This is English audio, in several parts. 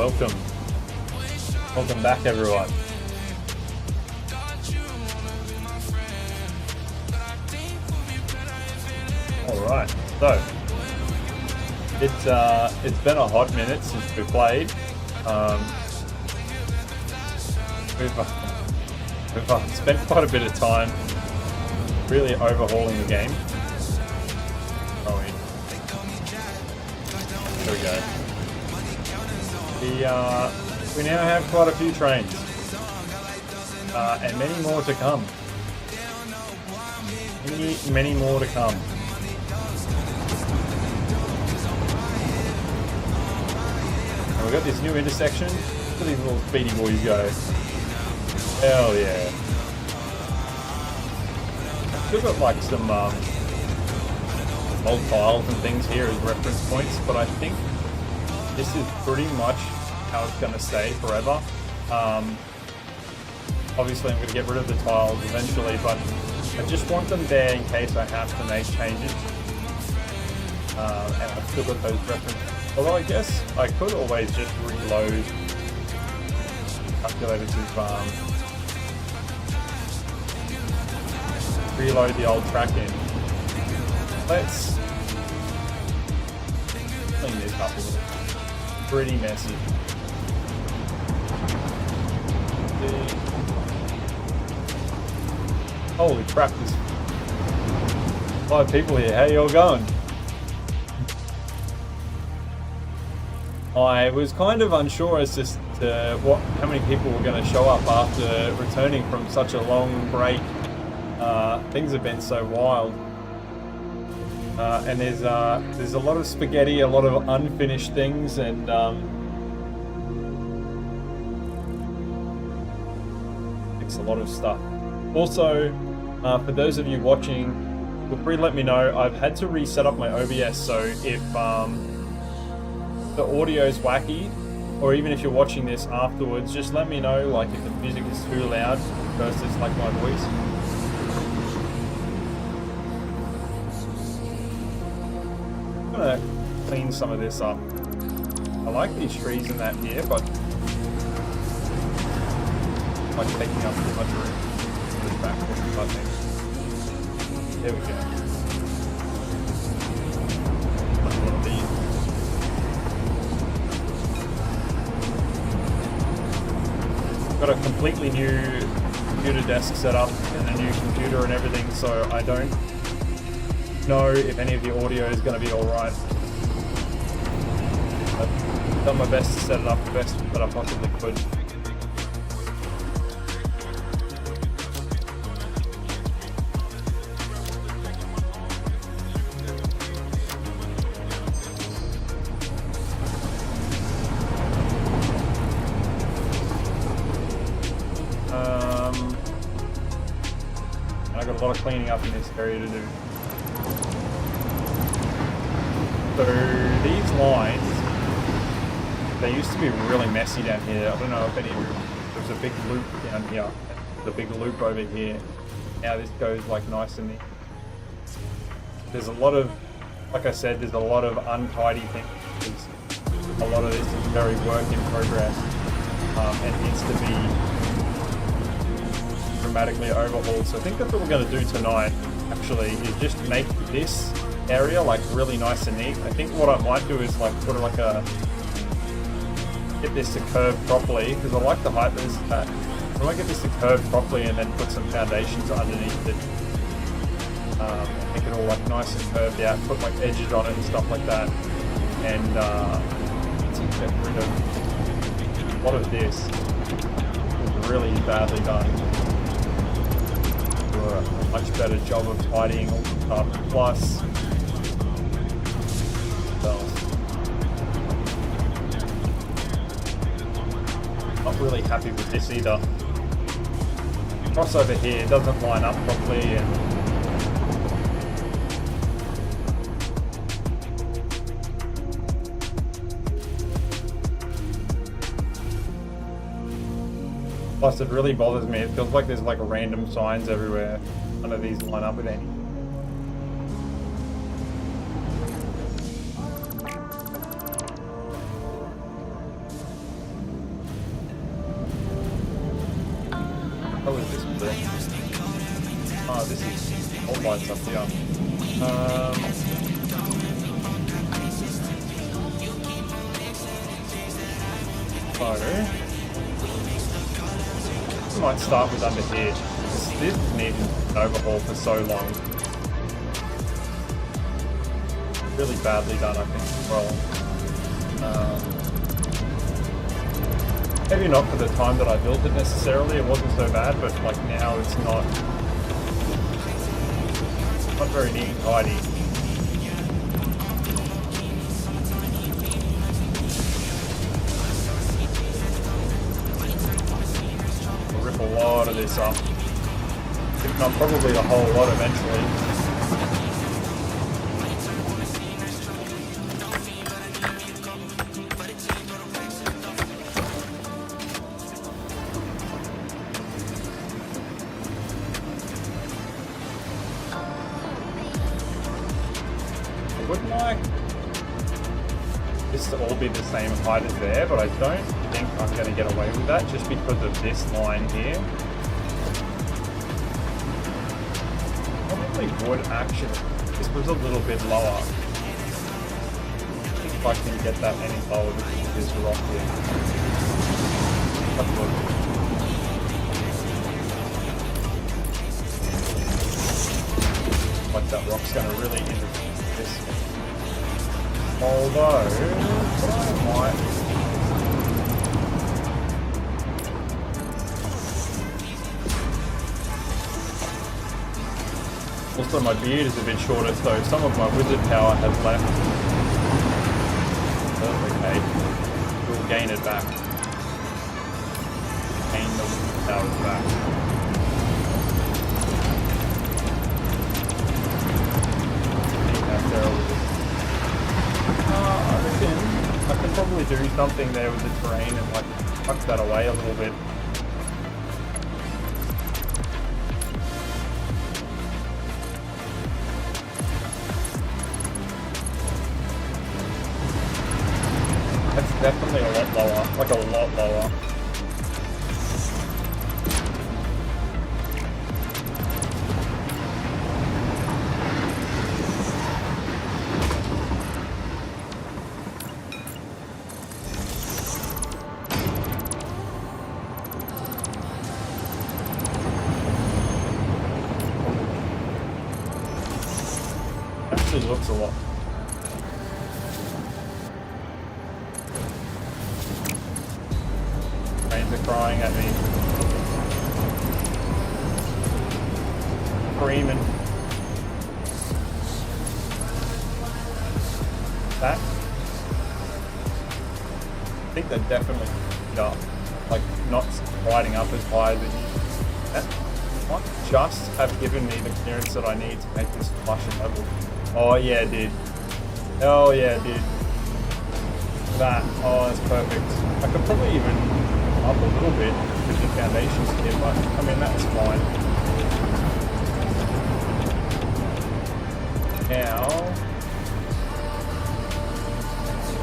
welcome. Welcome back, everyone. Alright, so it's been a hot minute since we played. We've spent quite a bit of time really overhauling the game. There we go. We now have quite a few trains, and many more to come. Many more to come. And we've got this new intersection. Look at these little speedy boys go. Hell yeah. I've still got like some old tiles and things here as reference points, but I think this is pretty much how it's going to stay forever. Obviously I'm going to get rid of the tiles eventually, but I just want them there in case I have to make changes. And I've still got those references. Although I guess I could always just reload calculator to reload the old track in. Let's clean this up a little. Pretty messy. Holy crap, there's 5 people here. How you all going? I was kind of unsure as to how many people were going to show up after returning from such a long break. Things have been so wild. And there's a lot of spaghetti, a lot of unfinished things, and it's a lot of stuff. Also, for those of you watching, feel free to let me know. I've had to reset up my OBS, so if the audio's wacky, or even if you're watching this afterwards, just let me know, like if the music is too loud versus like my voice. I'm gonna clean some of this up. I like these trees in that here, but like taking up too much room. Put it back, I think. There we go. Like one of these. Got a completely new computer desk set up and a new computer and everything, so I don't know if any of the audio is going to be alright. I've done my best to set it up the best that I possibly could. I've got a lot of cleaning up in this area to do. So these lines, they used to be really messy down here. I don't know if any of you, there was a big loop down here, the big loop over here. Now this goes like nice and neat. There's a lot of, like I said, there's a lot of untidy things. A lot of this is very work in progress and needs to be dramatically overhauled. So I think that's what we're going to do tonight, actually, is just make this area like really nice and neat. I think what I might do is like put like get this to curve properly, because I like the height this at. I might get this to curve properly and then put some foundations underneath it. Make it all like nice and curved out, put like edges on it and stuff like that, and get rid of a lot of this. It's really badly done. Do a much better job of tidying all the stuff. Plus, not really happy with this either. Crossover here doesn't line up properly, and plus it really bothers me. It feels like there's like random signs everywhere. None of these line up with any. lights up here. So, I might start with under here. This needed an overhaul for so long. Really badly done, I think, as well. Maybe not for the time that I built it necessarily, it wasn't so bad, but like now it's not very neat and tidy. I'll rip a lot of this up. If not probably the whole lot eventually. To all be the same height as there, but I don't think I'm going to get away with that just because of this line here. Probably would actually. This was a little bit lower. If I can get that any lower with this rock here. Have a look. Like that rock's going to really interfere this. Although, I might... Also, my beard is a bit shorter, so some of my wizard power has left. That's okay. We'll gain it back. Gain the wizard powers back. I reckon I can probably do something there with the terrain and like tuck that away a little bit. That's definitely a lot lower, like a lot lower. Actually looks a lot. Trains are crying at me. Screaming. That? I think they're definitely up. Like not riding up as high as it used. That might just have given me the clearance that I need to make this flush and level. Oh yeah, dude. Oh yeah, dude. That. Oh, that's perfect. I could probably even up a little bit with the foundations here, but I mean that's fine. Now,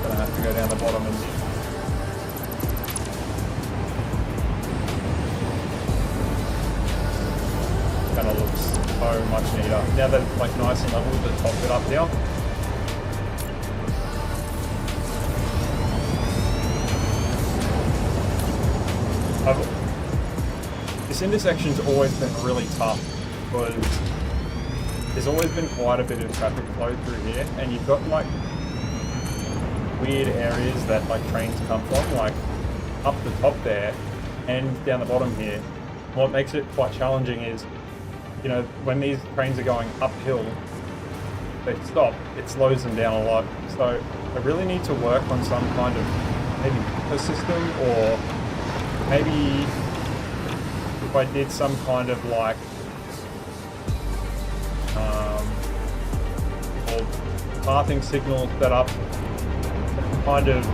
gonna have to go down the bottom and. Kind of looks so much neater. Now that it's like nice and level with the top bit up now. This intersection's always been really tough because there's always been quite a bit of traffic flow through here, and you've got like weird areas that like trains come from, like up the top there and down the bottom here. What makes it quite challenging is, you know, when these trains are going uphill, they stop, it slows them down a lot. So I really need to work on some kind of maybe ecosystem, or maybe if I did some kind of like or pathing signal set up that kind of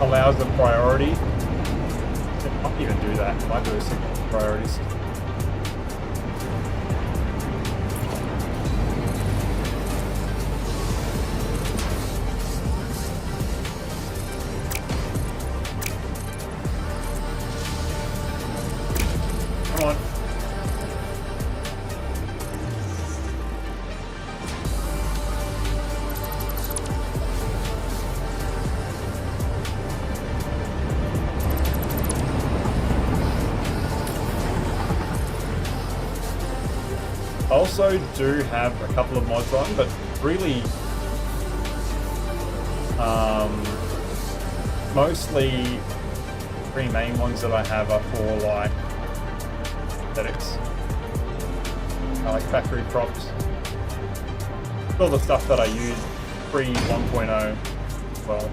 allows the priority. It might even do that. It might do a signal for priorities. also do have a couple of mods on, but really mostly 3 main ones that I have are for like aesthetics. I like factory props. All the stuff that I use pre 1.0 as well.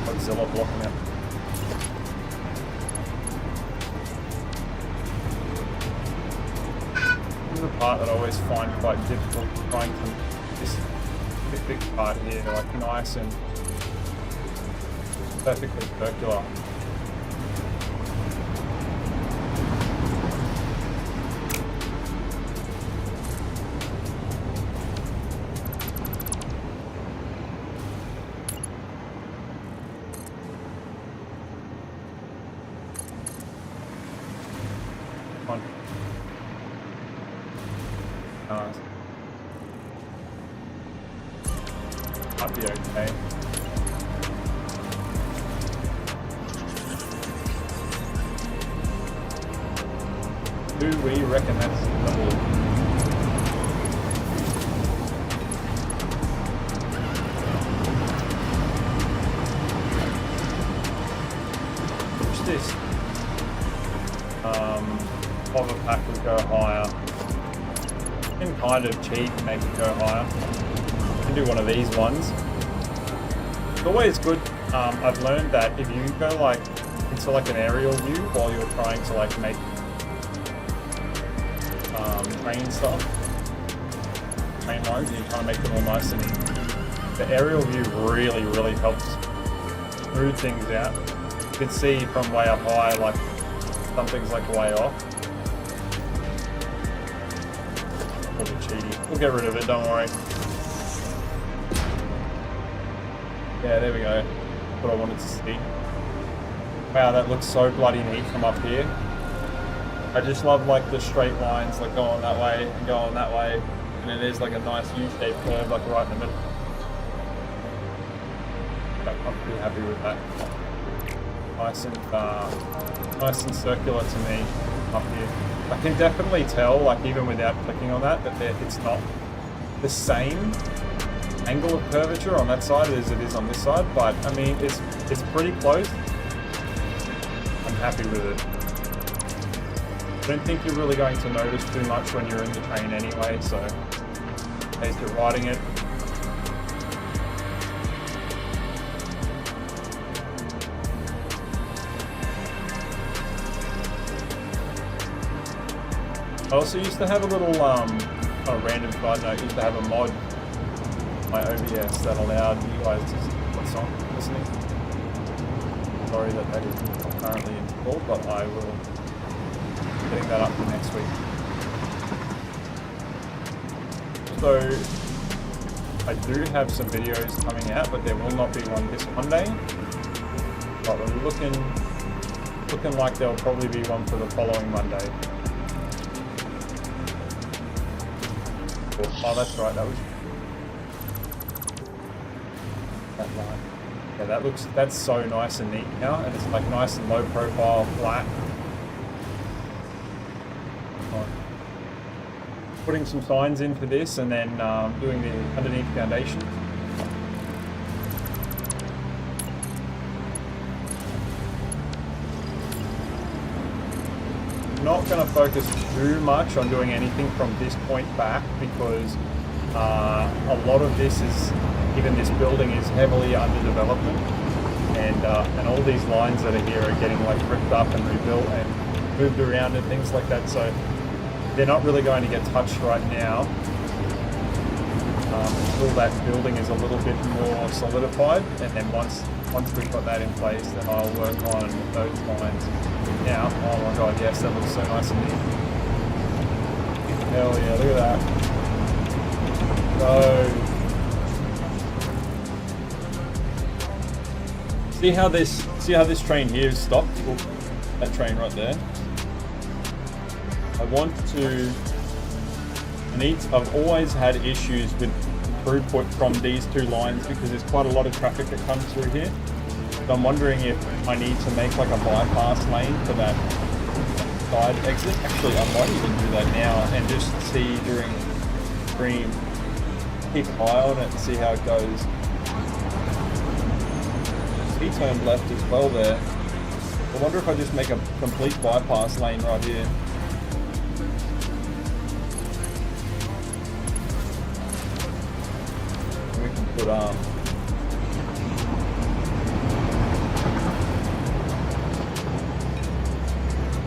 Godzilla blocking it. This is the part that I always find quite difficult, trying to this big part here, like nice and perfectly circular. Might be okay. Do we reckon that's double? Push this. Hover pack will go higher. Can kind of cheat and make it go higher. Do one of these ones. It's always good. I've learned that if you go like into like an aerial view while you're trying to like make train stuff, train lines, and you're trying to make them all nice and neat. The aerial view really helps smooth things out. You can see from way up high, like something's like way off. A little bit cheaty. We'll get rid of it. Don't worry. Yeah, there we go. That's what I wanted to see. Wow, that looks so bloody neat from up here. I just love like the straight lines like going that way and going that way. And then there's like a nice U-shaped curve like right in the middle. I'm pretty happy with that. Nice and circular to me up here. I can definitely tell, like even without clicking on that, that it's not the same angle of curvature on that side as it is on this side, but I mean it's pretty close. I'm happy with it. I don't think you're really going to notice too much when you're in the train anyway, so in case you're riding it. I also used to have a little random side note, used to have a mod my OBS that allowed you guys to see what song you're listening. Sorry that is not currently installed, but I will be getting that up for next week. So I do have some videos coming out, but there will not be one this Monday. But we're looking like there'll probably be one for the following Monday. Oh, that's right. That was. Yeah, that's so nice and neat now, and it's like nice and low profile, flat. Putting some signs in for this, and then doing the underneath foundation. Not going to focus too much on doing anything from this point back, because a lot of this is, even this building is heavily under development, and all these lines that are here are getting like ripped up and rebuilt and moved around and things like that, so they're not really going to get touched right now until that building is a little bit more solidified, and then once we've got that in place, then I'll work on those lines. Now, oh my god, yes, that looks so nice and neat. Hell yeah, look at that. So, see how this train here is stopped? Oh, that train right there. I've always had issues with throughput from these two lines because there's quite a lot of traffic that comes through here. So I'm wondering if I need to make like a bypass lane for that side exit. Actually, I might even do that now and just see during stream, keep an eye on it and see how it goes. He turned left as well there. I wonder if I just make a complete bypass lane right here. We can put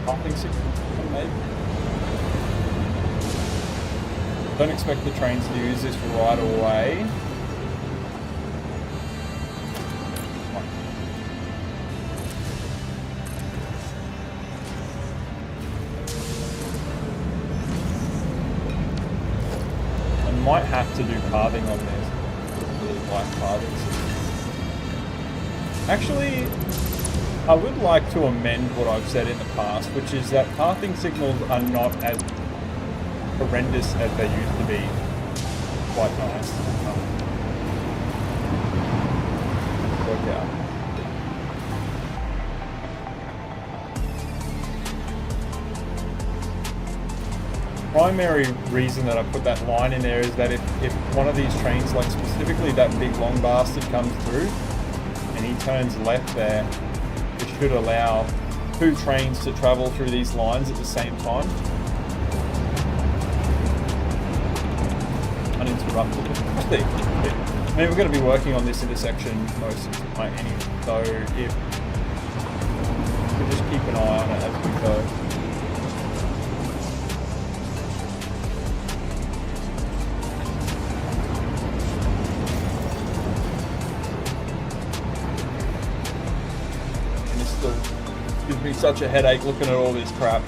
parking signals maybe. Don't expect the trains to use this right away. Might have to do carving on this. I really like carving. Actually, I would like to amend what I've said in the past, which is that pathing signals are not as horrendous as they used to be. Quite nice. Work out. Primary reason that I put that line in there is that if one of these trains, like specifically that big long bastard, comes through and he turns left there, it should allow 2 trains to travel through these lines at the same time. Uninterrupted. I mean, we're going to be working on this intersection most of the time anyway, so if we just keep an eye on it as we go. Gives me such a headache looking at all this crap.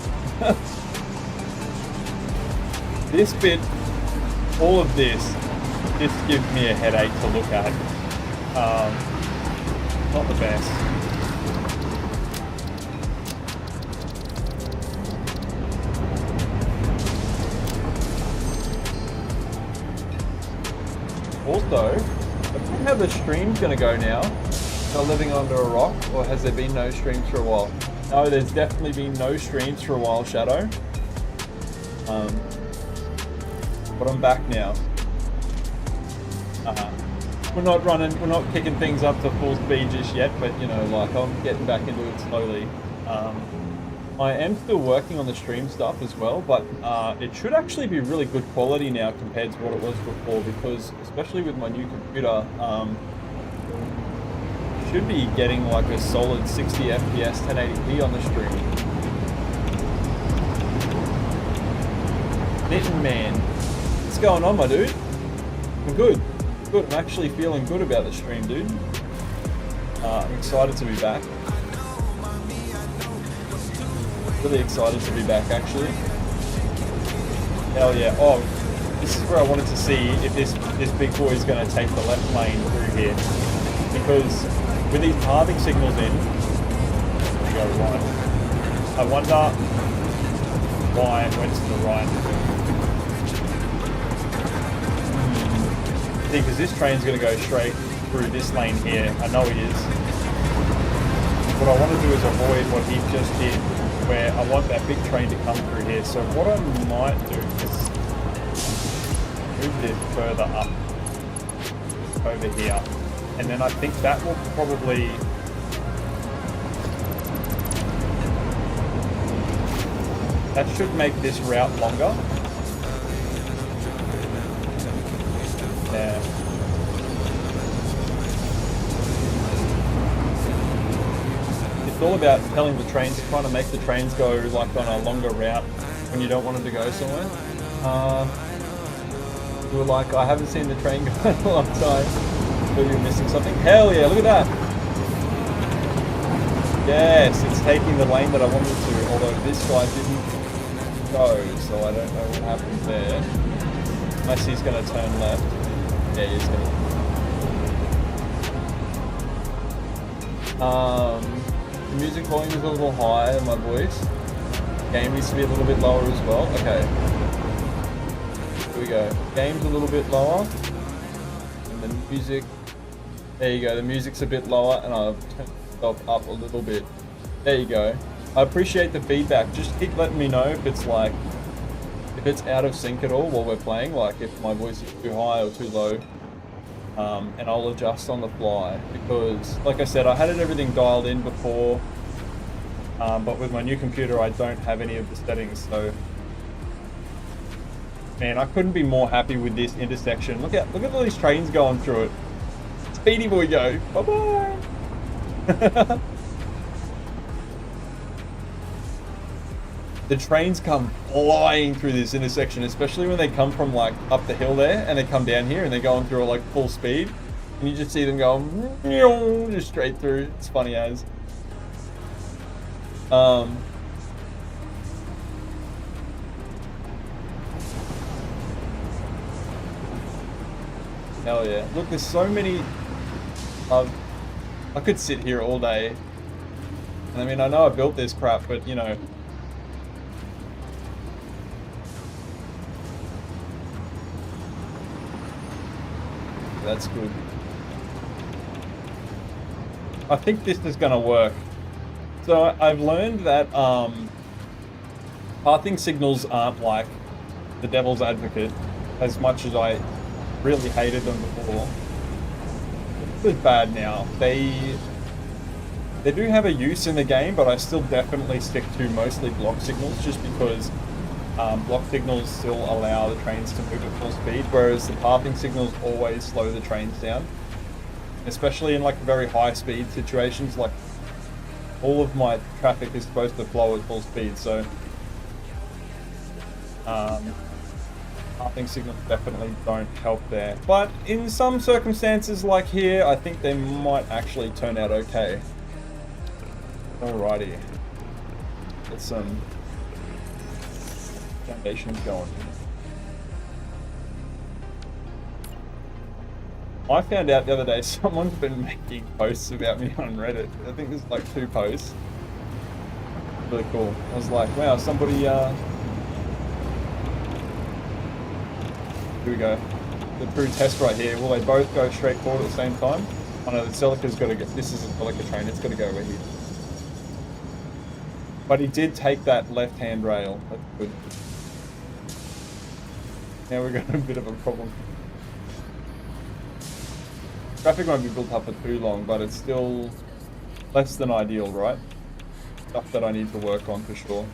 This bit, all of this gives me a headache to look at. Not the best. Also, I don't know how the stream's going to go now. Are living under a rock, or has there been no streams for a while? No, there's definitely been no streams for a while, Shadow. But I'm back now. We're not kicking things up to full speed just yet, but you know, like I'm getting back into it slowly. I am still working on the stream stuff as well, but it should actually be really good quality now compared to what it was before, because especially with my new computer, should be getting like a solid 60 FPS 1080p on the stream. Knitting man, what's going on, my dude? I'm good. I'm actually feeling good about the stream, dude. I'm excited to be back. Really excited to be back, actually. Hell yeah. Oh, this is where I wanted to see if this big boy is going to take the left lane through here. Because with these pathing signals in, we go right. I wonder why it went to the right. See, because this train's going to go straight through this lane here. I know it is. What I want to do is avoid what he just did, where I want that big train to come through here. So what I might do is move it further up over here. And then I think that will probably that should make this route longer. Yeah. It's all about telling the trains, trying to make the trains go like on a longer route when you don't want them to go somewhere. You were like, I haven't seen the train go in a long time. You're missing something. Hell yeah, look at that. Yes, it's taking the lane that I wanted to, although this guy didn't go, so I don't know what happened there. Unless he's going to turn left. Yeah, he's going to. The music volume is a little higher in my voice. Game needs to be a little bit lower as well. Okay. Here we go. Game's a little bit lower. And the music... There you go, the music's a bit lower and I've turned myself up a little bit. There you go. I appreciate the feedback. Just keep letting me know if it's like, if it's out of sync at all while we're playing, like if my voice is too high or too low. And I'll adjust on the fly, because like I said, I had everything dialed in before, but with my new computer I don't have any of the settings. So man, I couldn't be more happy with this intersection. Look at all these trains going through it. Speedy boy go, bye bye. The trains come flying through this intersection, especially when they come from like up the hill there and they come down here and they're going through like full speed, and you just see them going just straight through. It's funny as. Hell yeah. Look, there's so many. I could sit here all day. And I mean, I know I built this crap, but you know. That's good. I think this is gonna work. So I've learned that pathing signals aren't like the devil's advocate, as much as I really hated them before. This is bad now. They do have a use in the game, but I still definitely stick to mostly block signals, just because block signals still allow the trains to move at full speed, whereas the pathing signals always slow the trains down, especially in like very high speed situations. Like all of my traffic is supposed to flow at full speed, so pathing signals definitely don't help there. But in some circumstances like here, I think they might actually turn out okay. Alrighty, get some foundations going. I found out the other day someone's been making posts about me on Reddit. I think there's like 2 posts. Really cool. I was like, wow, somebody here we go. The true test right here. Will they both go straight forward at the same time? Oh no, the Celica's got to get. This is a Celica train. It's got to go over here. But he did take that left-hand rail. That's good. Now we've got a bit of a problem. Traffic won't be built up for too long, but it's still less than ideal, right? Stuff that I need to work on for sure.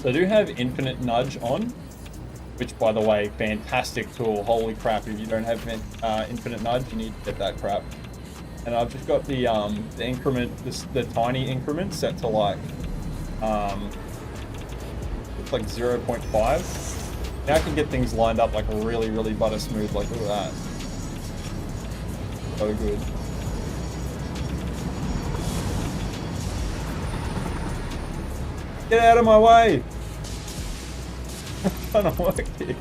So I do have infinite nudge on, which by the way, fantastic tool. Holy crap, if you don't have infinite nudge, you need to get that crap. And I've just got the increment, the tiny increment set to like, it's like 0.5. Now I can get things lined up like really, really butter smooth. Like look at that. So good. Get out of my way! I'm trying to work here.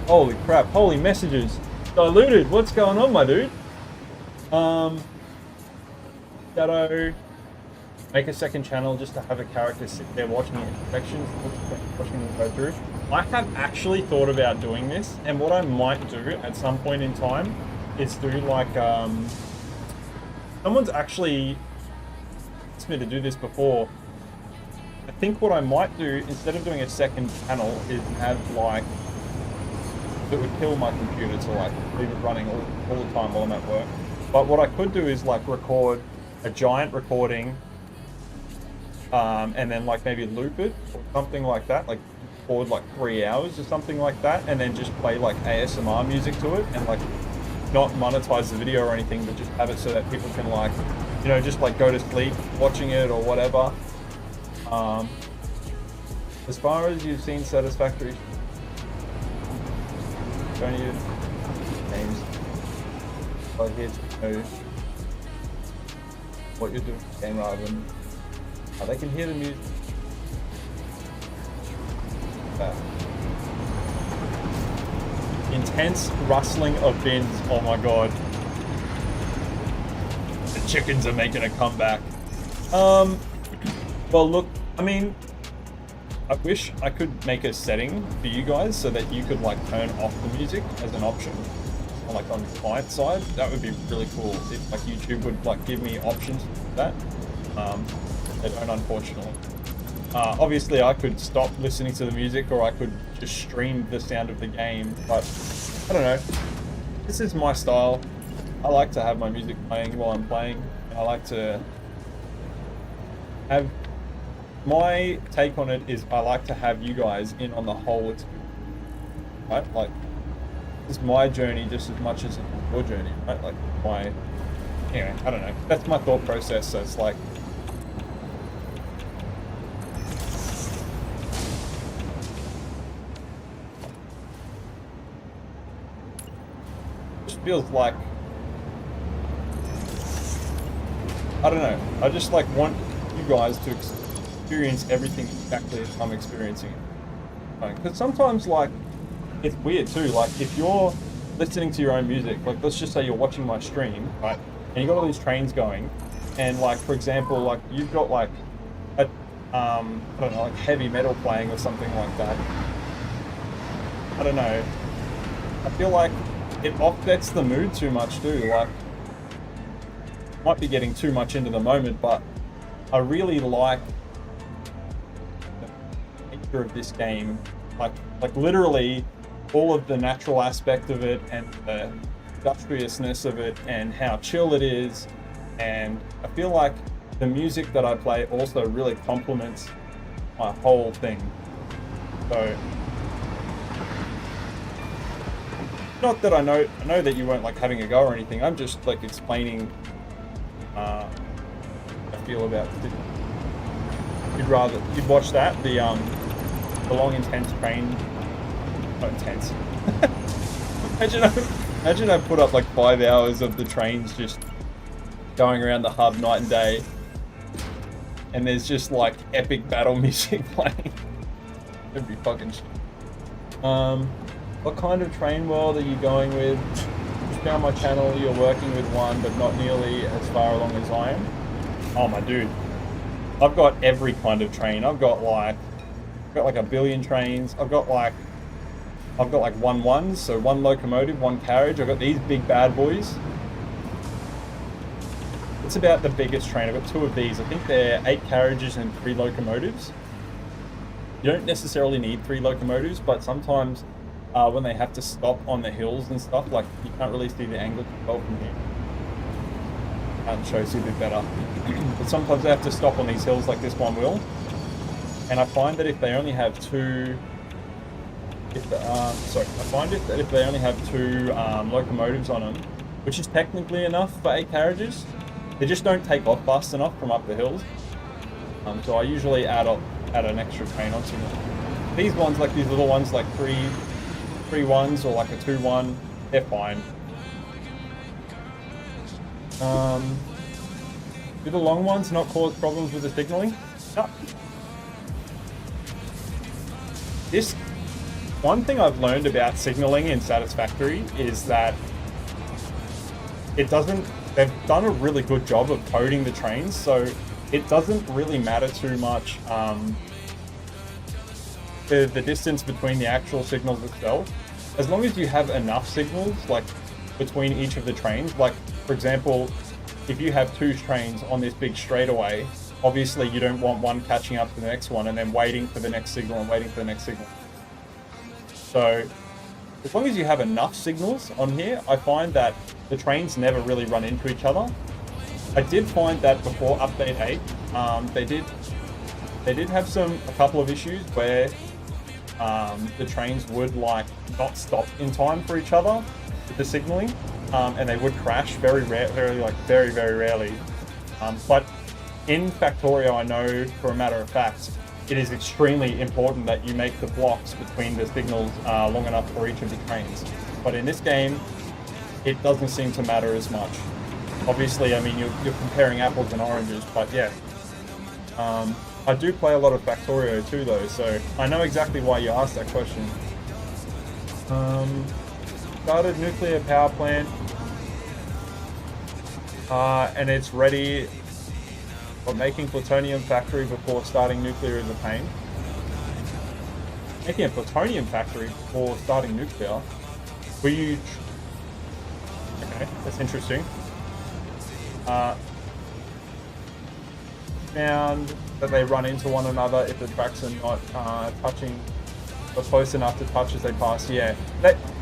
Holy crap, holy messages. Diluted, what's going on, my dude? Shadow. Make a second channel just to have a character sit there watching the intersections, watching them go through. I have actually thought about doing this, and what I might do at some point in time is do like, someone's actually asked me to do this before. I think what I might do, instead of doing a second channel, is have like, it would kill my computer to like leave it running all the time while I'm at work. But what I could do is like record a giant recording, and then like maybe loop it or something like that, like record like 3 hours or something like that, and then just play like ASMR music to it, and like not monetize the video or anything, but just have it so that people can like, you know, just like go to sleep watching it or whatever. As far as you've seen Satisfctory, don't you names right here to know what you're doing in the game rather than they can hear the music. Intense rustling of bins. Oh my god. The chickens are making a comeback. Well look, I mean, I wish I could make a setting for you guys so that you could like turn off the music as an option, like on the client side. That would be really cool if like YouTube would like give me options for that. They don't, unfortunately. Obviously, I could stop listening to the music, or I could just stream the sound of the game. But I don't know. This is my style. I like to have my music playing while I'm playing. I like to have. My take on it is I like to have you guys in on the whole experience, right? Like, it's my journey just as much as your journey, right? Like anyway, I don't know. That's my thought process. So it's like, just feels like, I don't know. I just like want you guys to experience everything exactly as I'm experiencing it. Because sometimes, like, it's weird too. Like, if you're listening to your own music, like, let's just say you're watching my stream, right? And you got all these trains going, and like, for example, like you've got like a, I don't know, like heavy metal playing or something like that. I don't know. I feel like it offsets the mood too much too. Like, might be getting too much into the moment, but I really like the nature of this game. Like literally all of the natural aspect of it and the industriousness of it and how chill it is. And I feel like the music that I play also really complements my whole thing. So, not that I know that you weren't like having a go or anything. I'm just like explaining I feel about it. You'd watch that, the long intense train, not intense. imagine I put up like 5 hours of the trains just going around the hub night and day, and there's just like epic battle music playing. It'd be fucking shit. What kind of TrainWorld are you going with? Just found my channel, you're working with one, but not nearly as far along as I am. Oh my dude, I've got every kind of train. I've got like a billion trains. I've got like 1-1s, so 1 locomotive, 1 carriage. I've got these big bad boys. It's about the biggest train. I've got 2 of these. I think they're 8 carriages and 3 locomotives. You don't necessarily need 3 locomotives, but sometimes when they have to stop on the hills and stuff, like you can't really see the angle too well from here. It shows you a bit better. But sometimes they have to stop on these hills like this one will. And I find that if they only have 2... I find that if they only have 2 locomotives on them, which is technically enough for 8 carriages, they just don't take off fast enough from up the hills. So I usually add an extra train onto them. These ones, like these little ones, like 3 1s or like a 2-1, they're fine. Do the long ones not cause problems with the signaling? No. This one thing I've learned about signaling in Satisfctory is that they've done a really good job of coding the trains, so it doesn't really matter too much the distance between the actual signals itself. As long as you have enough signals like between each of the trains, like for example, if you have 2 trains on this big straightaway, obviously you don't want one catching up to the next one and then waiting for the next signal and waiting for the next signal. So as long as you have enough signals on here, I find that the trains never really run into each other. I did find that before update 8, they did have a couple of issues where the trains would like not stop in time for each other with the signaling, and they would crash very rarely. But in Factorio, I know for a matter of fact, it is extremely important that you make the blocks between the signals long enough for each of the trains. But in this game, it doesn't seem to matter as much. Obviously, I mean, you're comparing apples and oranges, but yeah. I do play a lot of Factorio too, though, so I know exactly why you asked that question. Started nuclear power plant, and it's ready. But making plutonium factory before starting nuclear is a pain. making a plutonium factory before starting nuclear. Were you... Okay, that's interesting. Found that they run into one another if the tracks are not touching or close enough to touch as they pass. Yeah,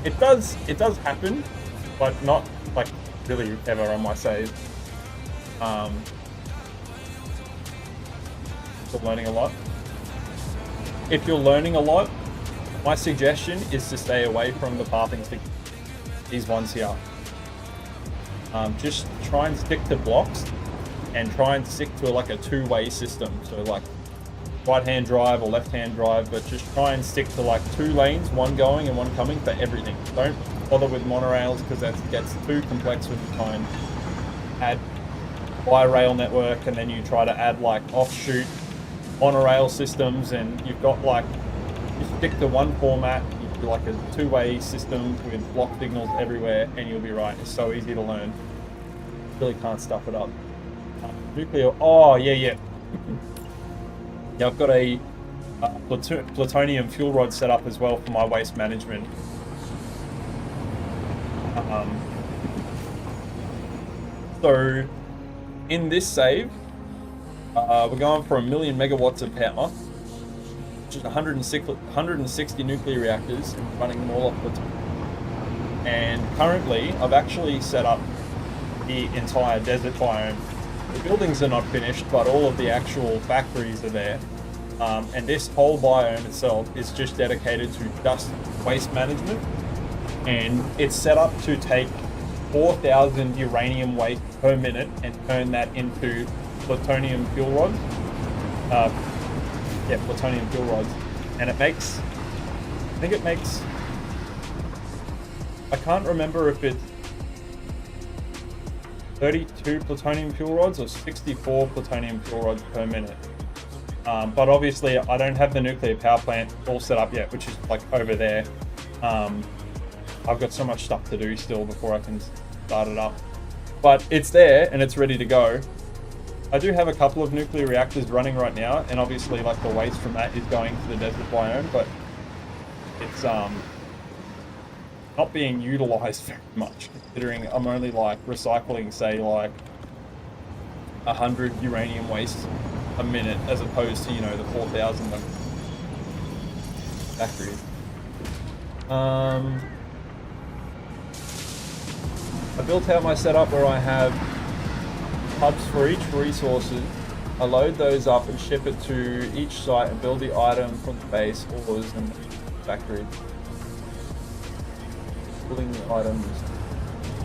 it does happen, but not like really ever on my save. Still learning a lot. If you're learning a lot, my suggestion is to stay away from the pathing stick. These ones here. Just try and stick to blocks and try and stick to like a two-way system. So like right-hand drive or left-hand drive, but just try and stick to like 2 lanes, one going and one coming for everything. Don't bother with monorails because that gets too complex when you try and add bi-rail network and then you try to add like offshoot monorail systems, and you've got like, you stick to one format, you do like a 2-way system with block signals everywhere and you'll be right. It's so easy to learn. Really can't stuff it up. Nuclear, oh yeah. Yeah, I've got a plutonium fuel rod set up as well for my waste management. So in this save, we're going for 1 million megawatts of power, which is 160 nuclear reactors, and running them all off plutonium. And currently, I've actually set up the entire desert biome. The buildings are not finished, but all of the actual factories are there. And this whole biome itself is just dedicated to just waste management. And it's set up to take 4,000 uranium waste per minute and turn that into plutonium fuel rods. Plutonium fuel rods. And it makes, I think it makes, I can't remember if it's 32 plutonium fuel rods or 64 plutonium fuel rods per minute. But obviously I don't have the nuclear power plant all set up yet, which is like over there. I've got so much stuff to do still before I can start it up. But it's there and it's ready to go. I do have a couple of nuclear reactors running right now, and obviously like the waste from that is going to the desert biome, but it's not being utilized very much, considering I'm only like recycling, say, like 100 uranium waste a minute, as opposed to, you know, the 4,000 factories. I built out my setup where I have hubs for each resources. I load those up and ship it to each site and build the item from the base, ores, and factory. Building the items,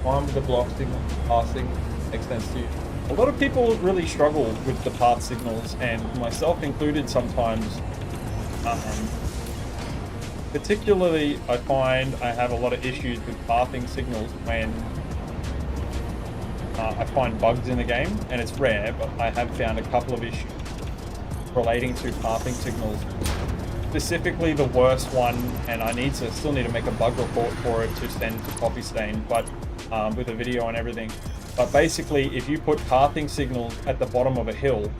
find the block signal, passing, makes sense to you. A lot of people really struggle with the path signals, and myself included sometimes. Particularly, I find I have a lot of issues with pathing signals when I find bugs in the game, and it's rare, but I have found a couple of issues relating to pathing signals. Specifically, the worst one, and I still need to make a bug report for it to send to Coffee Stain, but with a video and everything. But basically, if you put pathing signals at the bottom of a hill,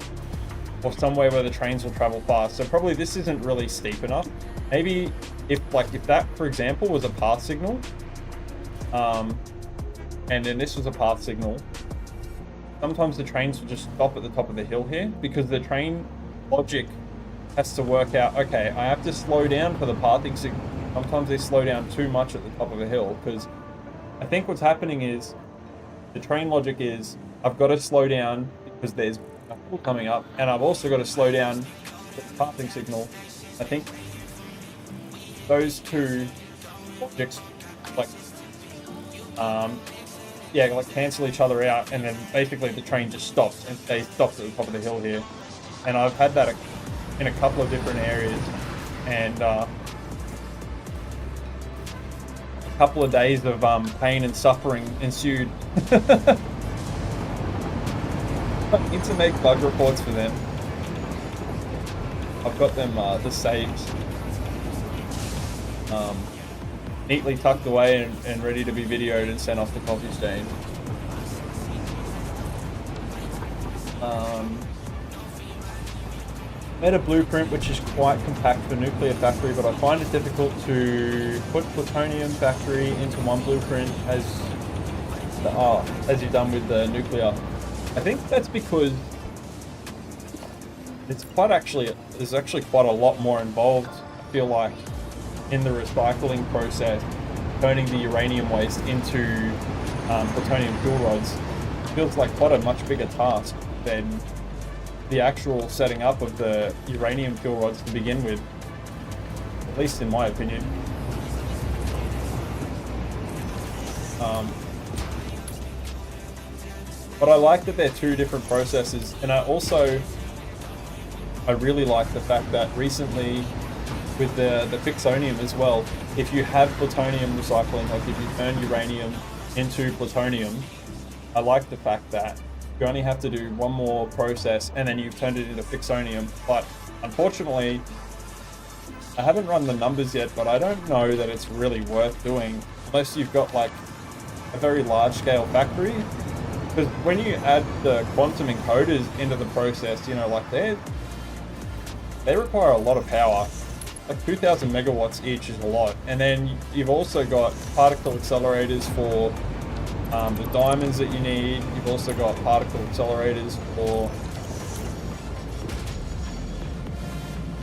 or somewhere where the trains will travel fast, so probably this isn't really steep enough. Maybe if that, for example, was a path signal, and then this was a path signal, sometimes the trains will just stop at the top of the hill here, because the train logic has to work out, okay, I have to slow down for the pathing signal. Sometimes they slow down too much at the top of a hill, because I think what's happening is, the train logic is, I've got to slow down because there's a hill coming up, and I've also got to slow down for the pathing signal. I think those two logics, like, like cancel each other out, and then basically the train just stops and stays stopped at the top of the hill here. And I've had that in a couple of different areas, and a couple of days of pain and suffering ensued. I need to make bug reports for them. I've got them the saves neatly tucked away and ready to be videoed and sent off to Coffee Stain. Made a blueprint which is quite compact for nuclear factory, but I find it difficult to put plutonium factory into one blueprint as you've done with the nuclear. I think that's because there's actually quite a lot more involved, I feel like, in the recycling process, turning the uranium waste into plutonium fuel rods. It feels like quite a much bigger task than the actual setting up of the uranium fuel rods to begin with, at least in my opinion. But I like that they're two different processes, and I really like the fact that recently with the Fixonium as well, if you have plutonium recycling, like if you turn uranium into plutonium, I like the fact that you only have to do one more process and then you've turned it into Fixonium. But unfortunately, I haven't run the numbers yet, but I don't know that it's really worth doing unless you've got like a very large scale factory. Because when you add the quantum encoders into the process, you know, like they require a lot of power. Like 2,000 megawatts each is a lot. And then you've also got particle accelerators for the diamonds that you need. You've also got particle accelerators for,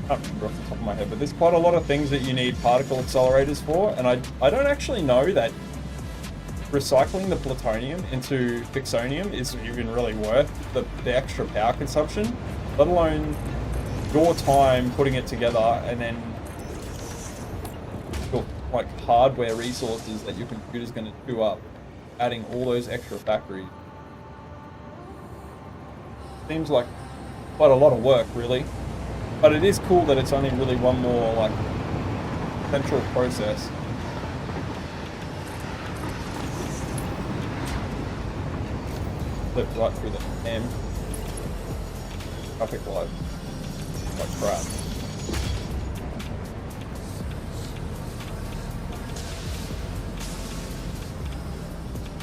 I can't remember off the top of my head, but there's quite a lot of things that you need particle accelerators for. And I don't actually know that recycling the plutonium into Fixonium is even really worth the extra power consumption, let alone your time putting it together, and then your like hardware resources that your computer's going to chew up, adding all those extra factories. Seems like quite a lot of work, really, but it is cool that it's only really one more like central process. Flip right through the M. Traffic light. Like crap.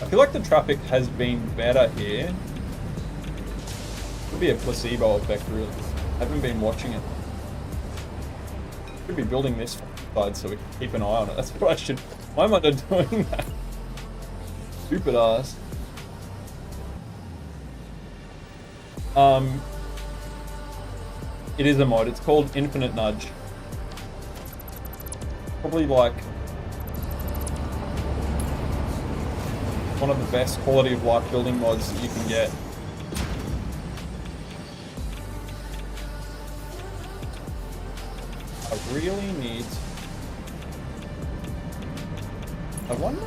I feel like the traffic has been better here. Could be a placebo effect, really. I haven't been watching it. Should be building this side so we can keep an eye on it. That's what I should. Why am I not doing that? Stupid ass. It is a mod. It's called Infinite Nudge. Probably like one of the best quality of life building mods that you can get. I really need... I wonder...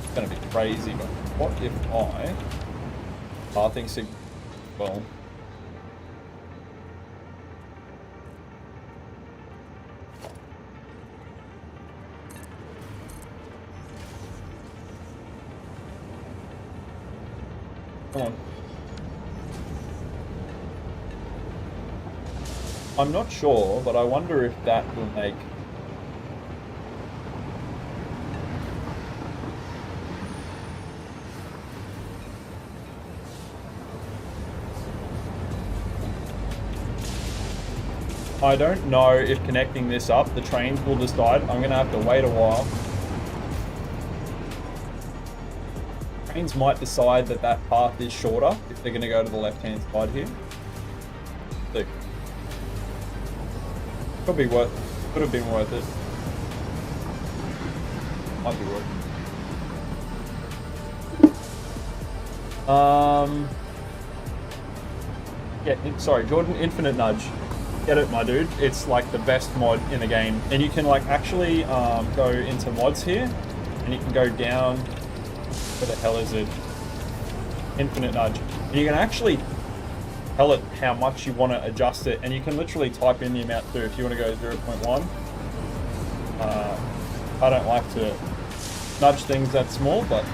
It's gonna be crazy, but what if I think sig... well... Come on. I'm not sure, but I wonder if that will make... I don't know if connecting this up, the trains will decide. I'm going to have to wait a while. Trains might decide that that path is shorter if they're going to go to the left-hand side here. So, could be worth it. Could have been worth it. Might be worth it. Yeah, sorry, Jordan, Infinite Nudge. Get it, my dude. It's like the best mod in the game. And you can like actually go into mods here and you can go down. Where the hell is it? Infinite Nudge. And you can actually tell it how much you want to adjust it, and you can literally type in the amount too if you want to go 0.1. I don't like to nudge things that small, but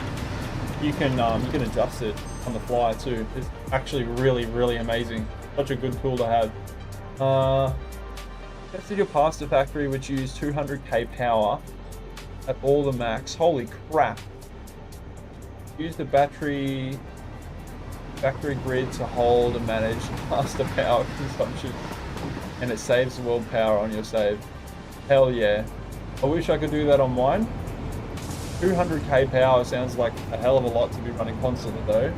you can adjust it on the fly too. It's actually really, really amazing. Such a good tool to have. Tested your pasta factory, which used 200k power at all the max. Holy crap. Use the battery factory grid to hold and manage faster power consumption, and it saves the world power on your save. Hell yeah. I wish I could do that on mine. 200k power sounds like a hell of a lot to be running constantly though.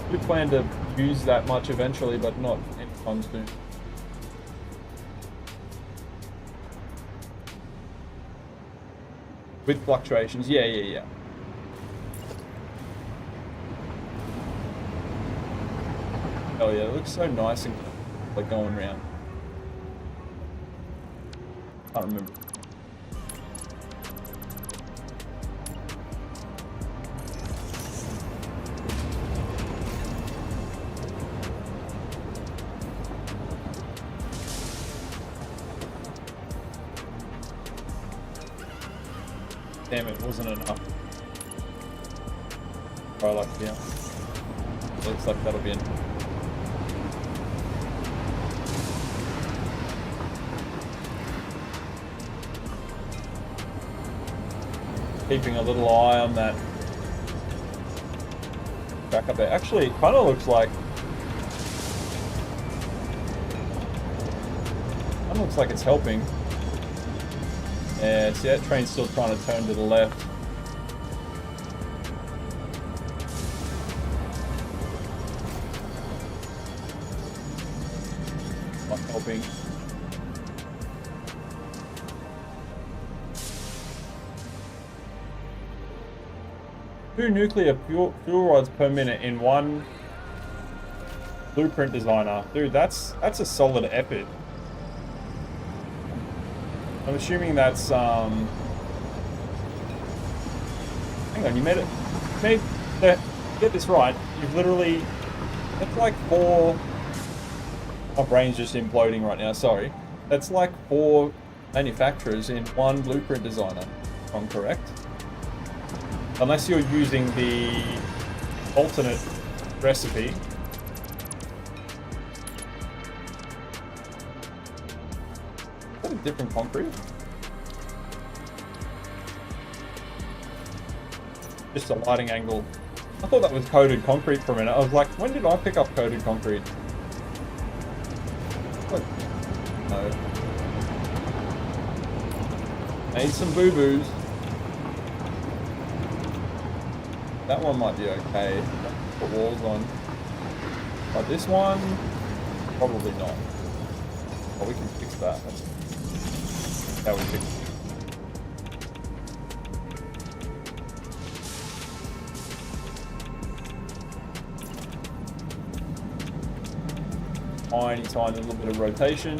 We plan to use that much eventually, but not anytime soon. With fluctuations, yeah. Oh yeah, it looks so nice and like going around. Can't remember. Damn, it wasn't enough. Oh, like, yeah. Looks like that'll be enough. Keeping a little eye on that back up there. Actually, it kind of looks like it's helping. Yeah, see that train's still trying to turn to the left. Not helping. 2 nuclear fuel rods per minute in one blueprint designer. Dude, that's a solid effort. I'm assuming that's hang on, you made it. Get this right. You've literally, that's like 4. My brain's just imploding right now. Sorry. That's like 4 manufacturers in one blueprint designer. If I'm correct. Unless you're using the alternate recipe. Is that a different concrete? Just a lighting angle. I thought that was coated concrete for a minute. I was like, when did I pick up coated concrete? What? No. Made some boo-boos. That one might be okay. Put walls on. But this one, probably not. Oh, we can fix that. That's how we fix it. Tiny little bit of rotation.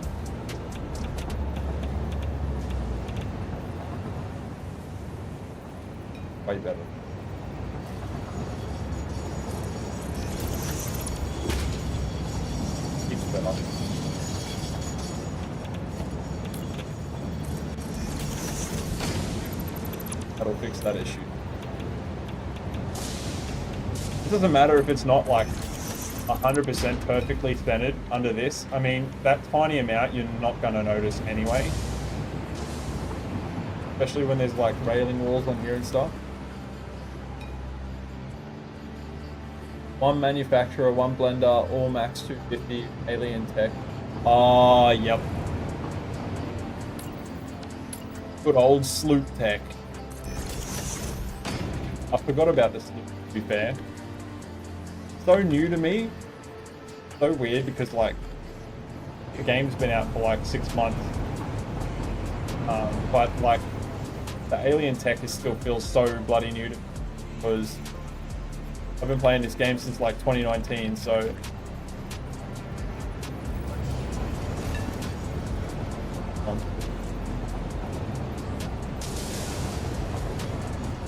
Way better. Keeps better. That'll fix that issue. It doesn't matter if it's not like 100% perfectly centered under this. I mean, that tiny amount you're not going to notice anyway. Especially when there's like railing walls on here and stuff. One manufacturer, one blender, all max 250, alien tech. Ah, yep. Good old sloop tech. I forgot about this, to be fair. So new to me, so weird because like the game's been out for like 6 months, but like the alien tech is still feels so bloody new to me because I've been playing this game since like 2019. So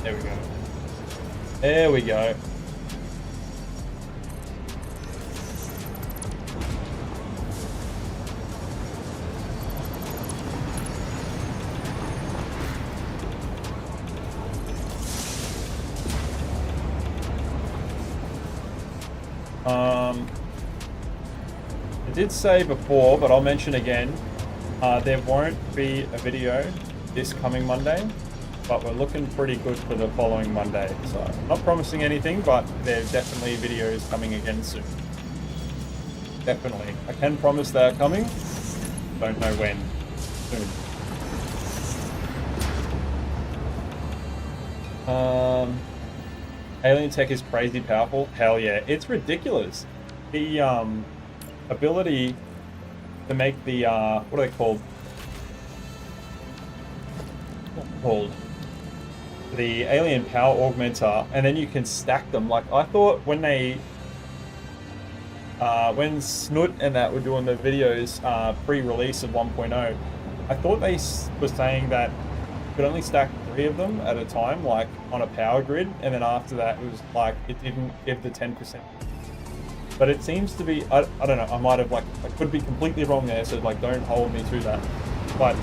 there we go. There we go. I did say before, but I'll mention again, there won't be a video this coming Monday. but we're looking pretty good for the following Monday. So I'm not promising anything, but there's definitely videos coming again soon. Definitely. I can promise they're coming. Don't know when. Soon. Alien tech is crazy powerful. Hell yeah, it's ridiculous. The ability to make the what are they called? The alien power augmenter, and then you can stack them. Like I thought when they when Snoot and that were doing the videos pre-release of 1.0, I thought they were saying that you could only stack 3 of them at a time, like on a power grid, and then after that it was like it didn't give the 10%. But it seems to be, I don't know, I might have like, I could be completely wrong there, so like don't hold me to that. But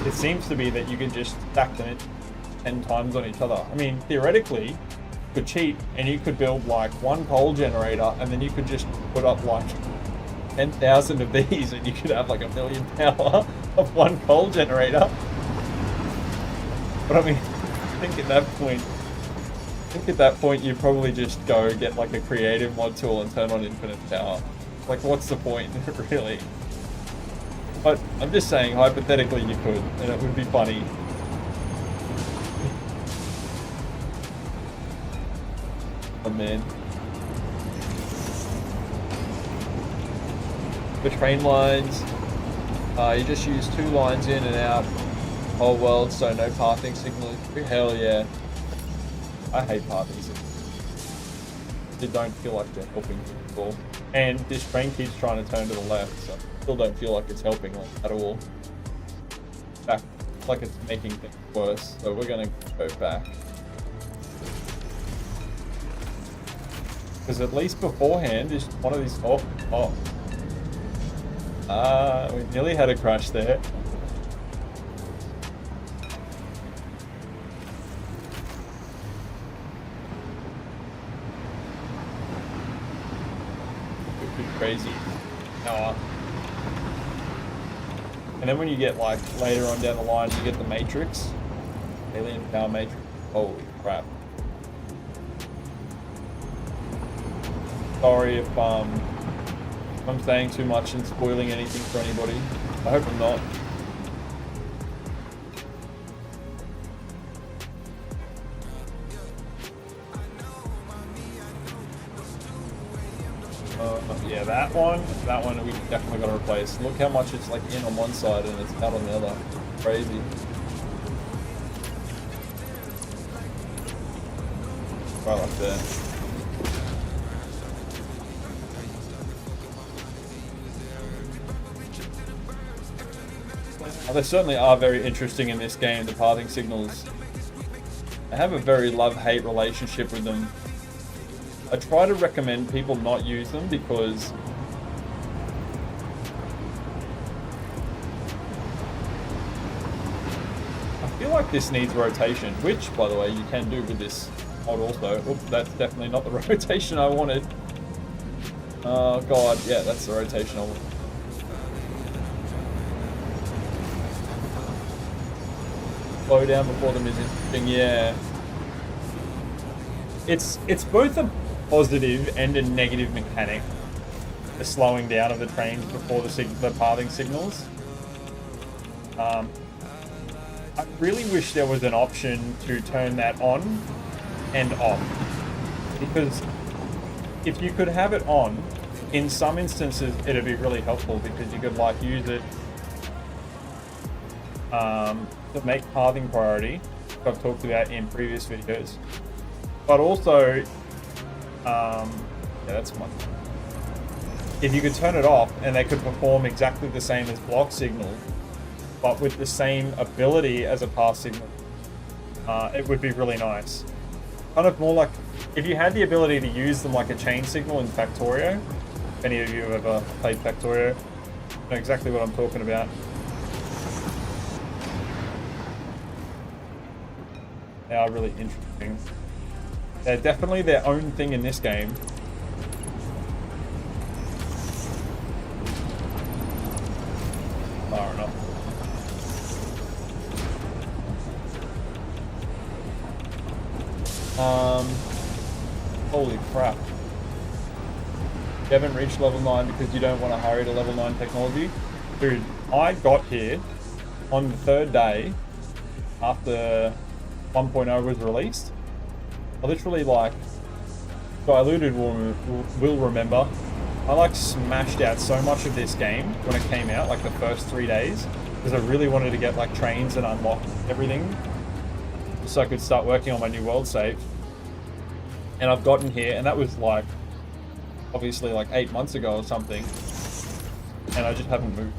it seems to be that you can just stack them 10 times on each other. I mean, theoretically, you could cheat and you could build like 1 coal generator, and then you could just put up like 10,000 of these, and you could have like 1 million power of 1 coal generator. But I mean, I think at that point you probably just go get like a creative mod tool and turn on infinite power. Like, what's the point, really? But I'm just saying, hypothetically you could, and it would be funny. Oh man. The train lines, you just use 2 lines in and out. Whole world, so no pathing signal. Hell yeah. I hate pathing signals. They don't feel like they're helping people. And this train keeps trying to turn to the left, so I still don't feel like it's helping like at all. In fact, it's like it's making things worse, so we're gonna go back. Because at least beforehand, just one of these, we nearly had a crash there. Crazy power. And then when you get like later on down the line, you get the matrix, alien power matrix. Holy crap. Sorry if I'm saying too much and spoiling anything for anybody. I hope I'm not. Yeah, that one we definitely got to replace. Look how much it's like in on one side and it's out on the other. Crazy. Right up there. They certainly are very interesting in this game, the pathing signals. I have a very love-hate relationship with them. I try to recommend people not use them because I feel like this needs rotation, which, by the way, you can do with this mod also. Oops, that's definitely not the rotation I wanted. Oh god, yeah, that's the rotation I wanted. Slow down before them is interesting, yeah. It's both a positive and a negative mechanic, the slowing down of the trains before the pathing signals. I really wish there was an option to turn that on and off, because if you could have it on, in some instances it'd be really helpful, because you could like use it to make pathing priority, which I've talked about in previous videos, but also yeah, that's one. If you could turn it off and they could perform exactly the same as block signal, but with the same ability as a path signal, it would be really nice. Kind of more like if you had the ability to use them like a chain signal in Factorio. If any of you have ever played Factorio, you know exactly what I'm talking about. They are really interesting. They're definitely their own thing in this game. Far enough. Holy crap. You haven't reached level 9 because you don't want to hurry to level 9 technology? Dude, I got here on the 3rd day after 1.0 was released. I literally, like, Diluted will remember, I like smashed out so much of this game when it came out, like the first 3 days, because I really wanted to get like trains and unlock everything so I could start working on my new world save. And I've gotten here, and that was like obviously like 8 months ago or something, and I just haven't moved.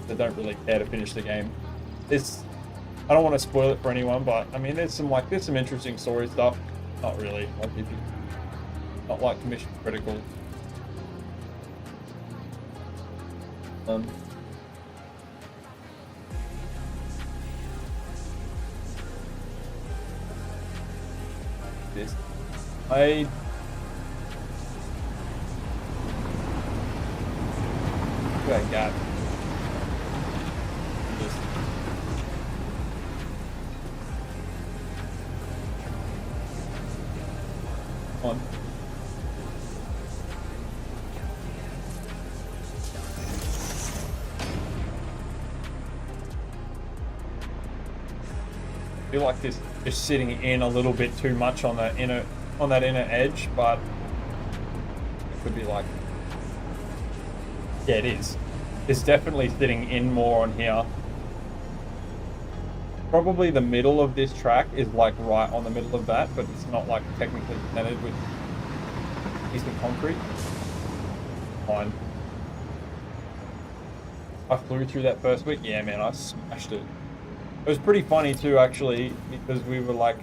I don't really care to finish the game. I don't want to spoil it for anyone, but I mean, there's some interesting story stuff. Not really, like if you, not like mission critical. This I got just on. I feel like this is sitting in a little bit too much on that inner edge, but it could be like, yeah, it is. It's definitely sitting in more on here. Probably the middle of this track is like right on the middle of that, but it's not like technically centered with decent concrete. Fine. I flew through that first week. Yeah, man, I smashed it. It was pretty funny too, actually, because we were like,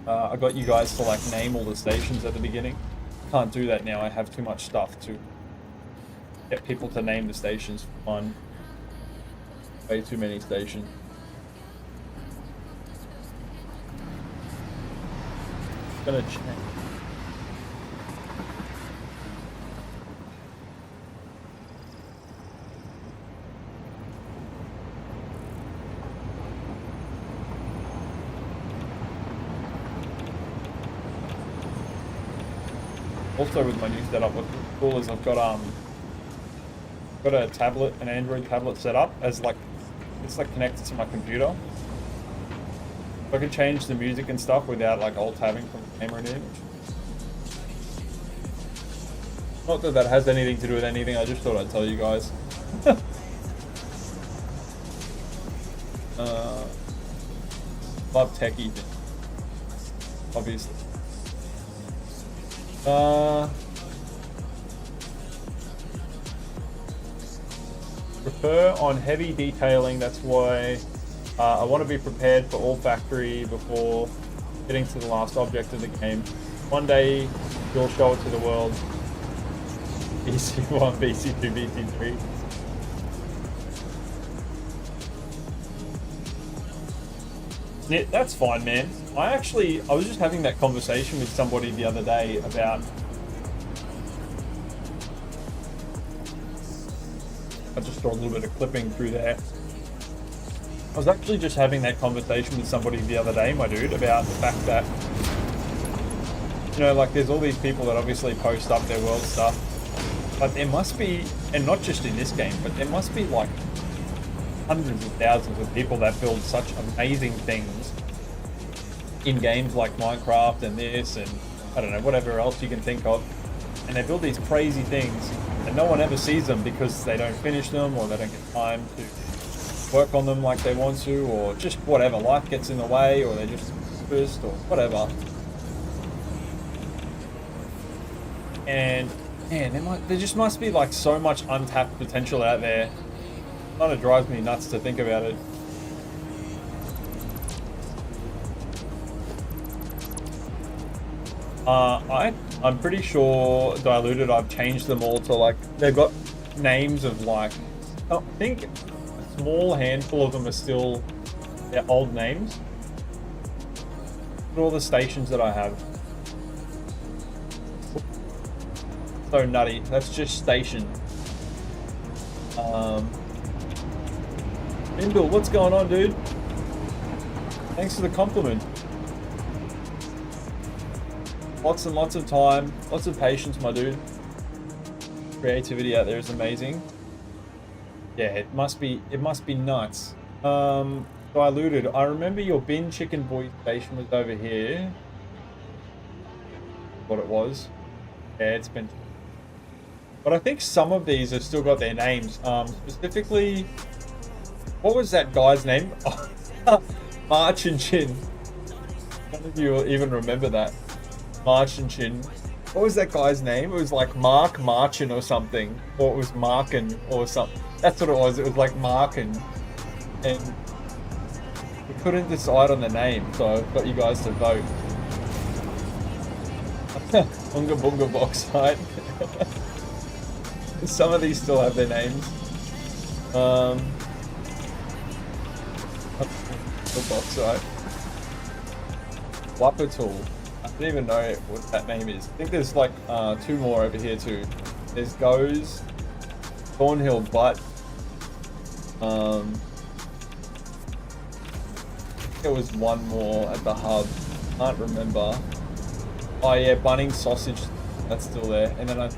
I got you guys to like name all the stations at the beginning. Can't do that now. I have too much stuff to get people to name the stations for fun. Way too many stations. It's gonna change. Also, with my new setup, what's cool is I've got a tablet, an Android tablet set up as like, it's like connected to my computer. So I can change the music and stuff without like alt-tabbing from the camera and image. Not that that has anything to do with anything, I just thought I'd tell you guys. Love techie things, obviously. Prefer on heavy detailing, that's why I want to be prepared for all factory before getting to the last object of the game. One day you'll show it to the world. BC1, BC2, BC3. Yeah, that's fine, man. I was just having that conversation with somebody the other day about, I just saw a little bit of clipping through there. I was actually just having that conversation with somebody the other day, my dude, about the fact that, you know, like there's all these people that obviously post up their world stuff, but there must be, and not just in this game, but there must be like hundreds of thousands of people that build such amazing things in games like Minecraft and this and I don't know, whatever else you can think of, and they build these crazy things and no one ever sees them because they don't finish them or they don't get time to work on them like they want to, or just whatever, life gets in the way, or they're just first or whatever. And man, there just must be like so much untapped potential out there. It kind of drives me nuts to think about it. I'm pretty sure Diluted, I've changed them all to like, they've got names of like, I think a small handful of them are still their old names. Look at all the stations that I have. So nutty. That's just station. Bindle, what's going on, dude? Thanks for the compliment. Lots and lots of time, lots of patience, my dude. Creativity out there is amazing. Yeah, it must be nuts. Diluted. I remember your bin chicken boy station was over here. What it was. Yeah, it's been. But I think some of these have still got their names. Specifically, what was that guy's name? March and Chin. None of you will even remember that. March and Chin. What was that guy's name? It was like Mark Marchin or something. Or it was Markin or something. That's what it was. It was like Markin. And we couldn't decide on the name, so I got you guys to vote. Bunga Bunga Bauxite. Some of these still have their names. The Bauxite. Wapatul. I don't even know what that name is. I think there's like 2 more over here too. There's Goes, Thornhill Butt. There was one more at the hub. Can't remember. Oh yeah, Bunnings Sausage. That's still there. And then I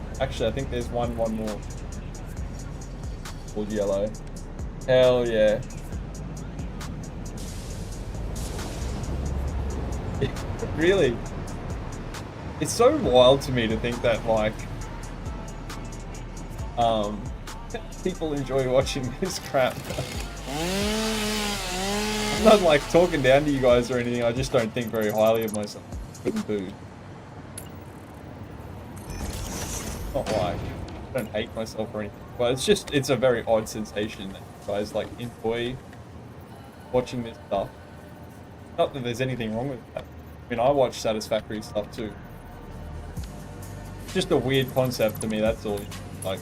think there's one more. Called Yellow. Hell yeah. Really? It's so wild to me to think that like people enjoy watching this crap. I'm not like talking down to you guys or anything, I just don't think very highly of myself. Couldn't do. Not like I don't hate myself or anything, but it's a very odd sensation that you guys like enjoy watching this stuff. Not that there's anything wrong with that. I mean, I watch Satisfctory stuff too. It's just a weird concept to me, that's all. Like,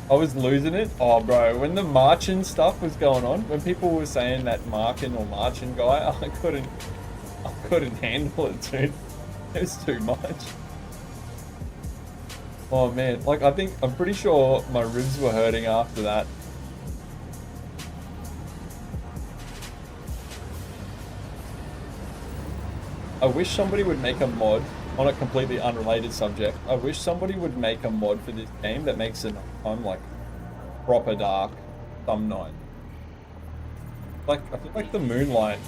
I was losing it. Oh, bro, when the Marchin stuff was going on, when people were saying that Markin or Marchin guy, I couldn't handle it, dude. It was too much. Oh man, like I'm pretty sure my ribs were hurting after that. I wish somebody would make a mod on a completely unrelated subject. I wish somebody would make a mod for this game that makes it like proper dark some night. Like I feel like the moonlight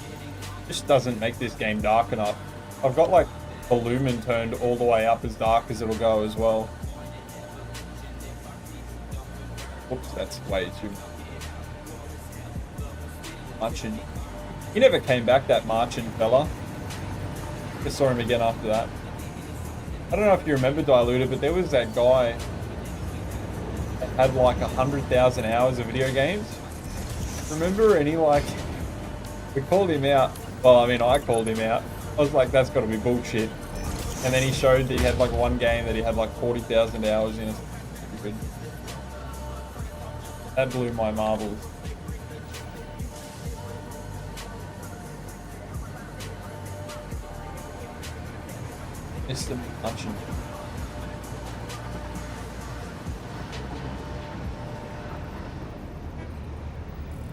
just doesn't make this game dark enough. I've got like the lumen turned all the way up as dark as it'll go as well. Oops, that's way too much. He never came back, that Marchin fella. Just saw him again after that. I don't know if you remember Diluted, but there was that guy that had like 100,000 hours of video games. Remember? And he like, we called him out. Well, I mean, I called him out. I was like, that's got to be bullshit. And then he showed that he had like one game that he had like 40,000 hours in. That blew my marbles. Mr. Munchin.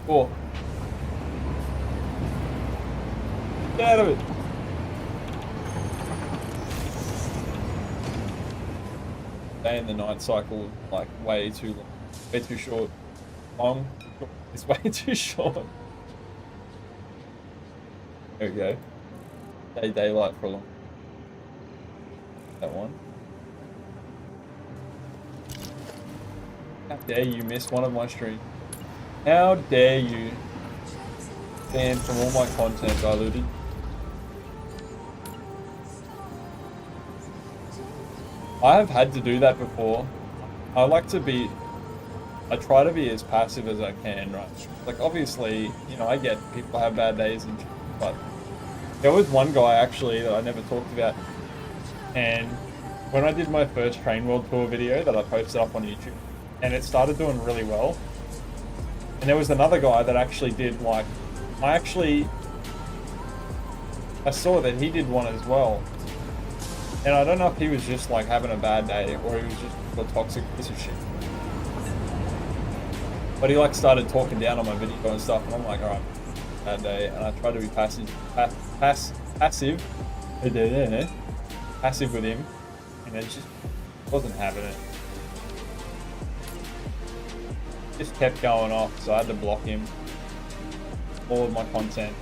Oh. Get out of it. Day in the night cycle, like way too long. Way too short. Long. It's way too short. There we go. Daylight for a long. That one. How dare you miss one of my streams? How dare you ban from all my content, Diluted? I have had to do that before. I try to be as passive as I can, right? Like obviously, you know, I get people have bad days and shit, but there was one guy actually that I never talked about. And when I did my first TrainWorld tour video that I posted up on YouTube, and it started doing really well, and there was another guy that actually did like, I saw that he did one as well, and I don't know if he was just like having a bad day or he was just a toxic piece of shit. But he like started talking down on my video and stuff, and I'm like, all right, bad day. And I tried to be passive with him, and it just wasn't having it. Just kept going off, so I had to block him. All of my content.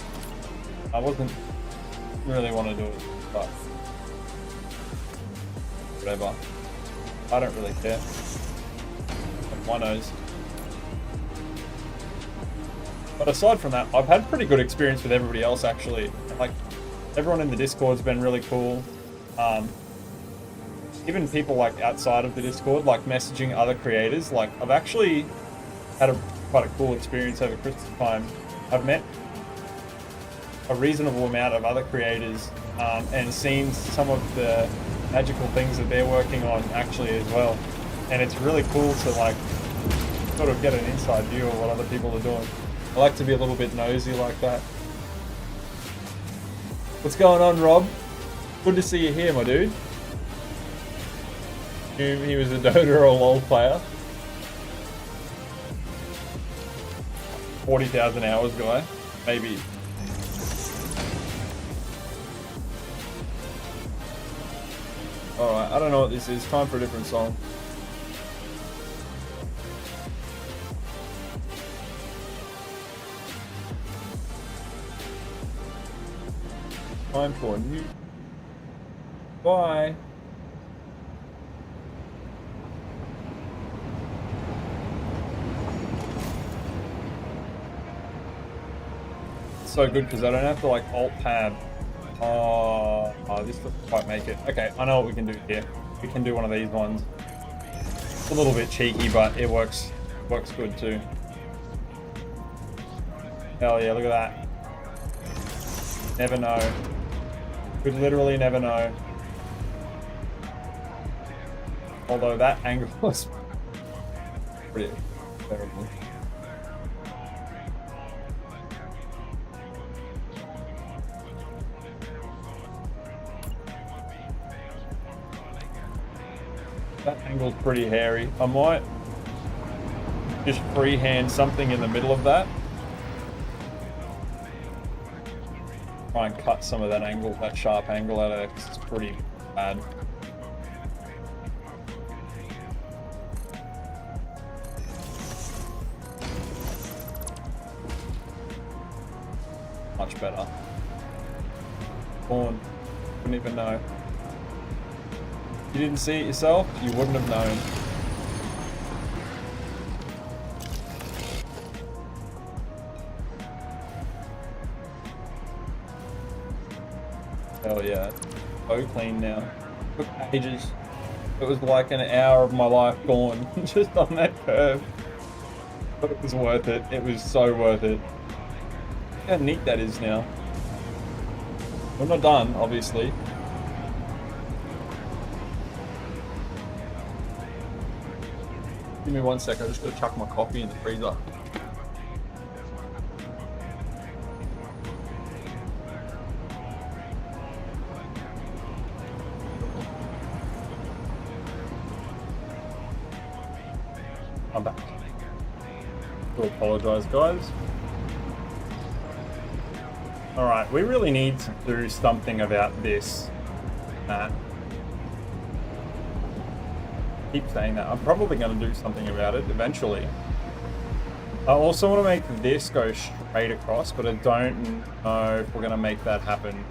I wasn't really want to do it, but whatever. I don't really care. One knows. But aside from that, I've had pretty good experience with everybody else actually. Like, everyone in the Discord's been really cool. Even people like outside of the Discord, like messaging other creators. Like, I've actually had quite a cool experience over Christmas time. I've met a reasonable amount of other creators and seen some of the magical things that they're working on actually as well. And it's really cool to like sort of get an inside view of what other people are doing. I like to be a little bit nosy like that. What's going on, Rob? Good to see you here, my dude. He was a Dota or a LoL player. 40,000 hours guy, maybe. Alright, I don't know what this is. Time for a different song. Time for a new... Bye. It's so good because I don't have to like alt-tab. Oh, this doesn't quite make it. Okay, I know what we can do here. We can do one of these ones. It's a little bit cheeky, but it works good too. Hell yeah, look at that. Never know. Could literally never know. Although that angle was pretty terrible. That angle's pretty hairy. I might just freehand something in the middle of that. Try and cut some of that angle, that sharp angle out of it, 'cause it's pretty bad. Much better. Born. Wouldn't even know. You didn't see it yourself, you wouldn't have known. Hell yeah. So clean now. Took ages. It was like an hour of my life gone just on that curve. But it was worth it. It was so worth it. Look how neat that is now. We're not done, obviously. Give me 1 sec, I just gotta chuck my coffee in the freezer. I'm back. I do apologise, guys. Alright, we really need to do something about this, Matt. Keep saying that. I'm probably going to do something about it eventually. I also want to make this go straight across, but I don't know if we're going to make that happen.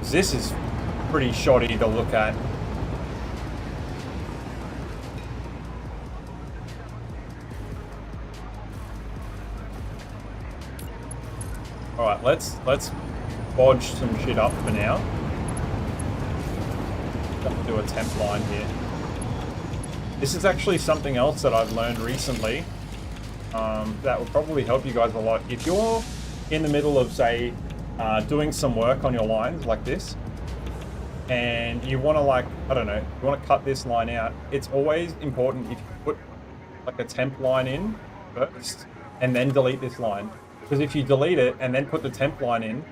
This is pretty shoddy to look at. Alright, let's bodge some shit up for now. Do a temp line here. This is actually something else that I've learned recently that will probably help you guys a lot. If you're in the middle of, say, doing some work on your lines like this, and you want to, like, I don't know, you want to cut this line out, it's always important if you put like a temp line in first and then delete this line. Because if you delete it and then put the temp line in,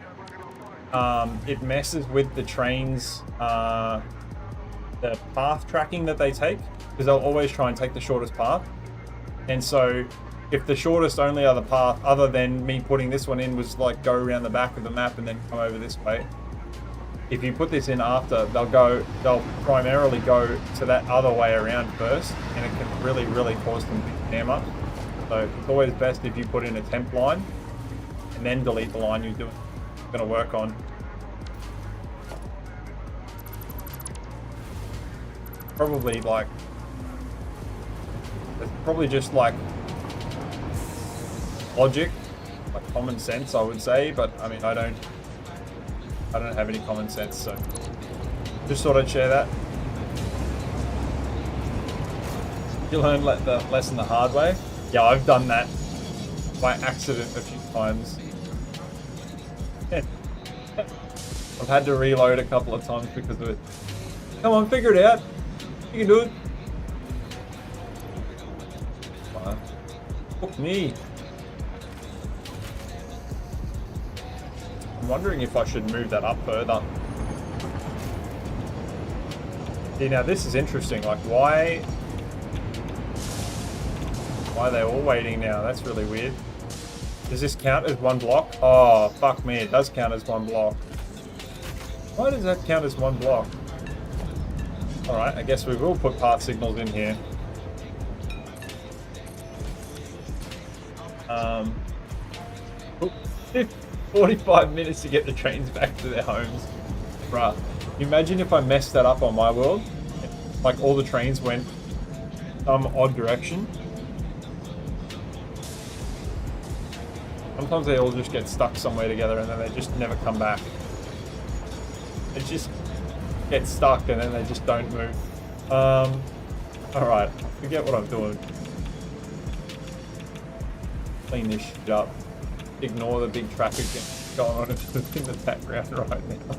it messes with the train's the path tracking that they take, because they'll always try and take the shortest path. And so if the shortest only other path, other than me putting this one in, was like go around the back of the map and then come over this way, if you put this in after, they'll primarily go to that other way around first, and it can really, really cause them big jam up. So it's always best if you put in a temp line and then delete the line you're going to work on. Probably like, it's probably just like logic, like common sense, I would say, but I mean, I don't have any common sense, so just thought I'd share that. You learn the lesson the hard way. Yeah, I've done that by accident a few times. I've had to reload a couple of times because of it. Come on, figure it out. You can do it. Fuck me. I'm wondering if I should move that up further. See, now this is interesting. Like, why are they all waiting now? That's really weird. Does this count as one block? Oh, fuck me. It does count as one block. Why does that count as one block? Alright, I guess we will put path signals in here. 45 minutes to get the trains back to their homes. Bruh. Imagine if I messed that up on my world. Like all the trains went some odd direction. Sometimes they all just get stuck somewhere together and then they just never come back. They just get stuck and then they just don't move. Alright, forget what I'm doing. Clean this shit up. Ignore the big traffic going on in the background right now.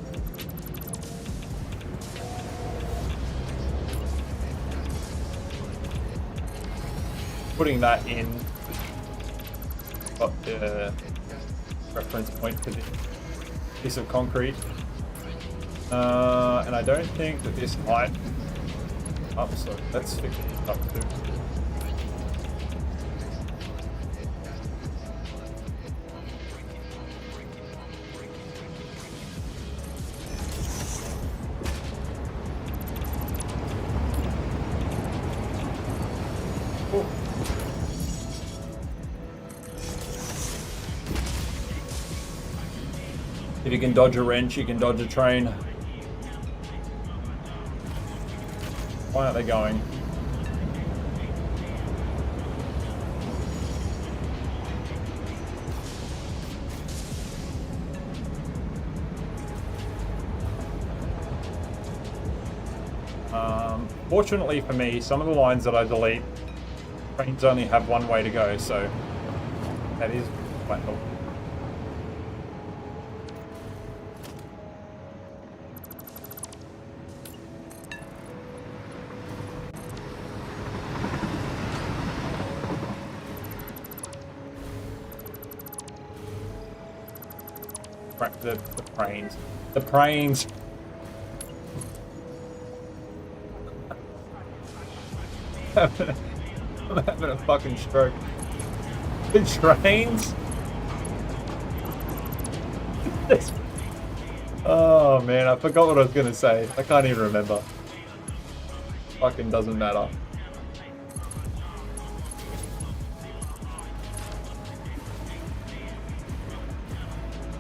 Putting that in, got the reference point for this piece of concrete. And I don't think that this height up, so let's fix it up too. If you can dodge a wrench, you can dodge a train. Why aren't they going? Fortunately for me, some of the lines that I delete, trains only have one way to go, so that is quite helpful. The pranes. The pranes. I'm having a fucking stroke. The trains? Oh man, I forgot what I was gonna say. I can't even remember. Fucking doesn't matter.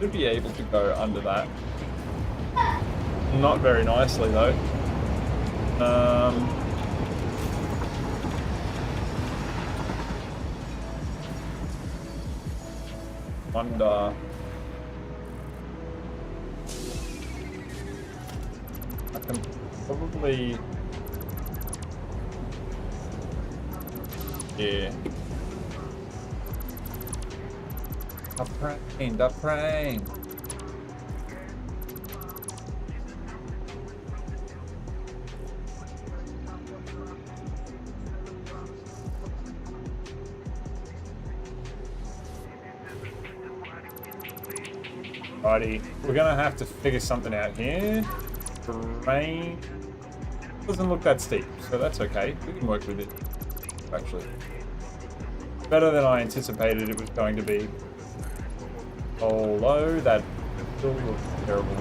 Should be able to go under that. Not very nicely though. Wonder. I can probably. Yeah. The plane. Alrighty, we're gonna have to figure something out here. Terrain. Doesn't look that steep, so that's okay. We can work with it, actually. Better than I anticipated it was going to be. Although that still looks terrible.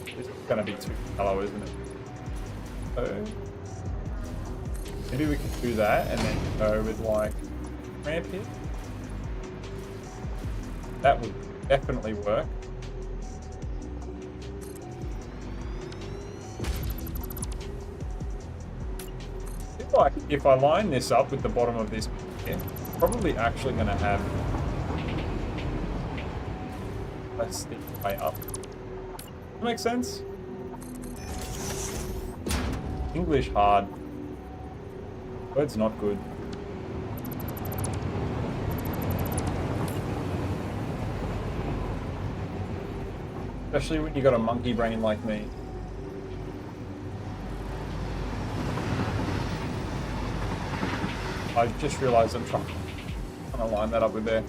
This is going to be too shallow, isn't it? So maybe we can do that and then go with like ramp here. That would definitely work. Like if I line this up with the bottom of this here, probably actually going to have a steep way up. That makes sense? English hard. Word's not good. Especially when you got a monkey brain like me. I just realized I'm trying to line that up with there.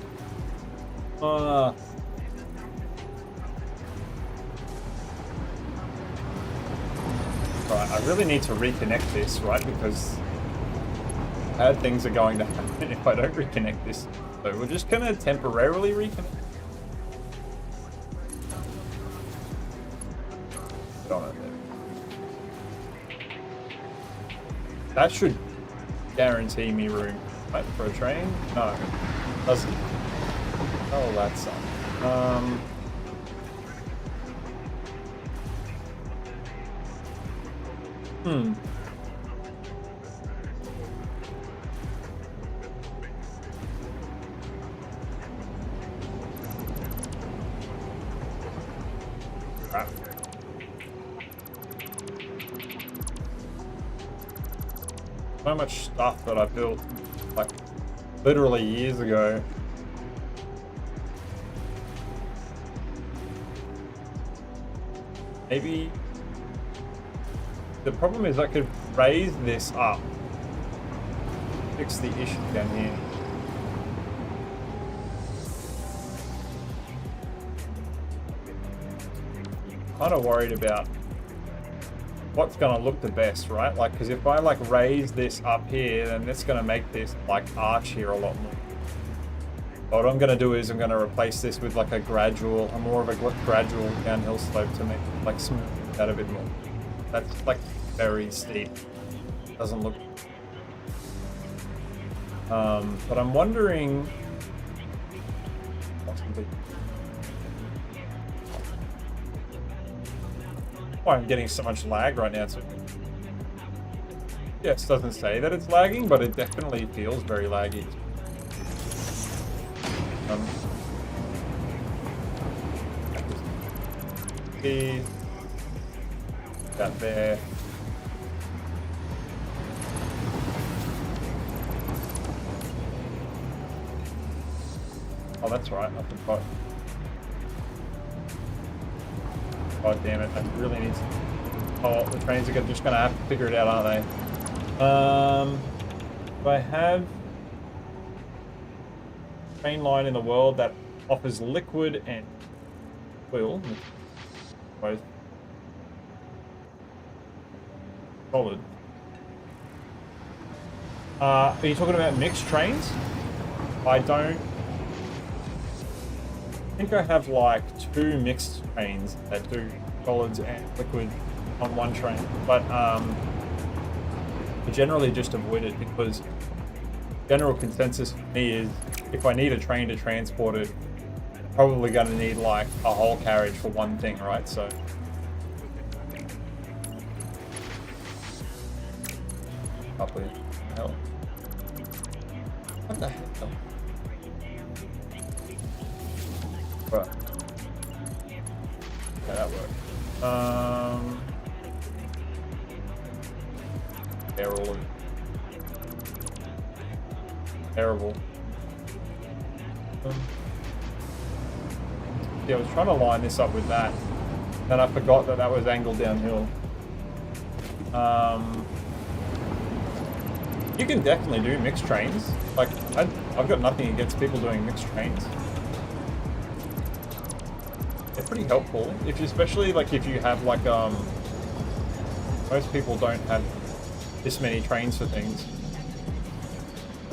Right, I really need to reconnect this, right? Because bad things are going to happen if I don't reconnect this. So we're just going to temporarily reconnect. Put on it there. That should guarantee me room, right, for a train? No, doesn't. Oh, that sucks. Crap. So much stuff that I built like literally years ago. Maybe the problem is I could raise this up, fix the issue down here. Kind of worried about what's going to look the best, right? Like, because if I like raise this up here, then that's going to make this like arch here a lot more. What I'm going to do is I'm going to replace this with like a more of a gradual downhill slope to make like smooth that a bit more. That's like very steep. Doesn't look. But I'm wondering. Why I'm getting so much lag right now. So yes, doesn't say that it's lagging, but it definitely feels very laggy. See that there. Oh, that's right. I forgot. God damn it! I really need to. Oh, the trains are just gonna have to figure it out, aren't they? Do I have a train line in the world that offers liquid and oil? Both solid. Are you talking about mixed trains? I don't. I think I have like 2 mixed trains that do solids and liquid on one train, but I generally just avoid it because general consensus for me is if I need a train to transport it, I'm probably going to need like a whole carriage for one thing, right? So up with hell. What the hell? Right. Okay, that worked. Terrible. Terrible. Yeah, I was trying to line this up with that, and I forgot that that was angled downhill. You can definitely do mixed trains. Like, I've got nothing against people doing mixed trains. pretty helpful. If you, especially like if you have like most people don't have this many trains for things.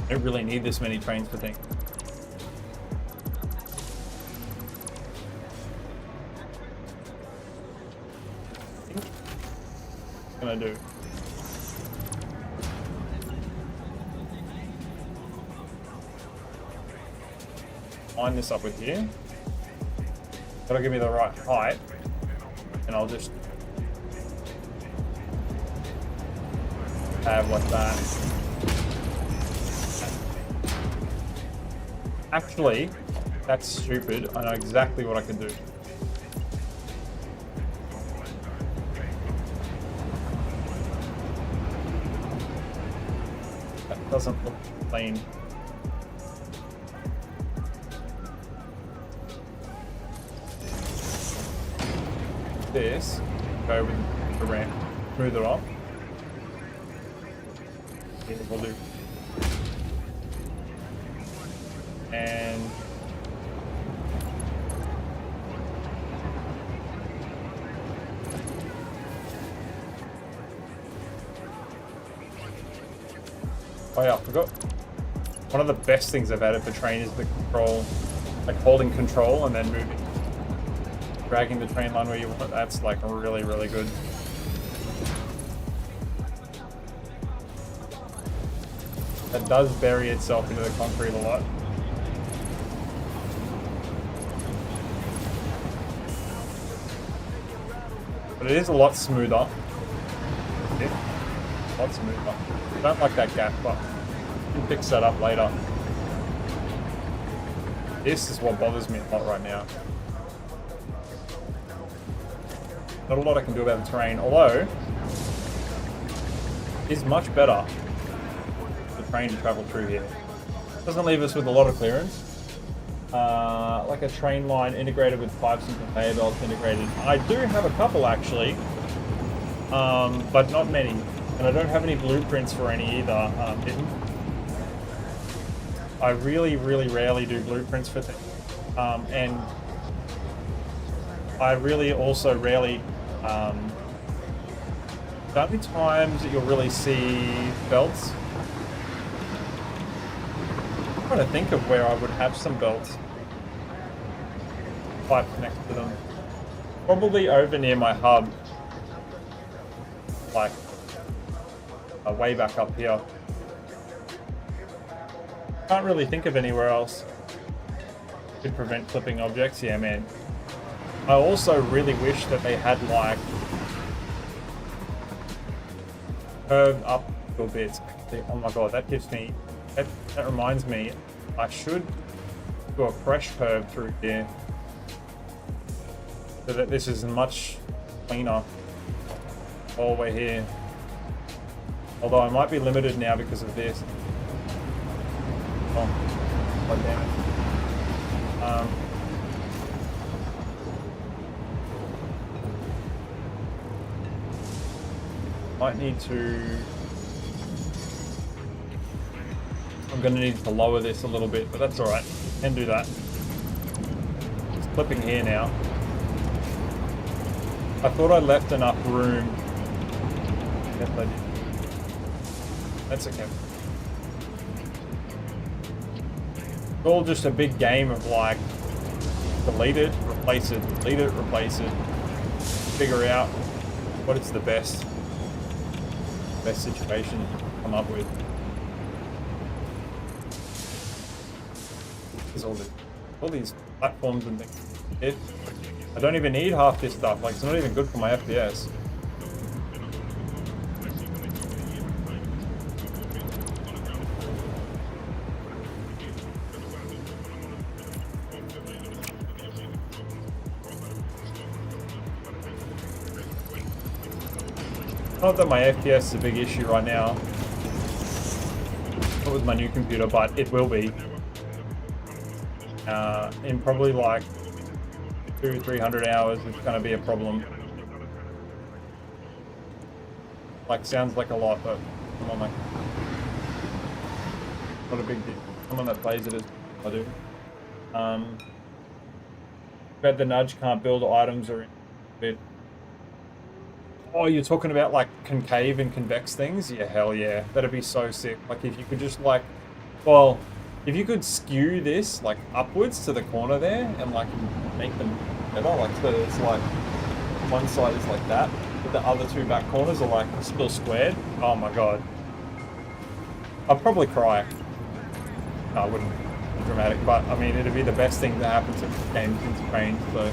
Don't really need this many trains for things. What can I do? Line this up with here. That'll give me the right height, and I'll just have like that. Actually, that's stupid. I know exactly what I can do. That doesn't look clean. This, go with the ramp, smooth it off. Yeah, we'll do. And oh yeah, I forgot. One of the best things I've added for train is the control, like holding control and then moving. Dragging the train line where you want it, that's like really, really good. That does bury itself into the concrete a lot. But it is a lot smoother. Yeah, a lot smoother. I don't like that gap, but you can fix that up later. This is what bothers me a lot right now. Not a lot I can do about the terrain, although it's much better for the train to travel through here. Doesn't leave us with a lot of clearance. Like a train line integrated with pipes and conveyor belts integrated. I do have a couple actually, but not many. And I don't have any blueprints for any either. I really, really rarely do blueprints for things. And I really also rarely, the only times that you'll really see belts, I'm trying to think of where I would have some belts, pipe next to them. Probably over near my hub, like way back up here. Can't really think of anywhere else. Could prevent clipping objects, yeah man. I also really wish that they had like curved up little bits. Oh my god, that gives me, that reminds me, I should do a fresh curve through here so that this is much cleaner all the way here. Although I might be limited now because of this. Oh, god damn it. Might need to, I'm going to need to lower this a little bit, but that's alright, can do that. Just clipping here now. I thought I left enough room. Yes, I did. That's okay. It's all just a big game of like, delete it, replace it, delete it, replace it, figure out what is the best situation to come up with. There's all these platforms and things. I don't even need half this stuff, like it's not even good for my FPS. Not that my FPS is a big issue right now, not with my new computer, but it will be. In probably like 200-300 hours, it's going to be a problem. Like, sounds like a lot, but come on, like, not a big deal. Someone that plays it as I do. Bet the nudge can't build items or bit. Oh, you're talking about like concave and convex things? Yeah, hell yeah. That'd be so sick. Like if you could just like, well, if you could skew this like upwards to the corner there and like make them better, like so it's like one side is like that, but the other two back corners are like still squared. Oh my god. I'd probably cry. No, I wouldn't be dramatic, but I mean it'd be the best thing to happen to games into Train, so.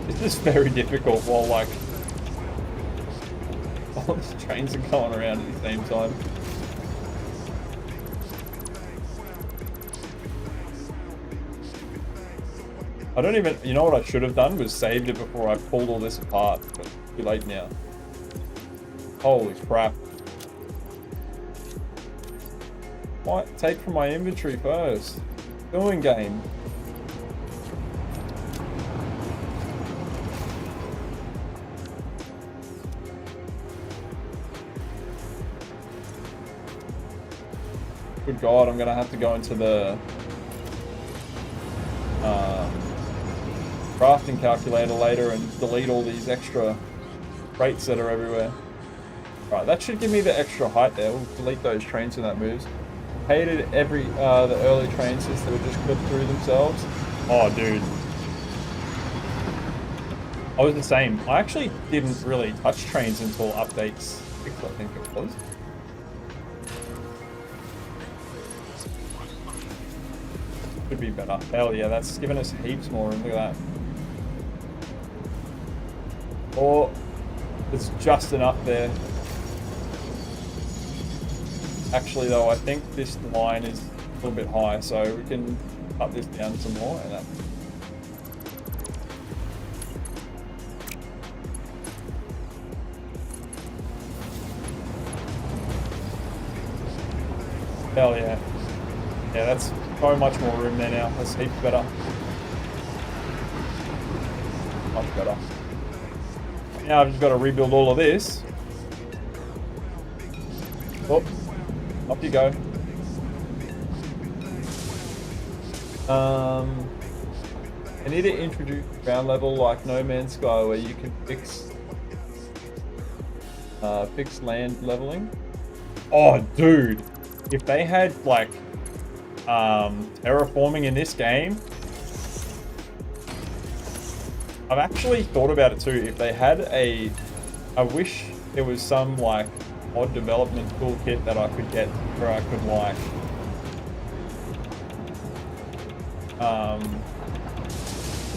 It's just very difficult while like all these trains are going around at the same time. I don't even, you know what I should have done was saved it before I pulled all this apart, but too late now. Holy crap. What? Take from my inventory first. Doing game. Good God, I'm gonna have to go into the crafting calculator later and delete all these extra crates that are everywhere. Right, that should give me the extra height there. We'll delete those trains when that moves. Hated the early trains since they would just clip through themselves. Oh, dude. I was the same. I actually didn't really touch trains until update 6, I think it was. Could be better. Hell yeah, that's given us heaps more room. Look at that. Or it's just enough there. Actually though, I think this line is a little bit high, so we can cut this down some more and that. Hell yeah. Yeah, that's so much more room there now. That's heaps better. Much better. Now I've just got to rebuild all of this. Oh, up you go. I need to introduce ground level like No Man's Sky where you can fix land leveling. Oh, dude. If they had like terraforming in this game, I've actually thought about it too. If they had I wish there was some like mod development toolkit that I could get where I could like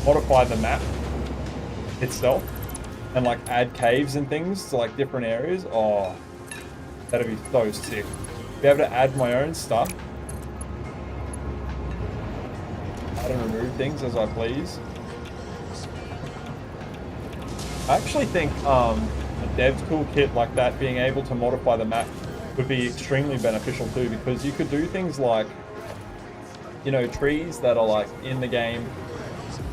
modify the map itself and like add caves and things to like different areas. Oh, that'd be so sick. Be able to add my own stuff. Add and remove things as I please. I actually think a dev's toolkit like that, being able to modify the map, would be extremely beneficial too, because you could do things like, you know, trees that are like in the game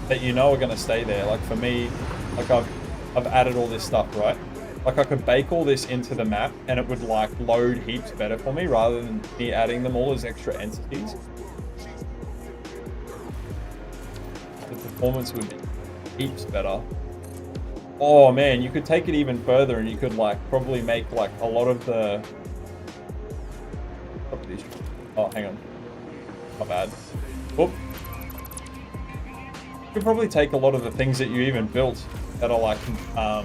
that you know are going to stay there. Like for me, like I've added all this stuff, right? Like I could bake all this into the map and it would like load heaps better for me rather than me adding them all as extra entities. The performance would be heaps better. Oh man, you could take it even further and you could like probably make like a lot of the... Oh, hang on. My bad. Whoop. You could probably take a lot of the things that you even built that are like... yeah,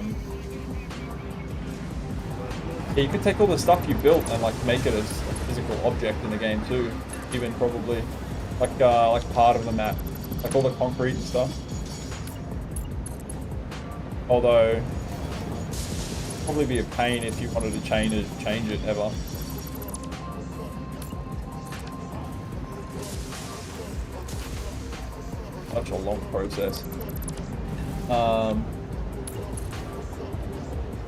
you could take all the stuff you built and like make it as a physical object in the game too. Even probably like part of the map. Like all the concrete and stuff. Although, probably be a pain if you wanted to change it ever. Such a long process. I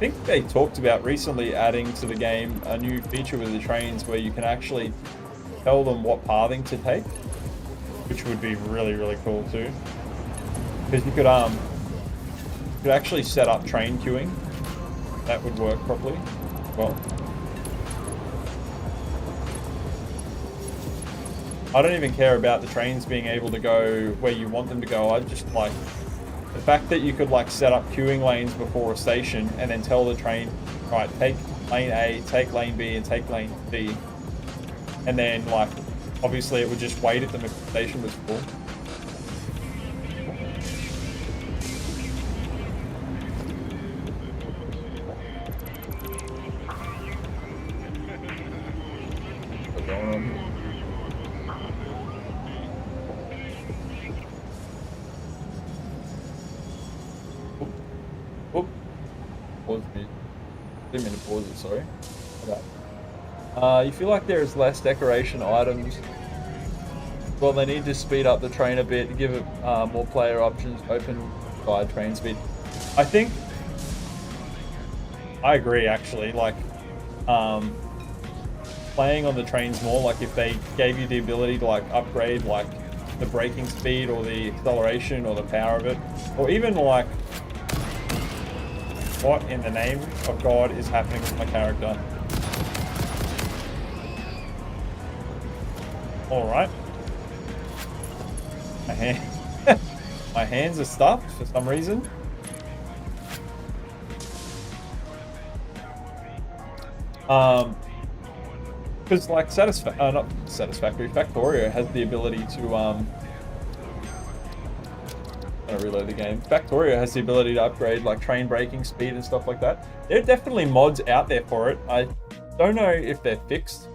think they talked about recently adding to the game a new feature with the trains where you can actually tell them what pathing to take, which would be really, really cool too. Because you could could actually set up train queuing. That would work properly. Well, I don't even care about the trains being able to go where you want them to go. I just like the fact that you could like set up queuing lanes before a station and then tell the train, right, take lane A, take lane B, and take lane C. And then like, obviously it would just wait at them if the station was full. What's going on here? Whoop. Pause me. Didn't mean to pause it, sorry. Okay. You feel like there is less decoration items. Well, they need to speed up the train a bit, give it more player options, open by train speed. I think I agree actually, like playing on the trains more, like if they gave you the ability to like upgrade like the braking speed or the acceleration or the power of it, or even like what in the name of God is happening with my character? Alright. My hands are stuffed for some reason. Because like not Satisfactory, Factorio has the ability to I'm gonna reload the game. Factorio has the ability to upgrade like train braking speed and stuff like that. There are definitely mods out there for it. I don't know if they're fixed.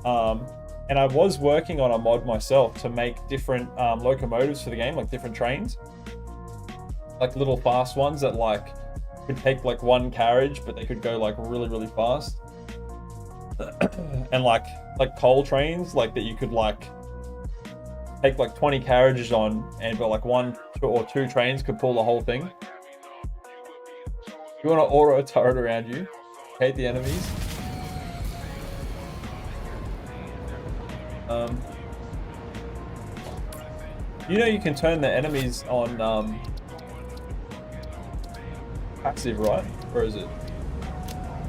And I was working on a mod myself to make different locomotives for the game, like different trains. Like little fast ones that like could take like one carriage, but they could go like really, really fast. And like coal trains, like that you could like take like 20 carriages on, and but like one or two trains could pull the whole thing. You want to auto turret around you, hate the enemies. You know you can turn the enemies on passive, right? Or is it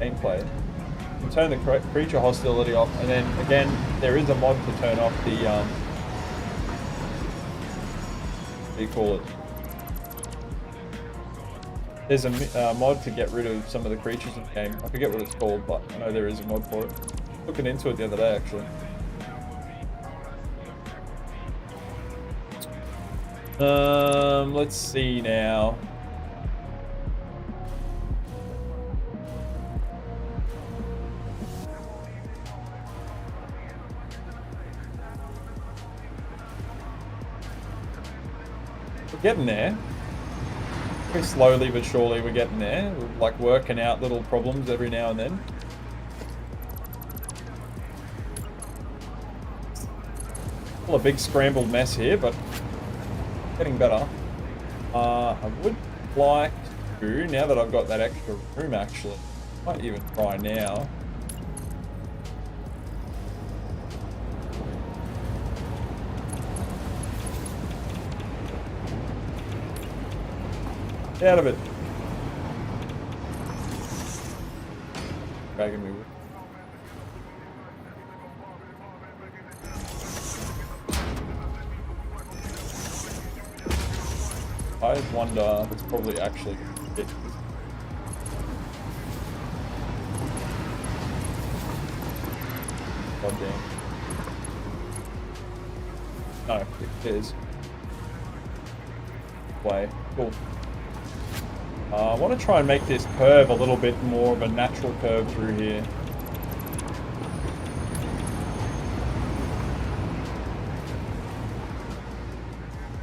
gameplay? You can turn the creature hostility off, and then again there is a mod to turn off the what do you call it? There's a mod to get rid of some of the creatures in the game. I forget what it's called, but I know there is a mod for it. Looking into it the other day actually. Let's see now. We're getting there. Very slowly but surely we're getting there. We're like working out little problems every now and then. Still a big scrambled mess here, but getting better. I would like to, now that I've got that extra room actually, might even try now. Get out of it. Dragging me with. I wonder if it's probably actually it. God damn. No, it is. Way. Cool. I want to try and make this curve a little bit more of a natural curve through here.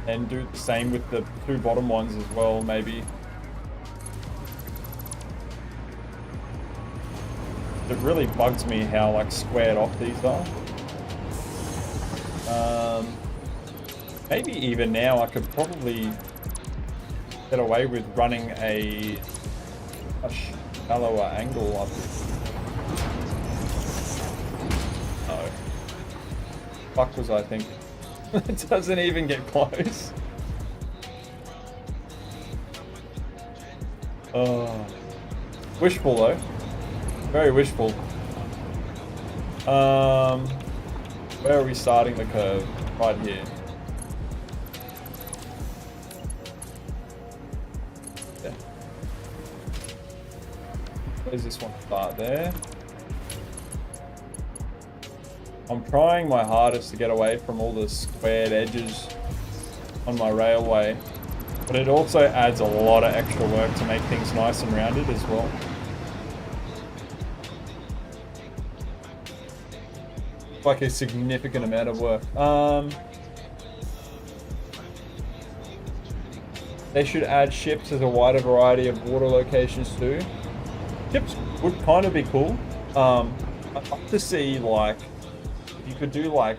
And do the same with the two bottom ones as well, maybe. It really bugs me how like squared off these are. Maybe even now I could probably get away with running a shallower angle up this. No. Fuck was I thinking? It doesn't even get close. Oh, wishful though. Very wishful. Where are we starting the curve? Right here. Yeah. Where's this one start? There. I'm trying my hardest to get away from all the squared edges on my railway, but it also adds a lot of extra work to make things nice and rounded as well. Like a significant amount of work. They should add ships as a wider variety of water locations too. Ships would kind of be cool. I'd like to see, like, if you could do like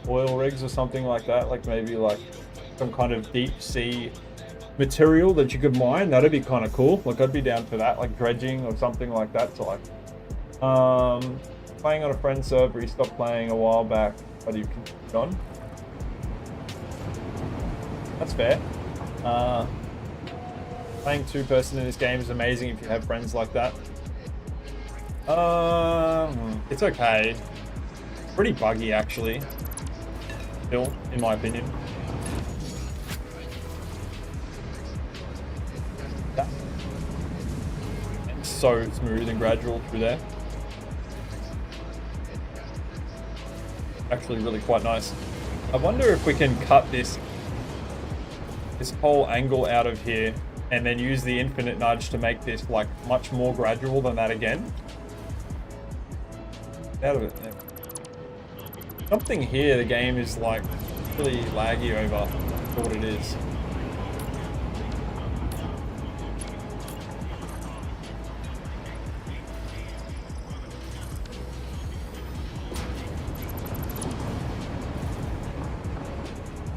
oil rigs or something like that, like maybe like some kind of deep sea material that you could mine. That'd be kind of cool. Like, I'd be down for that, like dredging or something like that. So like, playing on a friend's server, he stopped playing a while back, but you've continued on. That's fair. Playing 2-person in this game is amazing if you have friends like that. It's okay. Pretty buggy actually. Still, in my opinion. It's so smooth and gradual through there. Actually really quite nice. I wonder if we can cut this whole angle out of here and then use the infinite nudge to make this like much more gradual than that again. Out of it. Yeah. Something here, the game is like really laggy over for what it is.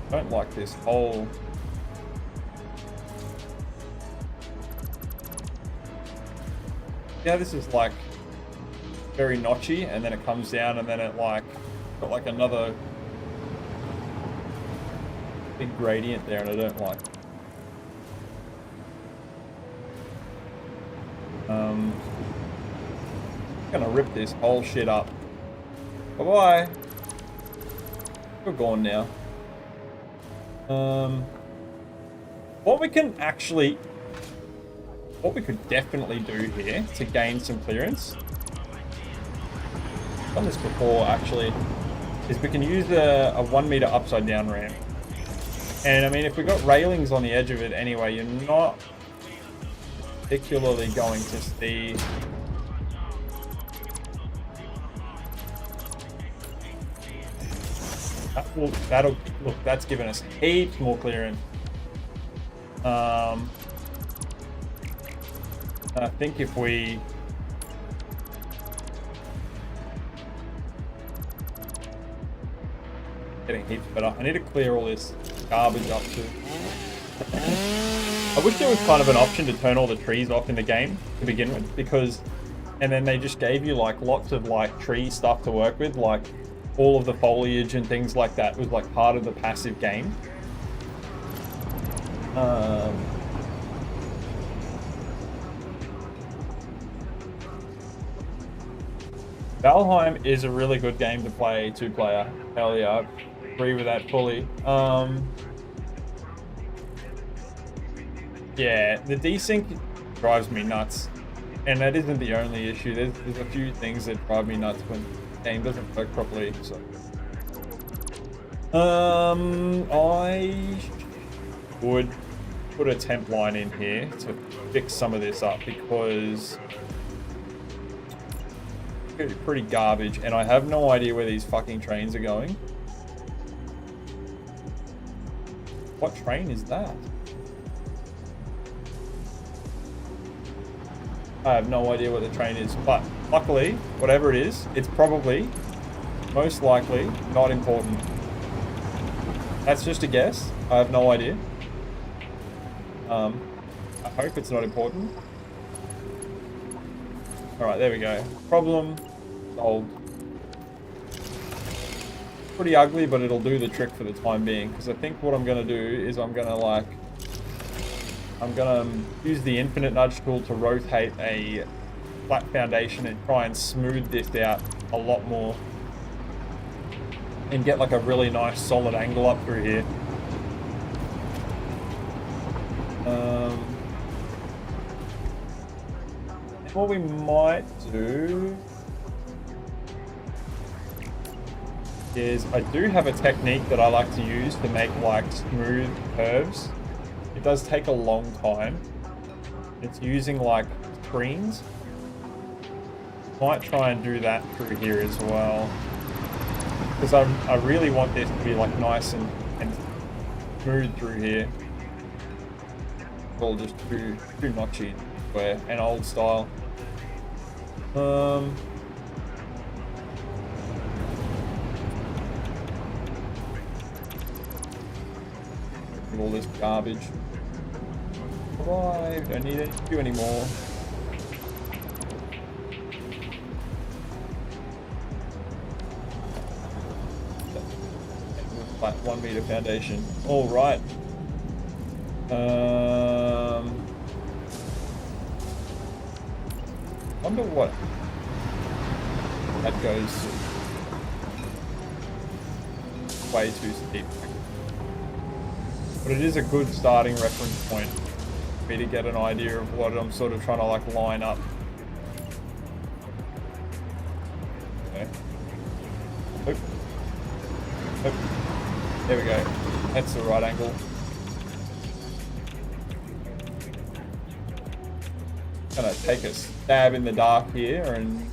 I don't like this whole... Yeah, this is like very notchy, and then it comes down, and then it like got like another big gradient there, and I don't like. I'm gonna rip this whole shit up. Bye bye. We're gone now. What we could definitely do here to gain some clearance, I've done this before actually, is we can use a 1 meter upside down ramp. And I mean, if we got railings on the edge of it anyway, you're not particularly going to see that'll look, that's given us heaps more clearance. I think if we getting heaps better. I need to clear all this garbage up too. I wish there was kind of an option to turn all the trees off in the game to begin with, because and then they just gave you like lots of like tree stuff to work with, like all of the foliage and things like that was like part of the passive game. Valheim is a really good game to play 2-player. Hell yeah, I agree with that fully. Yeah, the desync drives me nuts. And that isn't the only issue. There's a few things that drive me nuts when the game doesn't work properly. So, I would put a temp line in here to fix some of this up, because it's pretty garbage, and I have no idea where these fucking trains are going. What train is that? I have no idea what the train is, but luckily, whatever it is, it's probably, most likely, not important. That's just a guess. I have no idea. I hope it's not important. Alright, there we go. Problem solved. Pretty ugly, but it'll do the trick for the time being, because I think what I'm going to do is I'm going to like I'm gonna use the infinite nudge tool to rotate a flat foundation and try and smooth this out a lot more. And get like a really nice solid angle up through here. What we might do is I do have a technique that I like to use to make like smooth curves. It does take a long time. It's using like screens. Might try and do that through here as well. Because I really want this to be like nice and smooth through here. All just too notchy where an old style. All this garbage. I don't need it to do anymore. Flat 1 meter foundation. All right. Wonder what that goes way too steep. But it is a good starting reference point for me to get an idea of what I'm sort of trying to like line up. Okay. Oop. Oop. There we go. That's the right angle. Gonna take a stab in the dark here and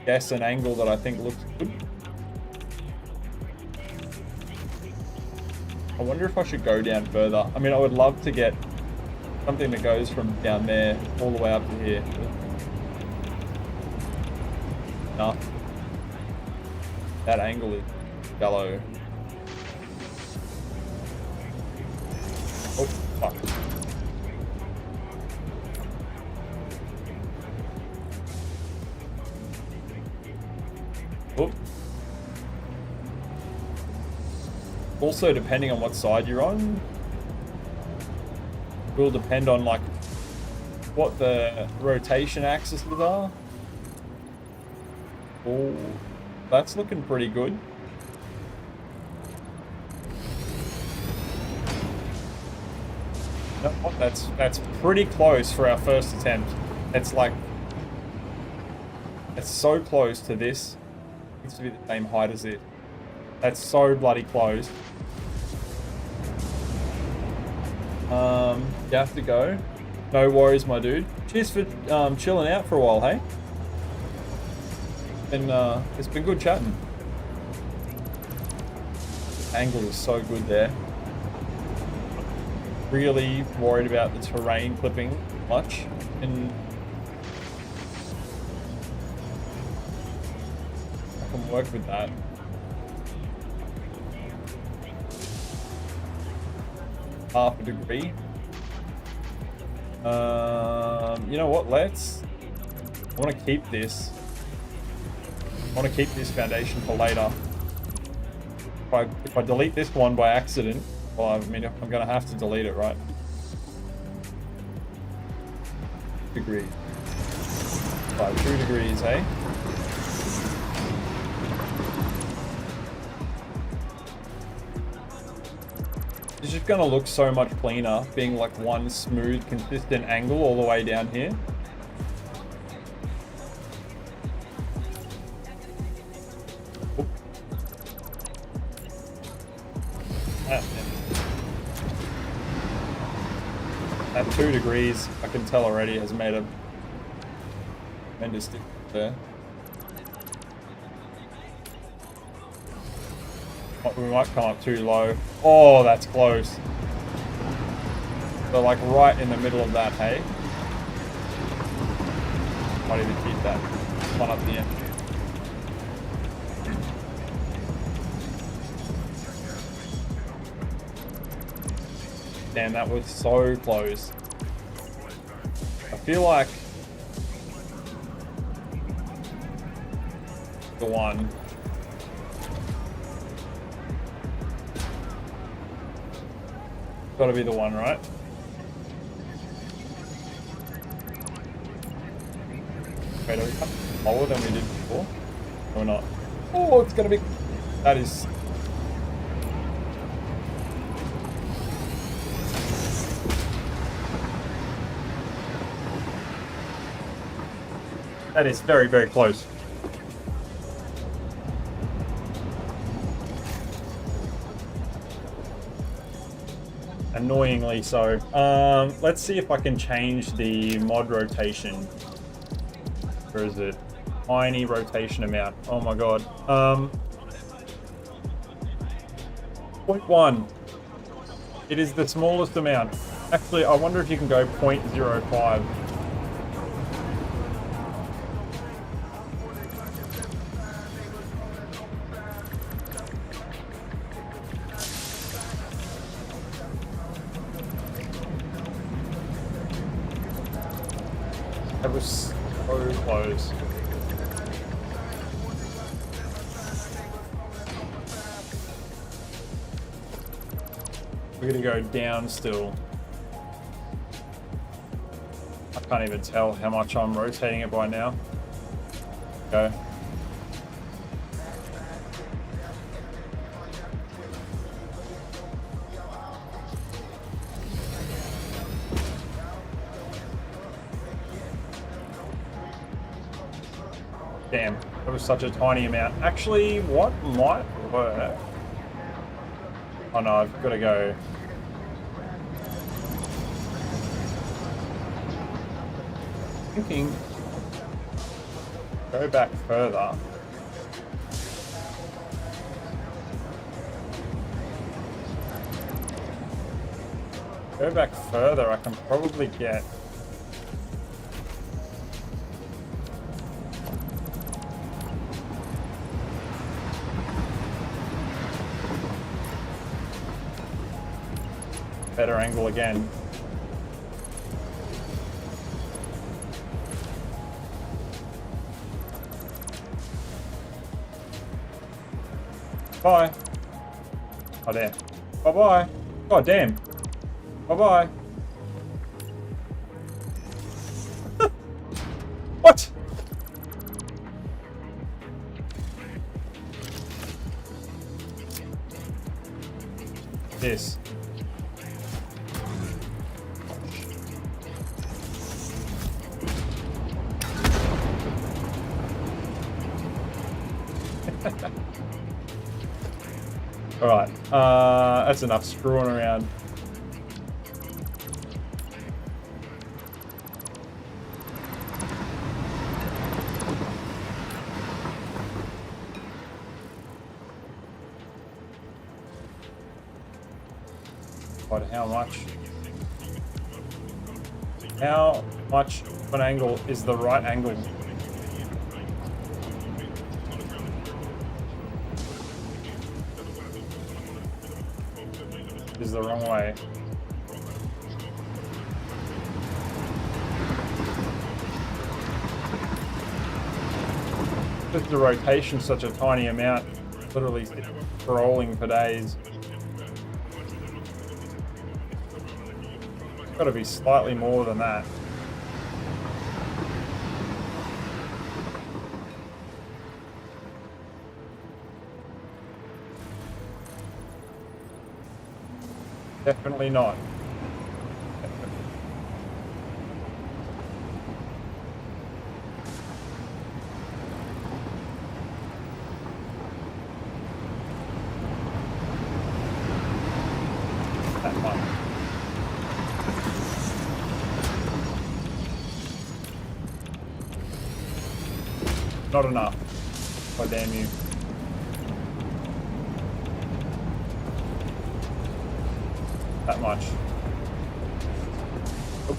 guess an angle that I think looks good. I wonder if I should go down further. I mean, I would love to get something that goes from down there all the way up to here. No. That angle is shallow. Oh, fuck. Oop. Also, depending on what side you're on, will depend on like what the rotation axes are. Oh, that's looking pretty good. No, that's pretty close for our first attempt. It's like it's so close to this. It needs to be the same height as it. That's so bloody close. You have to go. No worries, my dude. Cheers for chilling out for a while, hey? It's been good chatting. Angle is so good there. Really worried about the terrain clipping much, and I can work with that. Half a degree. You know what? I want to keep this. I want to keep this foundation for later. If I delete this one by accident, well, I mean, I'm going to have to delete it, right? Degree. By 2 degrees, eh? It's just going to look so much cleaner being like one smooth, consistent angle all the way down here. Oop. At 2 degrees, I can tell already has made a tremendous difference there. We might come up too low. Oh, that's close. So like right in the middle of that, hey? Might even keep that one up the end. Damn, that was so close. I feel like the one. Gotta be the one, right? Wait, are we cutting lower than we did before? Or not? Oh, it's gonna be... That is... That is very, very close. Annoyingly so. Let's see if I can change the mod rotation. Where is it? Tiny rotation amount. Oh my god. 0.1. It is the smallest amount. Actually, I wonder if you can go 0.05. That was so close. We're gonna go down still. I can't even tell how much I'm rotating it by now. Okay. Damn, that was such a tiny amount. Actually, what might work? Oh no, I've got to go. Thinking, go back further. Go back further, I can probably get... better angle again. Bye. Oh damn. Bye bye. God damn. Bye bye. What? This. Alright, that's enough screwing around. But how much? How much of an angle is the right angle? Is the wrong way. Just the rotation, such a tiny amount, literally scrolling for days. It's got to be slightly more than that. Definitely not. That one. Not enough. God damn you. That much. Oh.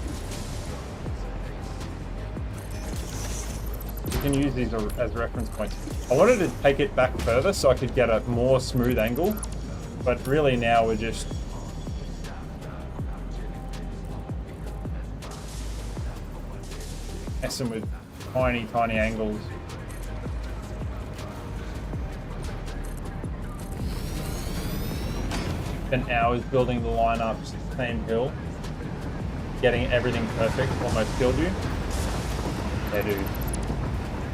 You can use these as reference points. I wanted to take it back further so I could get a more smooth angle, but really now we're just messing with tiny, tiny angles. Spent hours building the lineups. same hill, getting everything perfect almost killed you. Yeah, dude.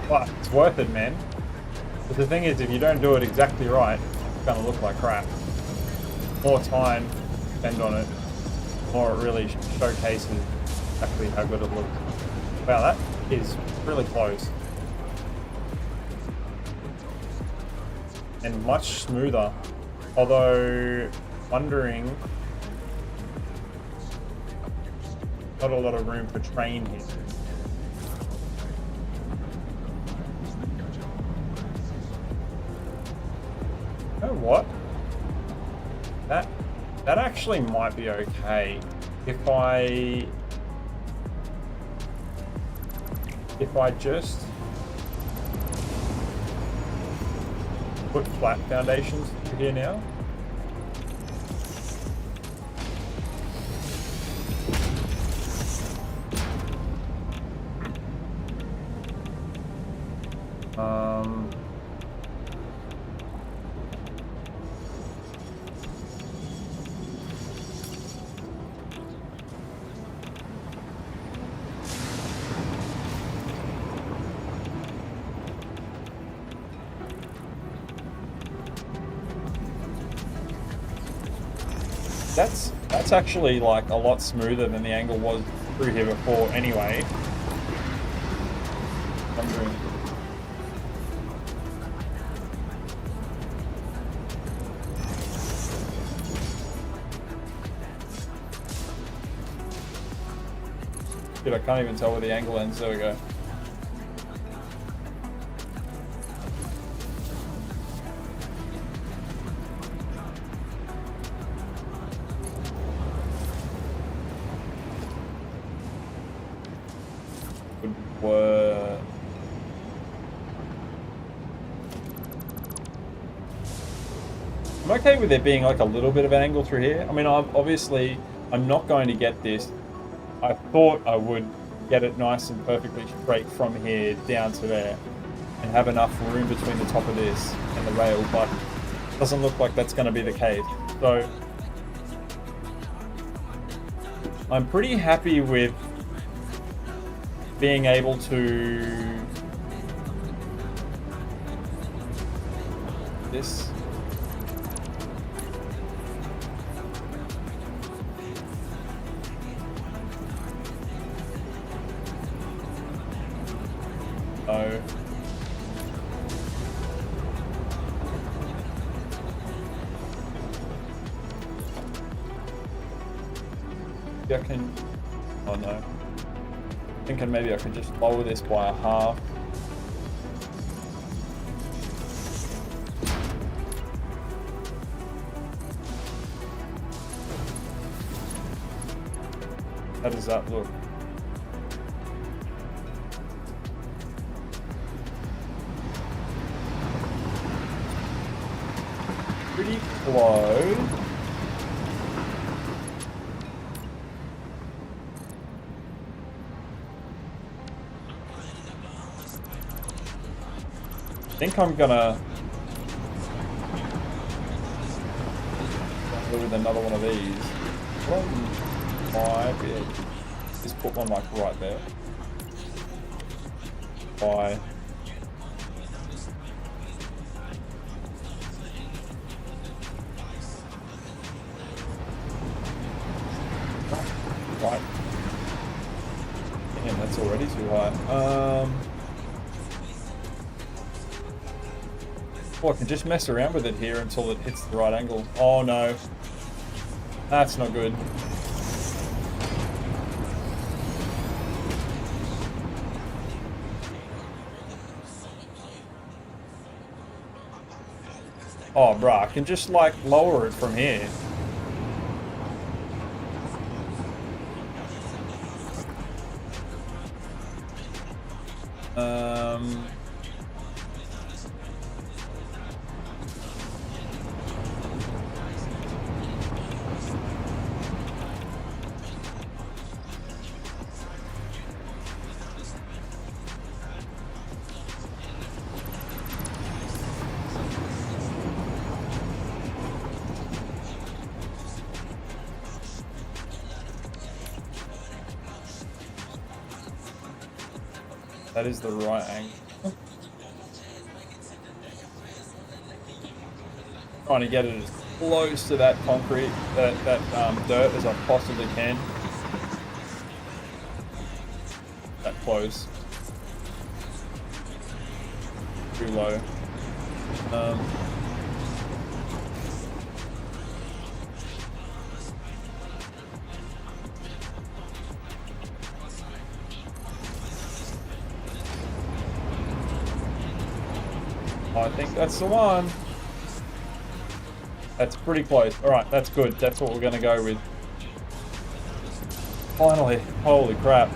But it's worth it, man. But the thing is, if you don't do it exactly right, it's gonna look like crap. More time spent on it, more it really showcases exactly how good it looks. Wow, that is really close. And much smoother. Although, wondering, not a lot of room for train here. You know what? That actually might be okay if I just put flat foundations here now. That's actually like a lot smoother than the angle was through here before anyway. Dude, I can't even tell where the angle ends. There we go. I'm okay with there being like a little bit of an angle through here. I mean, I'm not going to get this. I thought I would get it nice and perfectly straight from here down to there and have enough room between the top of this and the rail, but it doesn't look like that's going to be the case. So I'm pretty happy with being able to this. So I can, oh no, I'm thinking maybe I could just lower this by a half. How does that look? Pretty close. I think I'm gonna go with another one of these. Might be able to just put one like right there. By right. Damn, that's already too high. Well, I can just mess around with it here until it hits the right angle. Oh no. That's not good. Oh, bruh, I can just like lower it from here. That is the right angle. Trying to get it as close to that concrete, that dirt as I possibly can. That close. Too low. I think that's the one. That's pretty close. Alright, that's good. That's what we're going to go with. Finally. Holy crap.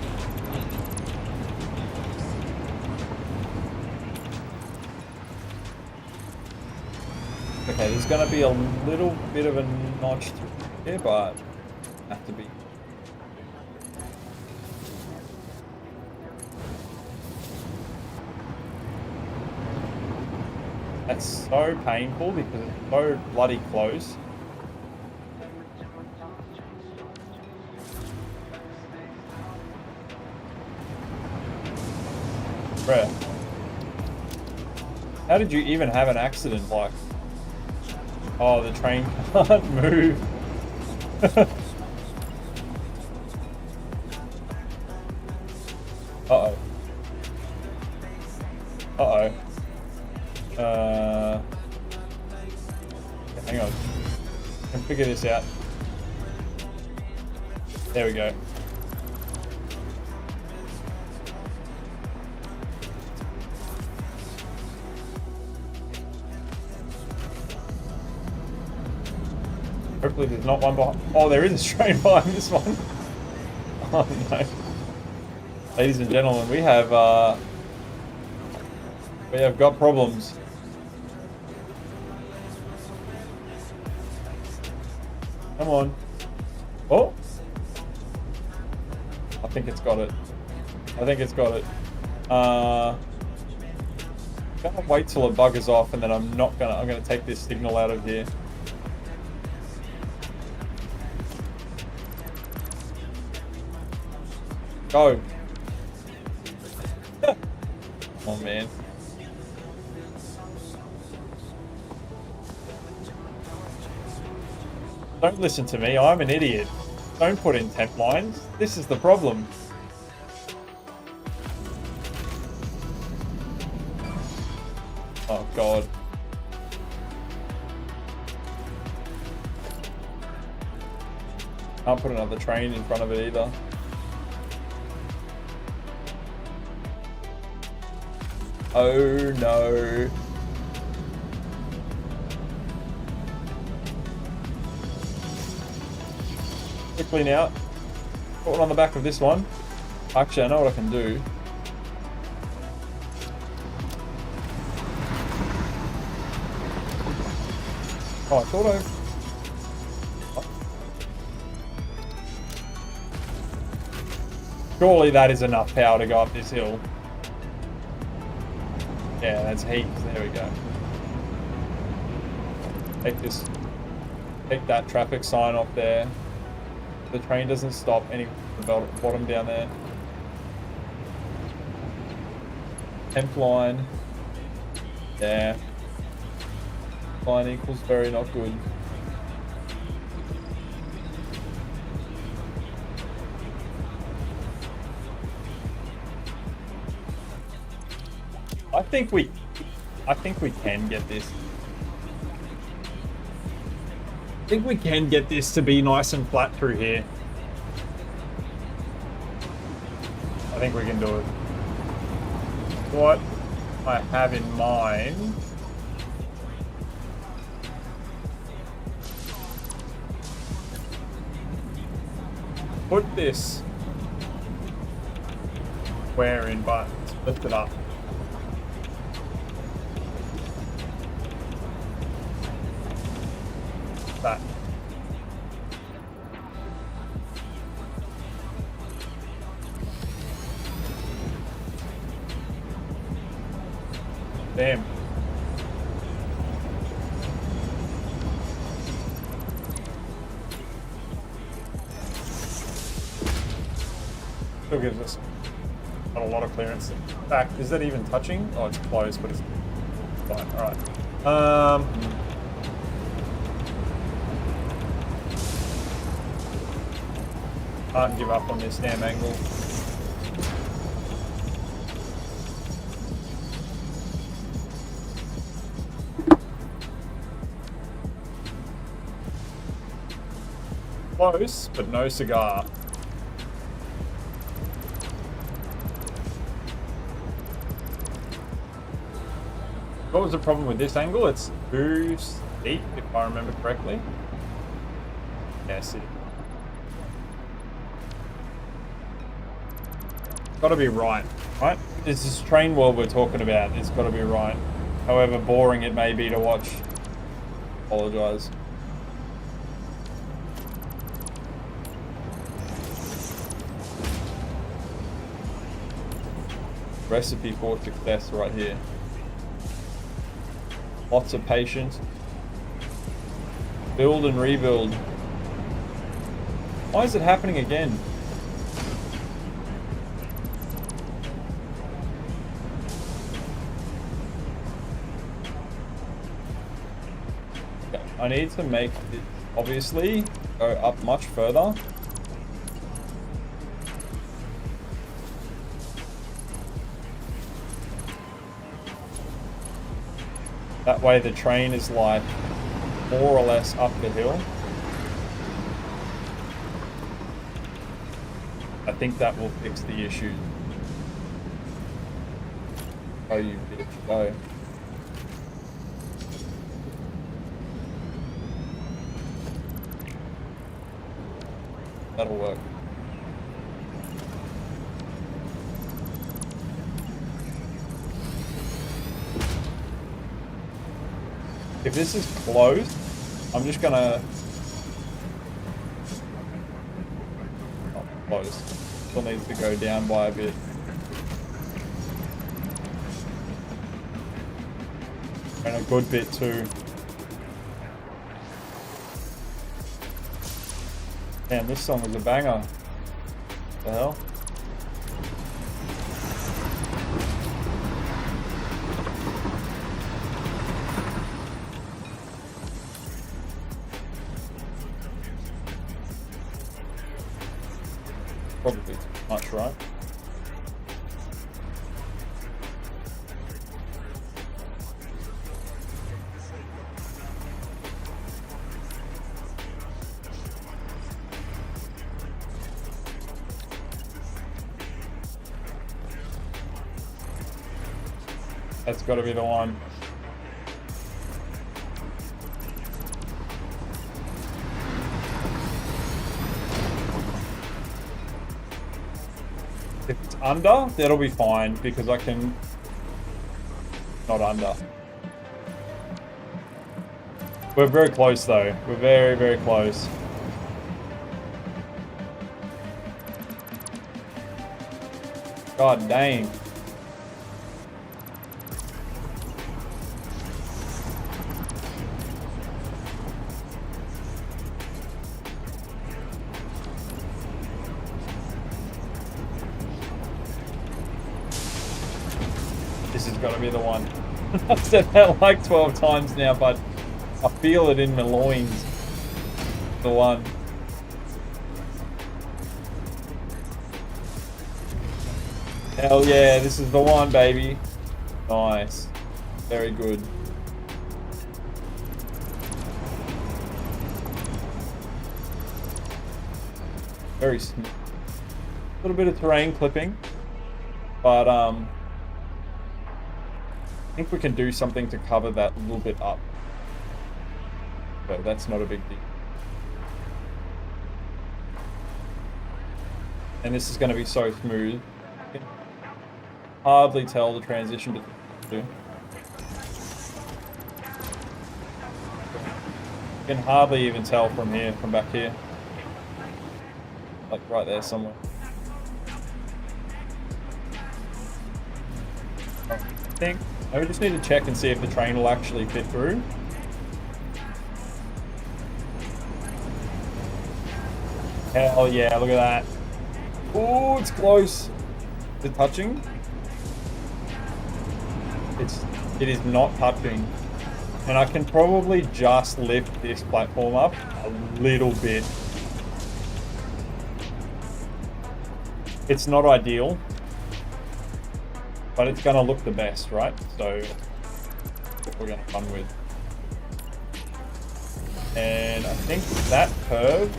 Okay, there's going to be a little bit of a notch through here, but have to be. That's so painful because it's so bloody close. Bruh. How did you even have an accident like? Oh, the train can't move. Uh-oh. Uh-oh. Hang on. I can figure this out. There we go. Hopefully there's not one behind. Oh, there is a train behind this one. Oh no. Ladies and gentlemen, we have got problems. Come on. Oh! I think it's got it. I think it's got it. I'm gonna wait till it buggers off and then I'm gonna take this signal out of here. Go. Oh man. Don't listen to me, I'm an idiot. Don't put in temp lines. This is the problem. Oh god. Can't put another train in front of it either. Oh no. Quickly now. Put one on the back of this one. Actually, I know what I can do. Oh, I thought I... Surely that is enough power to go up this hill. Yeah, that's heaps. There we go. Take that traffic sign off there. The train doesn't stop any the bottom down there. Temp line. Yeah. Line equals very not good. I think we can get this. I think we can get this to be nice and flat through here. I think we can do it. What I have in mind. Put this square in, but lift it up. That. Damn. Still gives us a Got a lot of clearance. In fact, is that even touching? Oh, it's close, but it's fine. All right. Can't give up on this damn angle. Close, but no cigar. What was the problem with this angle? It's too steep, if I remember correctly. Yes, it got to be right, right? This is TrainWorld we're talking about. It's got to be right. However boring it may be to watch. Apologise. Recipe for success right here. Lots of patience. Build and rebuild. Why is it happening again? Okay, I need to make it obviously go up much further. That way the train is like more or less up the hill. I think that will fix the issue. Oh, you bitch, go. That'll work. If this is closed, I'm just gonna... Oh, closed. Still needs to go down by a bit. And a good bit too. Damn, this song is a banger. What the hell? Probably too much, right? That's got to be the one. If it's under, that'll be fine because I can... Not under. We're very close though. We're very, very close. God dang. This has got to be the one. I've said that like 12 times now, but I feel it in my loins. The one. Hell yeah, this is the one, baby. Nice. Very good. Very smooth. A little bit of terrain clipping, but I think we can do something to cover that a little bit up. So that's not a big deal. And this is going to be so smooth. You can hardly tell the transition between the two. You can hardly even tell from here, from back here. Like right there somewhere. I think we just need to check and see if the train will actually fit through. Hell yeah, look at that. Oh, it's close. Is it touching? It is not touching. And I can probably just lift this platform up a little bit. It's not ideal, but it's gonna look the best, right? So what we're gonna run with. And I think that curve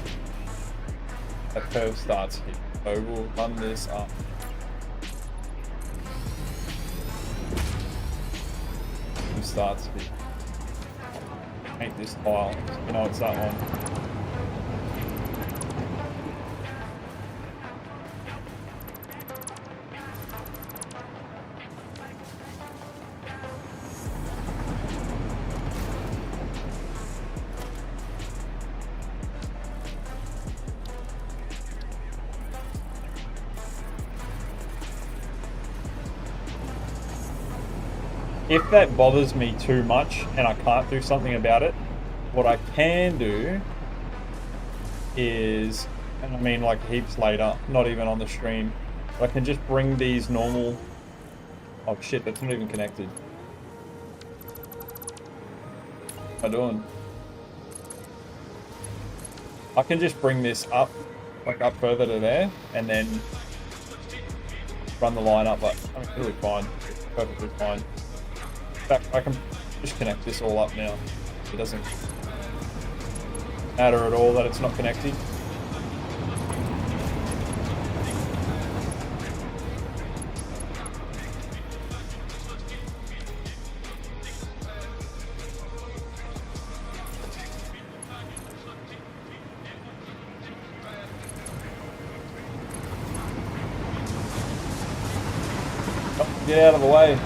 starts here. So we'll run this up. It starts here. Paint this tile. You know it's that one. If that bothers me too much and I can't do something about it, what I can do is, and I mean like heaps later, not even on the stream, I can just bring these normal, oh shit, that's not even connected. What am I doing? I can just bring this up, like up further to there, and then run the line up, but I'm really fine, perfectly fine. In fact, I can just connect this all up now. It doesn't matter at all that it's not connected. Oh, get out of the way.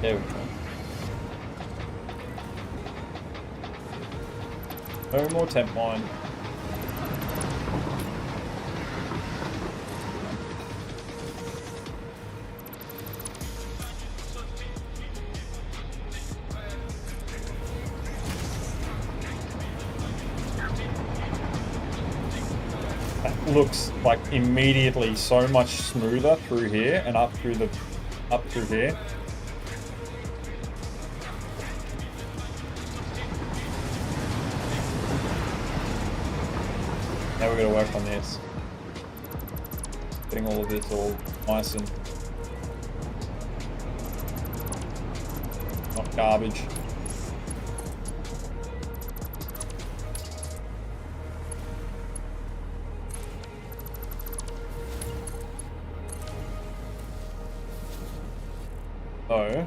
There we go. No more temp line. That looks like immediately so much smoother through here and up through here. Now we're going to work on this. Getting all of this all nice and not garbage. So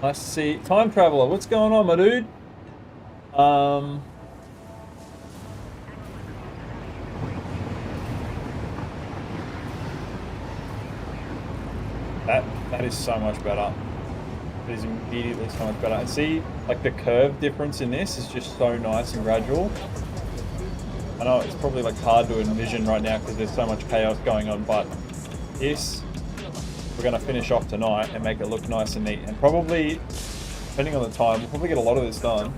nice to see. Time Traveler, what's going on, my dude? That is so much better. It is immediately so much better. See, like the curve difference in this is just so nice and gradual. I know it's probably like hard to envision right now because there's so much chaos going on, but this, we're going to finish off tonight and make it look nice and neat. And probably, depending on the time, we'll probably get a lot of this done.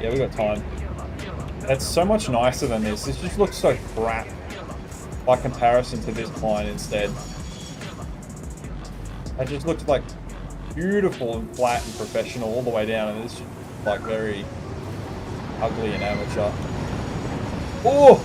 Yeah, we've got time. That's so much nicer than this. This just looks so crap by comparison to this line instead. It just looks like beautiful and flat and professional all the way down, and it's just like very ugly and amateur. Oh!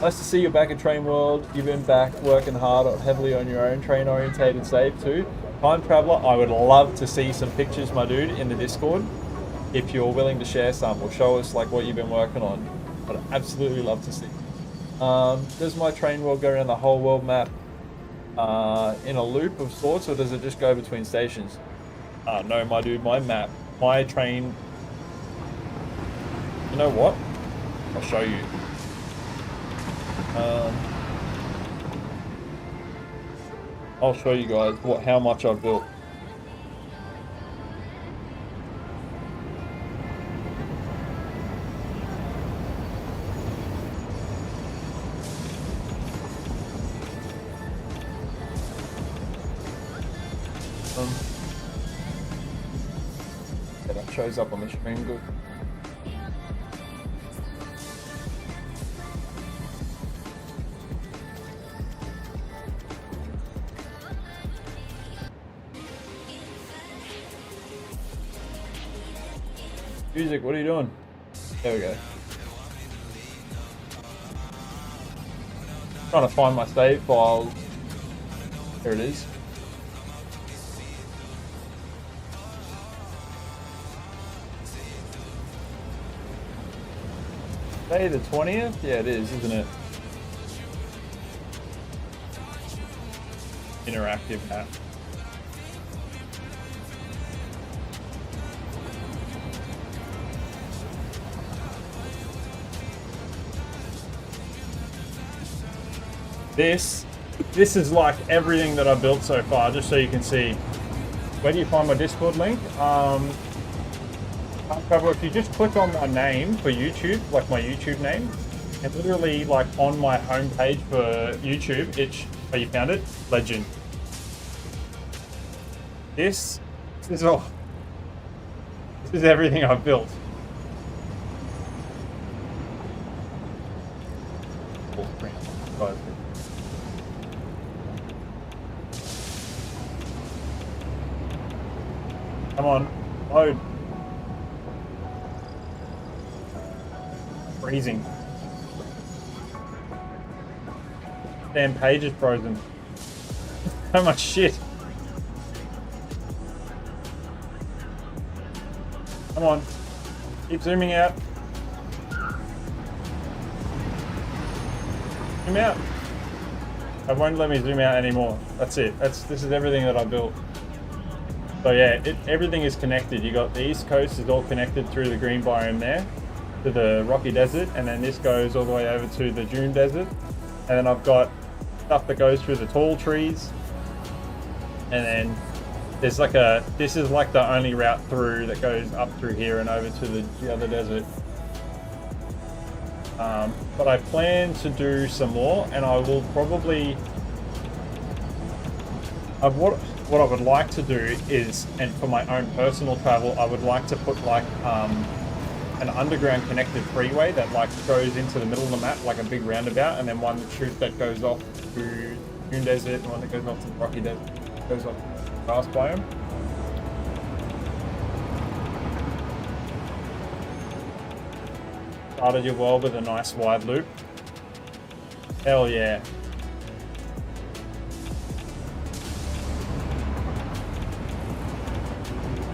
Nice to see you back at TrainWorld. You've been back working hard, heavily on your own train-orientated save too. Time Traveler, I would love to see some pictures, my dude, in the Discord. If you're willing to share some or show us like what you've been working on, I'd absolutely love to see. Does my TrainWorld go around the whole world map in a loop of sorts, or does it just go between stations? No, my dude, my train. You know what? I'll show you. I'll show you guys how much I've built. shows up on the screen good. Music, what are you doing? There we go. Trying to find my save file. There it is. Day the 20th? Yeah, it is, isn't it? Interactive map. This is like everything that I've built so far, just so you can see. Where do you find my Discord link? If you just click on my name for YouTube, like my YouTube name, and literally like on my homepage for YouTube, oh, you found it? Legend. This is all. This is everything I've built. Come on, load. Freezing. Damn page is frozen. So much shit. Come on. Keep zooming out. Zoom out. It won't let me zoom out anymore. That's it. This is everything that I built. So yeah, everything is connected. You got the East Coast is all connected through the green biome there to the Rocky Desert, and then this goes all the way over to the Dune Desert, and then I've got stuff that goes through the tall trees, and then there's like this is like the only route through that goes up through here and over to the other desert. But I plan to do some more, and I will probably what I would like to do is, and for my own personal travel, I would like to put like an underground connected freeway that like goes into the middle of the map, like a big roundabout, and then one chute that goes off to Dune Desert, and one that goes off to the Rocky Desert, goes off to the grass biome. Started your world with a nice wide loop. Hell yeah.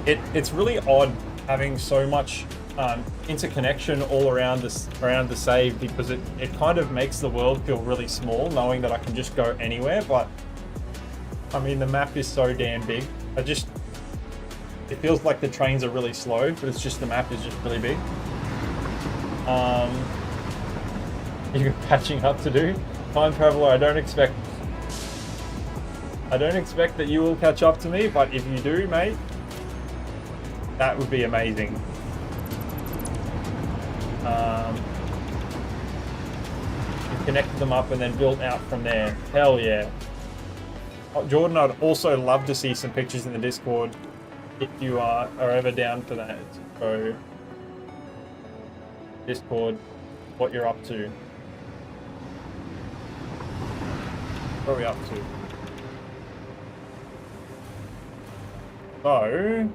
It's really odd having so much interconnection all around the save, because it kind of makes the world feel really small, knowing that I can just go anywhere. But I mean, the map is so damn big. It feels like the trains are really slow, but it's just the map is just really big. You're patching up to do. Time traveler, I don't expect that you will catch up to me, but if you do, mate, that would be amazing. You connected them up and then built out from there. Hell yeah. Oh, Jordan, I'd also love to see some pictures in the Discord if you are ever down for that. So, Discord, what you're up to. What are we up to? So,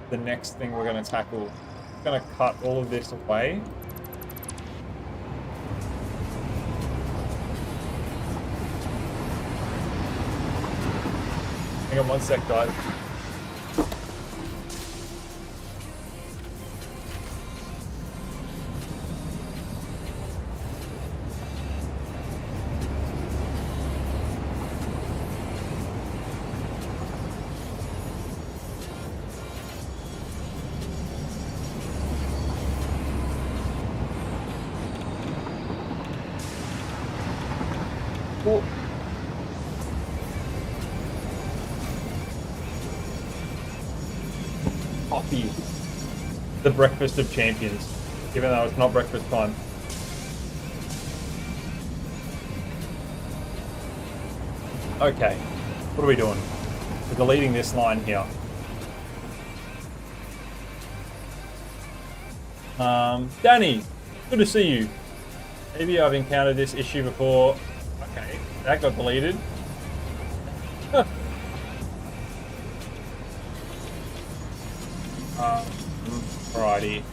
the next thing we're going to tackle, I'm going to cut all of this away. Hang on one sec, guys. Cool. Coffee. The breakfast of champions, even though it's not breakfast time. Okay, what are we doing? We're deleting this line here. Danny, good to see you. Maybe I've encountered this issue before. Okay, that got deleted. Alrighty.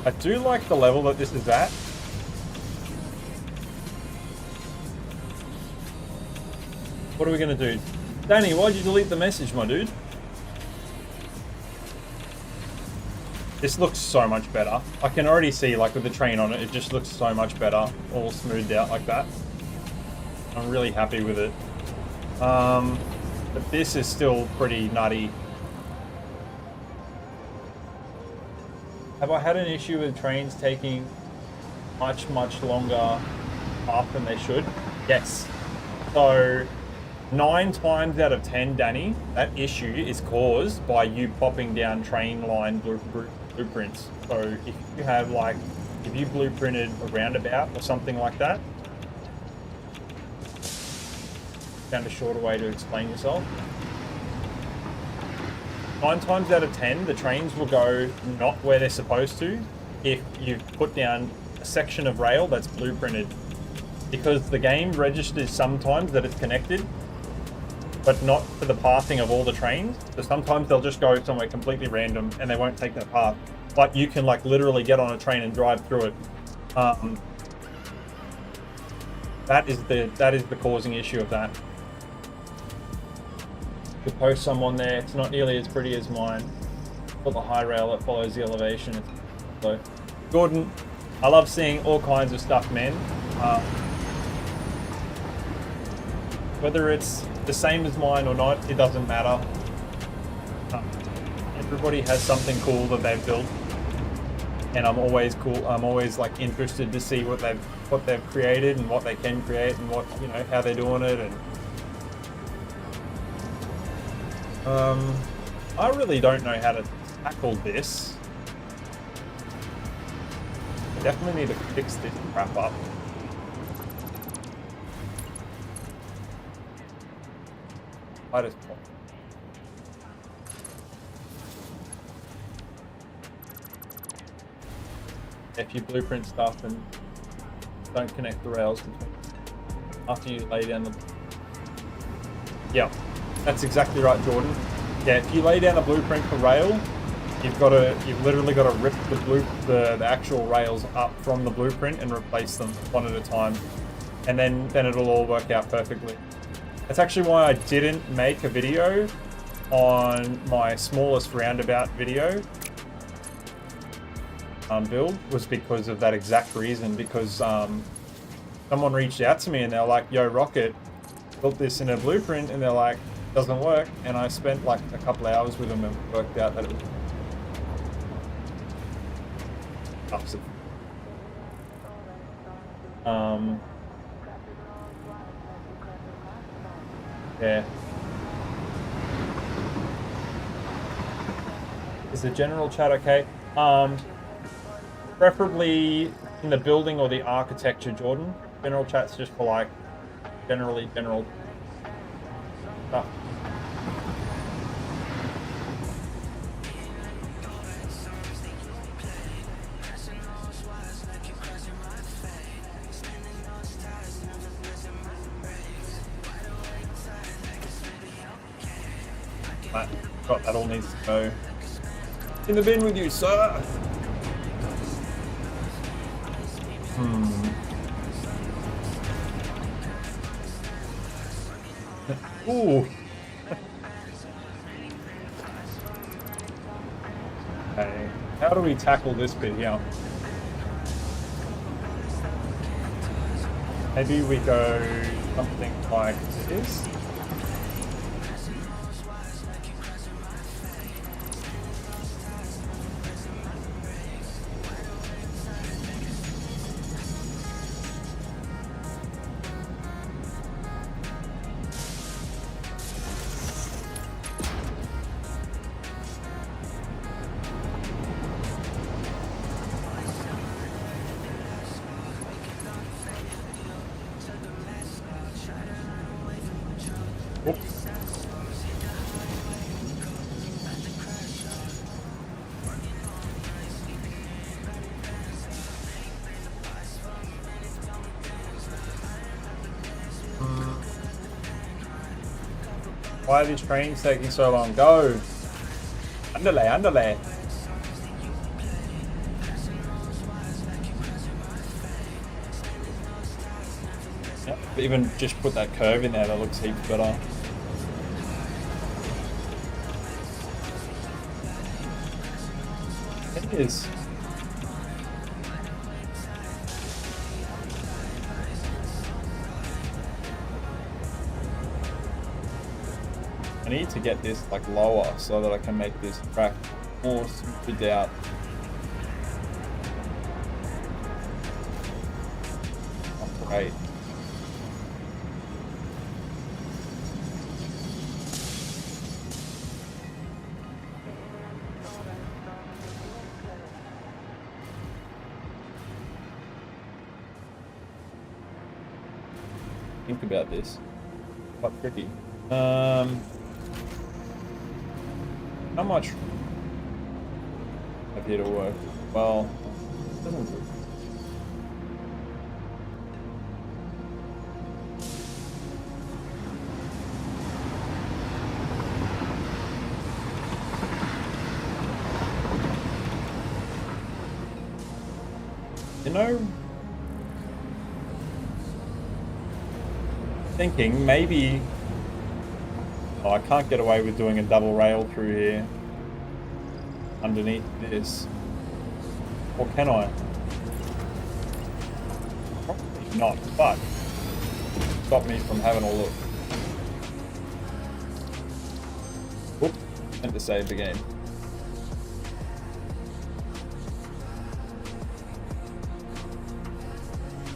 I do like the level that this is at. What are we gonna do? Danny, why'd you delete the message, my dude? This looks so much better. I can already see, like, with the train on it, it just looks so much better. All smoothed out like that. I'm really happy with it. But this is still pretty nutty. Have I had an issue with trains taking much longer path than they should? Yes. So 9 times out of 10, Danny, that issue is caused by you popping down train line blueprints. So if you have, like, if you blueprinted a roundabout or something like that, found a shorter way to explain yourself. 9 times out of 10, the trains will go not where they're supposed to if you put down a section of rail that's blueprinted. Because the game registers sometimes that it's connected, but not for the pathing of all the trains. So sometimes they'll just go somewhere completely random and they won't take that path. But you can, like, literally get on a train and drive through it. That is the causing issue of that. To post someone there, it's not nearly as pretty as mine. Got the high rail that follows the elevation. So, Gordon, I love seeing all kinds of stuff, man. Whether it's the same as mine or not, it doesn't matter. Everybody has something cool that they've built, and I'm always like interested to see what they've created and what they can create and what, you know, how they're doing it. And I really don't know how to tackle this. I definitely need to fix this crap up. I just... If you blueprint stuff and don't connect the rails after you lay down the... Yeah, that's exactly right, Jordan. Yeah, if you lay down a blueprint for rail, you've literally got to rip the actual rails up from the blueprint and replace them one at a time, and then it'll all work out perfectly. That's actually why I didn't make a video on my smallest roundabout video build, was because of that exact reason. Because someone reached out to me and they're like, "Yo, Rocket, built this in a blueprint," and they're like, "Doesn't work." And I spent like a couple hours with them and worked out that it was yeah. Is the general chat okay? Preferably in the building or the architecture, Jordan. General chat's just for, like, general stuff. That all needs to go in the bin with you, sir. Ooh. Okay, how do we tackle this bit here? Maybe we go something like this. Why are these trains taking so long? Go! Underlay, underlay. Yep, even just put that curve in there, that looks heaps better. It is. I need to get this like lower so that I can make this track more smoothed out. Oh, great. Think about this. Quite tricky. How much have here to work? Well, it doesn't work. You know, thinking maybe, oh, I can't get away with doing a double rail through here underneath this, or can I? Probably not, but stop me from having a look. Whoop, meant to save the game.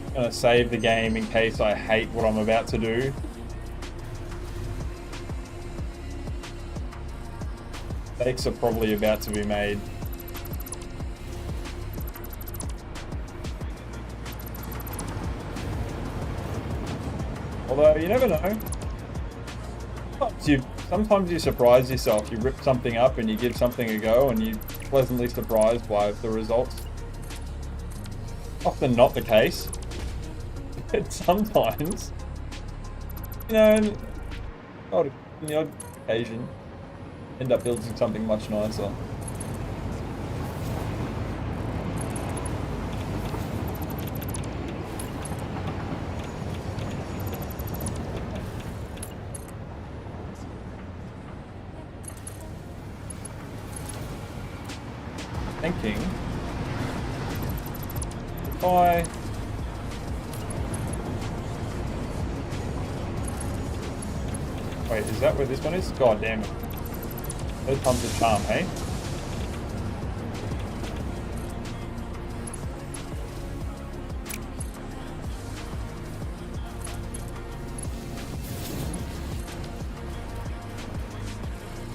I'm gonna save the game in case I hate what I'm about to do. Mistakes are probably about to be made. Although, you never know. Sometimes you surprise yourself. You rip something up and you give something a go and you're pleasantly surprised by the results. Often not the case. But sometimes, you know, on the odd occasion, end up building something much nicer. Thinking, if I wait, is that where this one is? God damn it. Third time's a charm, hey?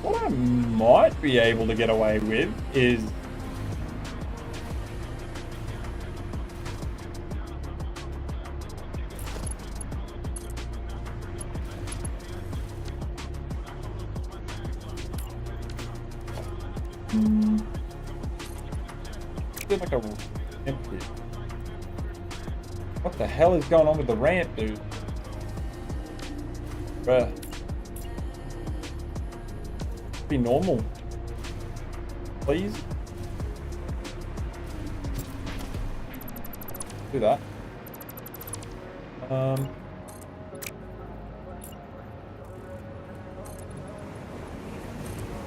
What I might be able to get away with is like a empty. What the hell is going on with the ramp, dude? Bruh. Be normal. Please. Do that.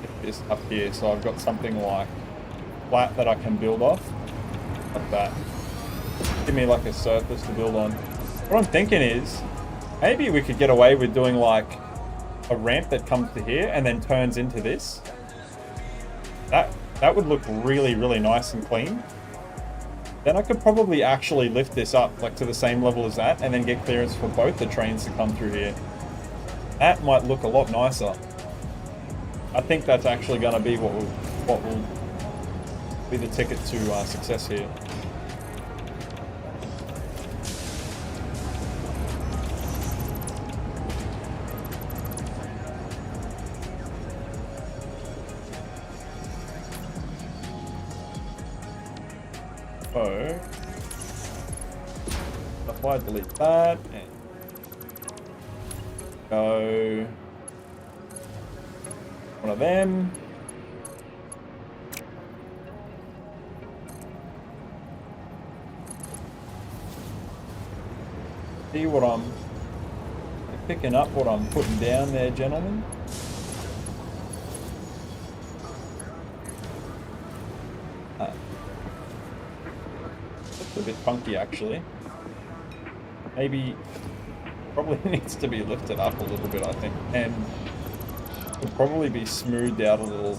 Get this up here so I've got something like flat that I can build off. Like that. Give me like a surface to build on. What I'm thinking is, maybe we could get away with doing like a ramp that comes to here and then turns into this. That would look really, really nice and clean. Then I could probably actually lift this up like to the same level as that and then get clearance for both the trains to come through here. That might look a lot nicer. I think that's actually going to be what will be the ticket to success here. So, if I delete that and go One of them. See what I'm picking up, what I'm putting down there, gentlemen. That's a bit funky, actually. Maybe, probably needs to be lifted up a little bit, I think, and could probably be smoothed out a little.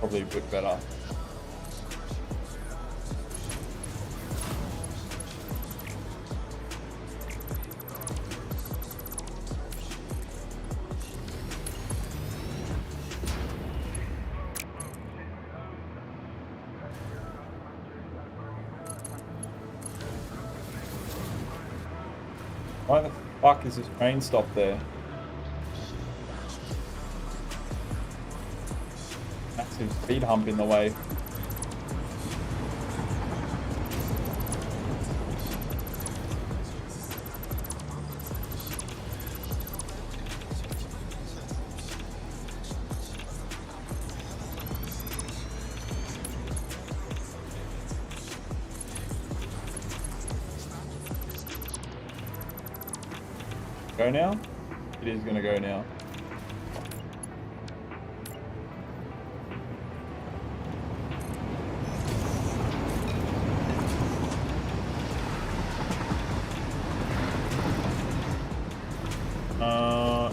Probably a bit better. Why the fuck is this train stopped there? Massive speed hump in the way. Go now? It is gonna go now.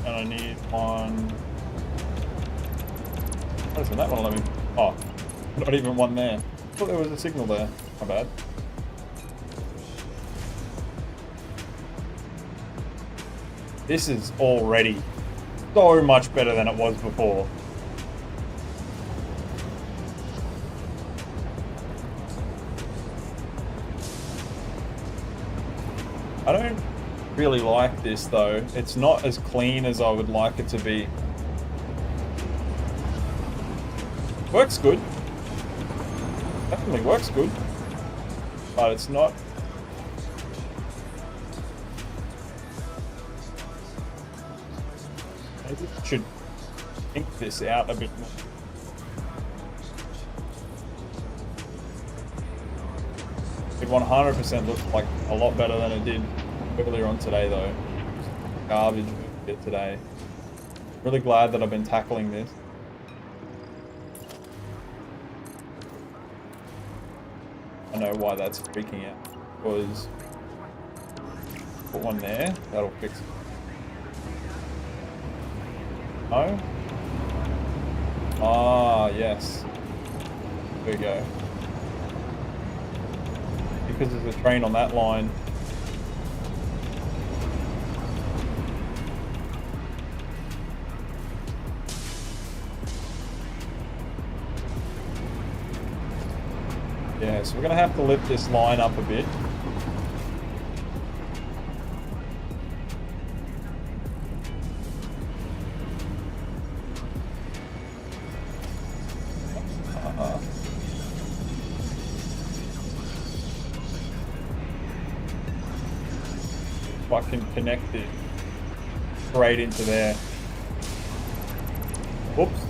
And I need one. What is that one? Let me. Oh, not even one there. I thought there was a signal there. My bad. This is already so much better than it was before. I don't really like this though. It's not as clean as I would like it to be. Works good. Definitely works good. But it's not. Maybe I should think this out a bit more. It 100% looks like a lot better than it did earlier on today though. Garbage bit today. Really glad that I've been tackling this. I know why that's freaking out. Because put one there, that'll fix it. No? Ah, yes. There we go. Because there's a train on that line. Yeah, so we're going to have to lift this line up a bit. If I can connect it straight into there. Whoops.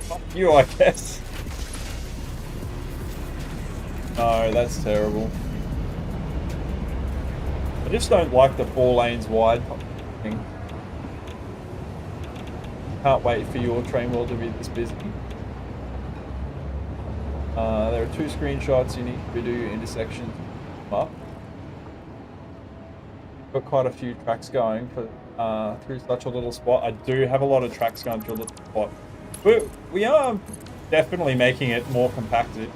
Fuck you, I guess. No, that's terrible. I just don't like the 4 lanes wide thing. Can't wait for your TrainWorld to be this busy. There are 2 screenshots you need to do your intersections up. Got quite a few tracks going for through such a little spot. I do have a lot of tracks going through a little spot. We are definitely making it more compacted.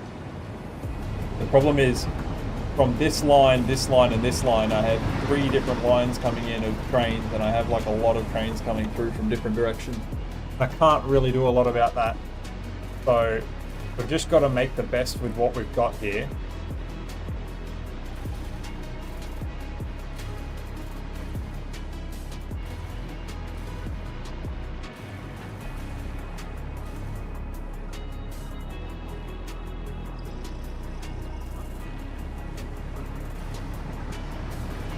The problem is, from this line, and this line, I have 3 different lines coming in of trains, and I have like a lot of trains coming through from different directions. I can't really do a lot about that. So we've just got to make the best with what we've got here.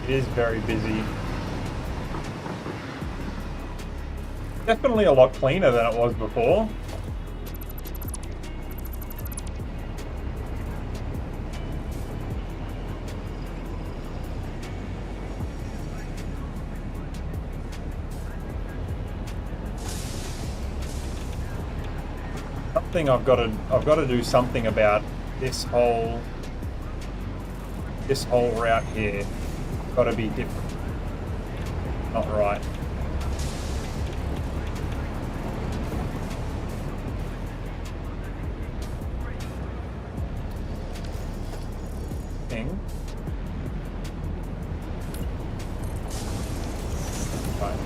It is very busy. Definitely a lot cleaner than it was before. Something I've got to do something about this whole route here. Got to be different. Not right. Thing. Right.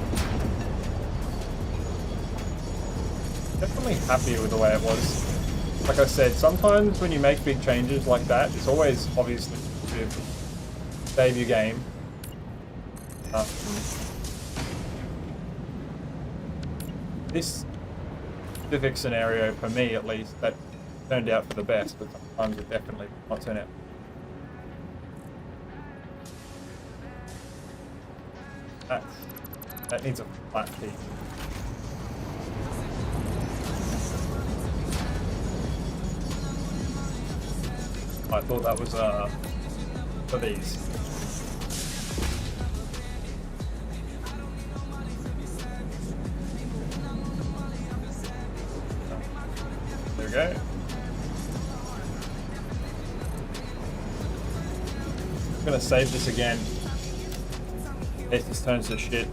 Definitely happier with the way it was. Like I said, sometimes when you make big changes like that, it's always obviously to save your game. This specific scenario, for me at least, that turned out for the best, but sometimes it definitely did not turn out. That needs a flat piece. I thought that was for these. There we go. I'm gonna save this again. In case this turns to shit.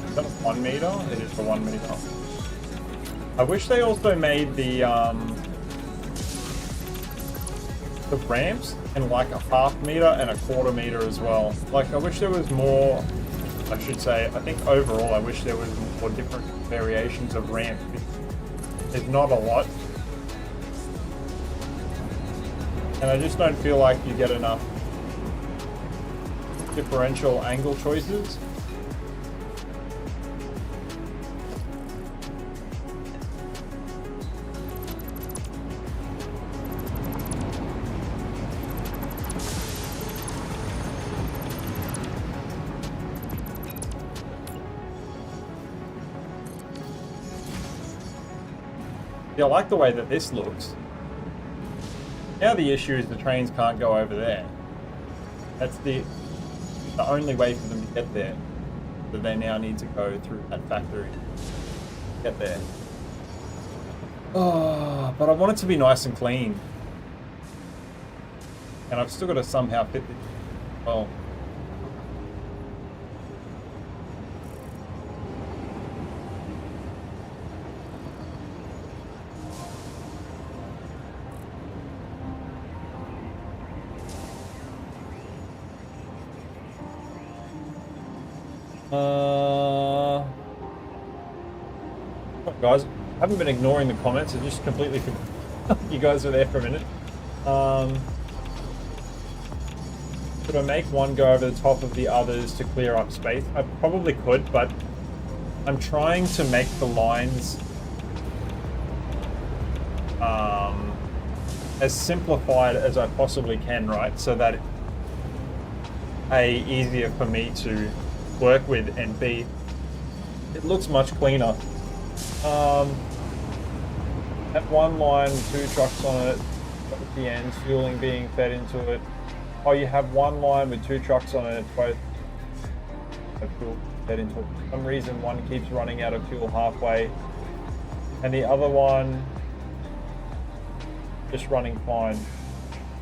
Is that a 1 meter? It is the 1 meter. I wish they also made the ramps in like a 1/2 meter and a 1/4 meter as well. Like, I wish there was more, I should say, I think overall I wish there was more different variations of ramp. There's not a lot. And I just don't feel like you get enough differential angle choices. Yeah, I like the way that this looks. Now the issue is the trains can't go over there. That's the only way for them to get there. So they now need to go through that factory to get there. Oh, but I want it to be nice and clean. And I've still got to somehow fit this well. Guys, I haven't been ignoring the comments. I just completely forgot you guys were there for a minute. Could I make one go over the top of the others to clear up space? I probably could, but I'm trying to make the lines as simplified as I possibly can, right? So that A, easier for me to work with, and B, it looks much cleaner. At one line, 2 trucks on it, at the end, fueling being fed into it. Oh, you have one line with 2 trucks on it, both have fuel fed into it. For some reason, one keeps running out of fuel halfway, and the other one just running fine.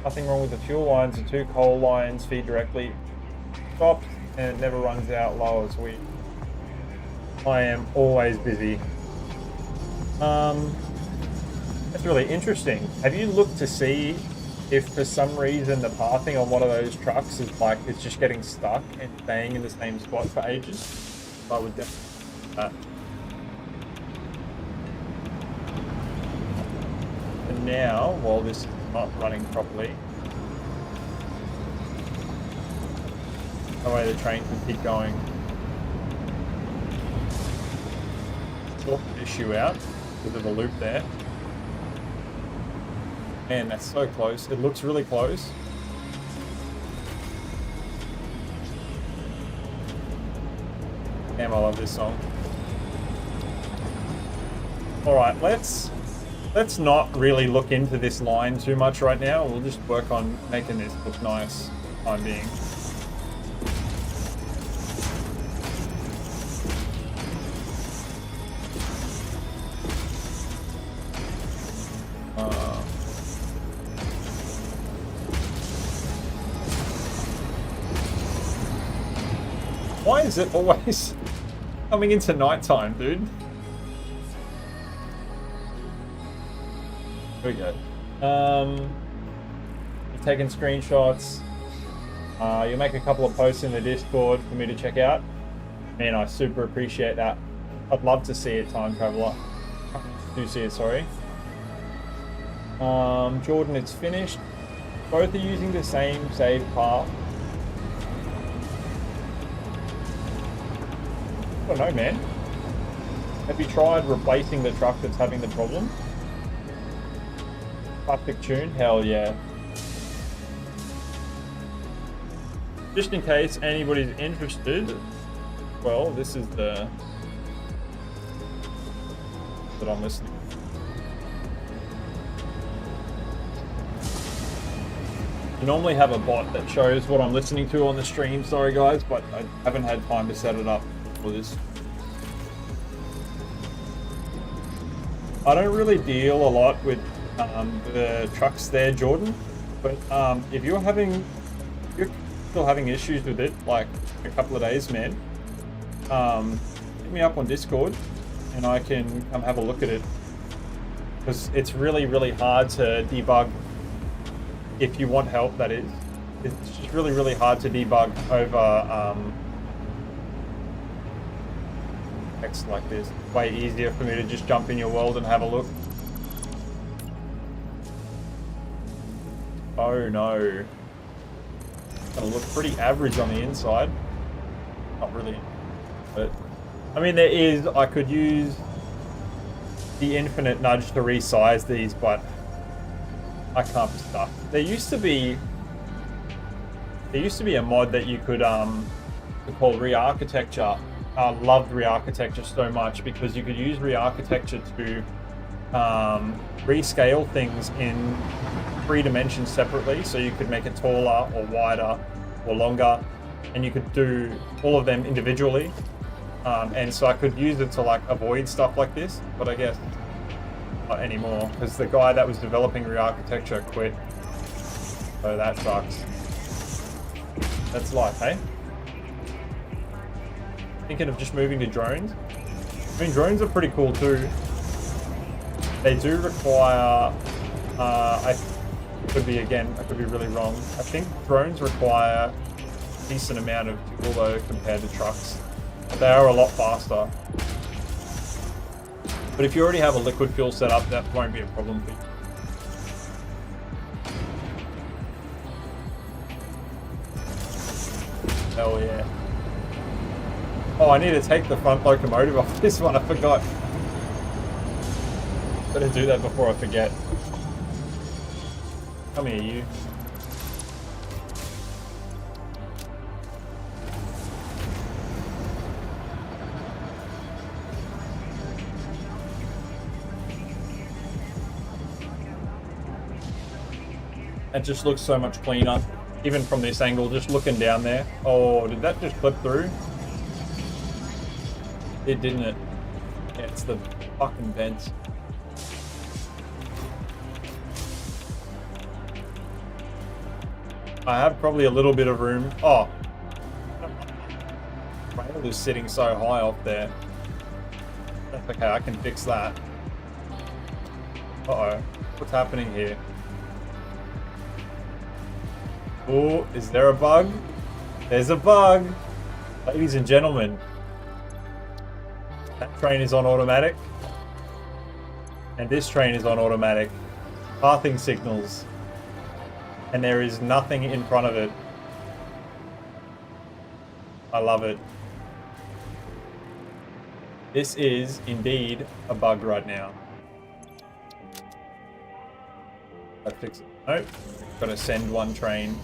Nothing wrong with the fuel lines. The 2 coal lines feed directly, stops, and it never runs out low as we. I am always busy. That's really interesting. Have you looked to see if for some reason the pathing on one of those trucks is like it's just getting stuck and staying in the same spot for ages, I would definitely do that. And now, while this is not running properly, that way the train can keep going. Sort the issue out because of the loop there. Man, that's so close. It looks really close. Damn, I love this song. Alright, let's not really look into this line too much right now. We'll just work on making this look nice for the time being. Why is it always coming into nighttime, dude? Here we go. You're taking screenshots. You'll make a couple of posts in the Discord for me to check out. Man, I super appreciate that. I'd love to see it, Time Traveler. Do see it, sorry. Jordan, it's finished. Both are using the same save path. I don't know, man. Have you tried replacing the truck that's having the problem? Plastic tune? Hell yeah. Just in case anybody's interested, well, this is the that I'm listening. I normally have a bot that shows what I'm listening to on the stream, sorry guys, but I haven't had time to set it up. This. I don't really deal a lot with the trucks there, Jordan, but if you're still having issues with it, like a couple of days, man, hit me up on Discord and I can come have a look at it, because it's really, really hard to debug. If you want help, that is. It's just really, really hard to debug over text like this. Way easier for me to just jump in your world and have a look. Oh no. It's gonna look pretty average on the inside. Not really. But I mean, I could use the infinite nudge to resize these, but I can't be stuck. There used to be a mod that you could called re-architecture. I loved re-architecture so much because you could use re-architecture to rescale things in 3 dimensions separately. So you could make it taller or wider or longer, and you could do all of them individually. And so I could use it to like avoid stuff like this, but I guess not anymore because the guy that was developing re-architecture quit. So that sucks. That's life, hey? Thinking of just moving to drones. I mean, drones are pretty cool too. They do require, I could be really wrong. I think drones require a decent amount of fuel though compared to trucks. But they are a lot faster. But if you already have a liquid fuel set up, that won't be a problem for you. Hell yeah. Oh, I need to take the front locomotive off this one, I forgot. Better do that before I forget. Come here, you. It just looks so much cleaner, even from this angle, just looking down there. Oh, did that just clip through? It didn't it? Yeah, it's the fucking vents. I have probably a little bit of room. Oh, rail is sitting so high off there. That's okay, I can fix that. Uh-oh, what's happening here? Oh, is there a bug? There's a bug. Ladies and gentlemen, that train is on automatic. And this train is on automatic. Pathing signals. And there is nothing in front of it. I love it. This is indeed a bug right now. Let's fix it. Nope. Gotta send one train.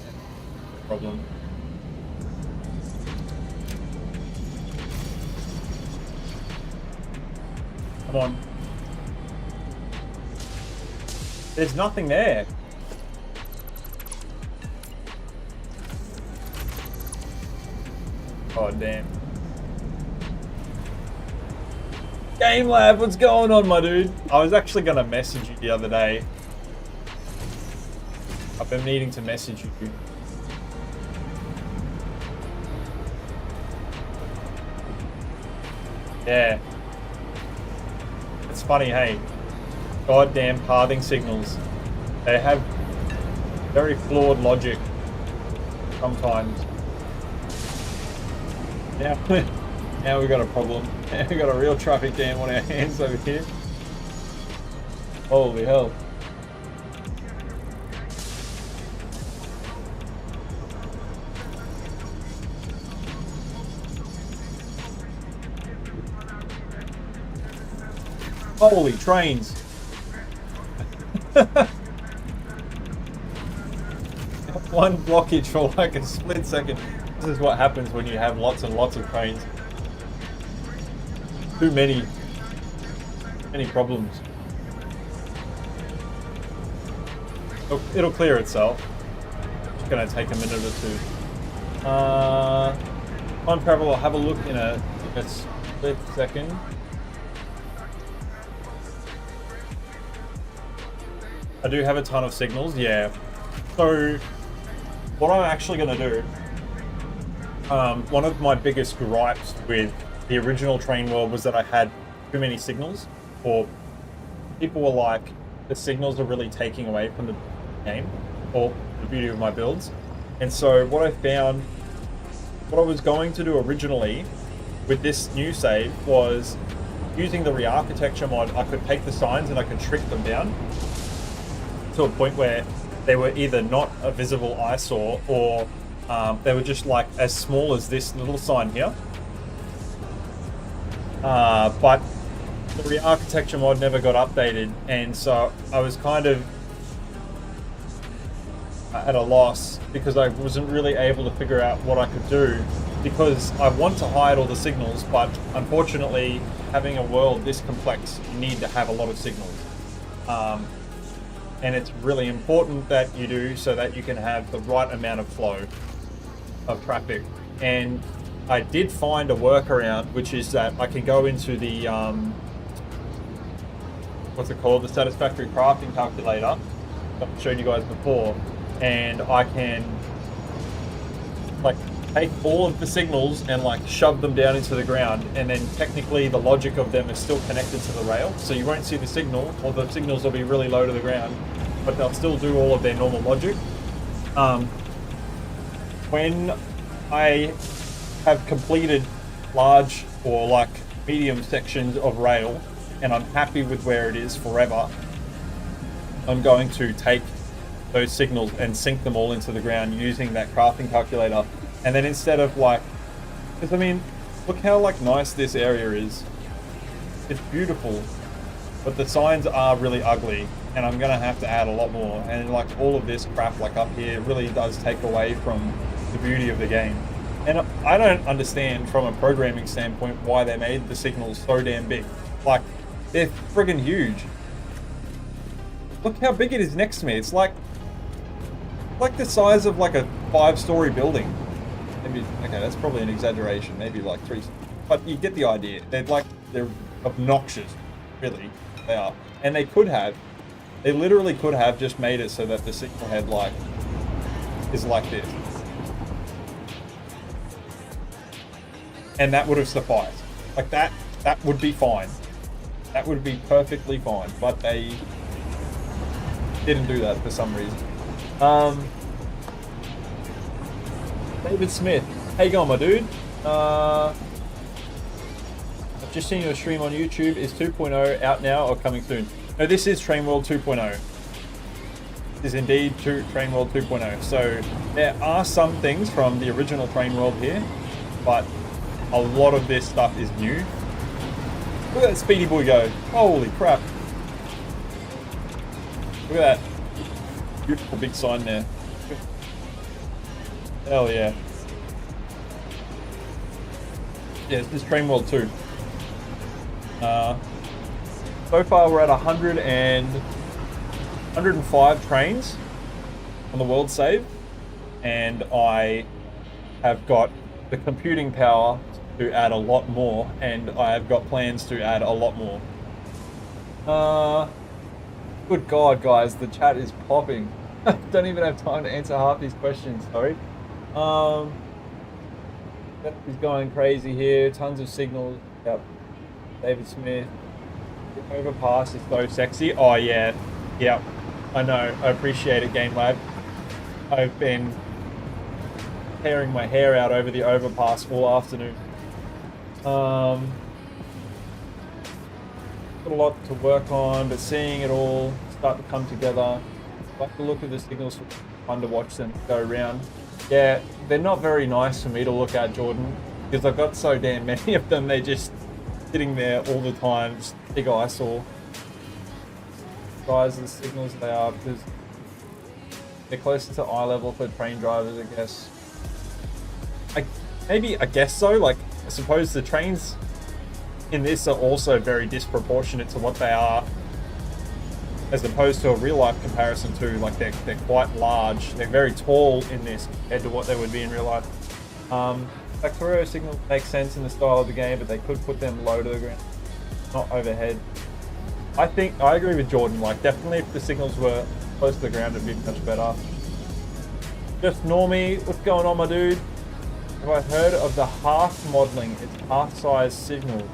Problem. Come on. There's nothing there. God damn. Game Lab, what's going on, my dude? I was actually gonna message you the other day. I've been needing to message you. Yeah. It's funny, hey. Goddamn pathing signals. They have very flawed logic sometimes. Now we got a problem. Now we got a real traffic jam on our hands over here. Holy hell. Holy trains. One blockage for like a split second. This is what happens when you have lots and lots of trains. Too many problems. It'll clear itself. It's gonna take a minute or two. Time travel, I'll have a look in a split second. I do have a ton of signals, yeah. So, what I'm actually going to do, one of my biggest gripes with the original TrainWorld was that I had too many signals, or people were like, the signals are really taking away from the game, or the beauty of my builds. And so what I found, what I was going to do originally with this new save was using the re-architecture mod, I could take the signs and I could shrink them down to a point where they were either not a visible eyesore or they were just like as small as this little sign here. But the re-architecture mod never got updated, and so I was kind of at a loss because I wasn't really able to figure out what I could do, because I want to hide all the signals, but unfortunately having a world this complex you need to have a lot of signals. And it's really important that you do so that you can have the right amount of flow of traffic. And I did find a workaround, which is that I can go into the, what's it called? The Satisfctory crafting calculator that I showed you guys before. And I can like take all of the signals and like shove them down into the ground, and then technically the logic of them is still connected to the rail, so you won't see the signal, or the signals will be really low to the ground, but they'll still do all of their normal logic. When I have completed large or like medium sections of rail and I'm happy with where it is forever, I'm going to take those signals and sink them all into the ground using that crafting calculator. And then instead of like, because I mean, look how like nice this area is. It's beautiful, but the signs are really ugly, and I'm gonna have to add a lot more. And like all of this crap like up here really does take away from the beauty of the game. And I don't understand from a programming standpoint why they made the signals so damn big. Like, they're friggin' huge. Look how big it is next to me. It's like the size of like a 5-story building. Maybe, okay, that's probably an exaggeration. Maybe like 3, but you get the idea. They're obnoxious, really. They are, and they literally could have just made it so that the signal head like is like this, and that would have sufficed. Like that would be fine. That would be perfectly fine. But they didn't do that for some reason. David Smith, how you going, my dude? I've just seen your stream on YouTube. Is 2.0 out now or coming soon? No, this is TrainWorld 2.0. This is indeed TrainWorld 2.0. So there are some things from the original TrainWorld here, but a lot of this stuff is new. Look at that speedy boy go. Holy crap. Look at that. Beautiful big sign there. Hell yeah. Yeah, this is TrainWorld 2. So far we're at 105 trains on the world save, and I have got the computing power to add a lot more, and I have got plans to add a lot more. Good God, guys, the chat is popping. Don't even have time to answer half these questions, sorry. He's going crazy here, tons of signals. Yep. David Smith. The overpass is so sexy. Oh yeah, yep. I know, I appreciate it, Game Lab. I've been tearing my hair out over the overpass all afternoon. Got a lot to work on, but seeing it all start to come together. I like the look of the signals, fun to watch them go around. Yeah, they're not very nice for me to look at, Jordan, because I've got so damn many of them. They're just sitting there all the time, just big eyesore. Guys, the signals they are, because they're closer to eye level for train drivers, I guess. I guess so. Like, I suppose the trains in this are also very disproportionate to what they are, as opposed to a real life comparison too. Like they're quite large. They're very tall in this compared to what they would be in real life. Factorio signals make sense in the style of the game, but they could put them low to the ground, not overhead. I think I agree with Jordan. Like, definitely if the signals were close to the ground, it'd be much better. Just Normie, what's going on, my dude? Have I heard of the half modeling? It's half size signal.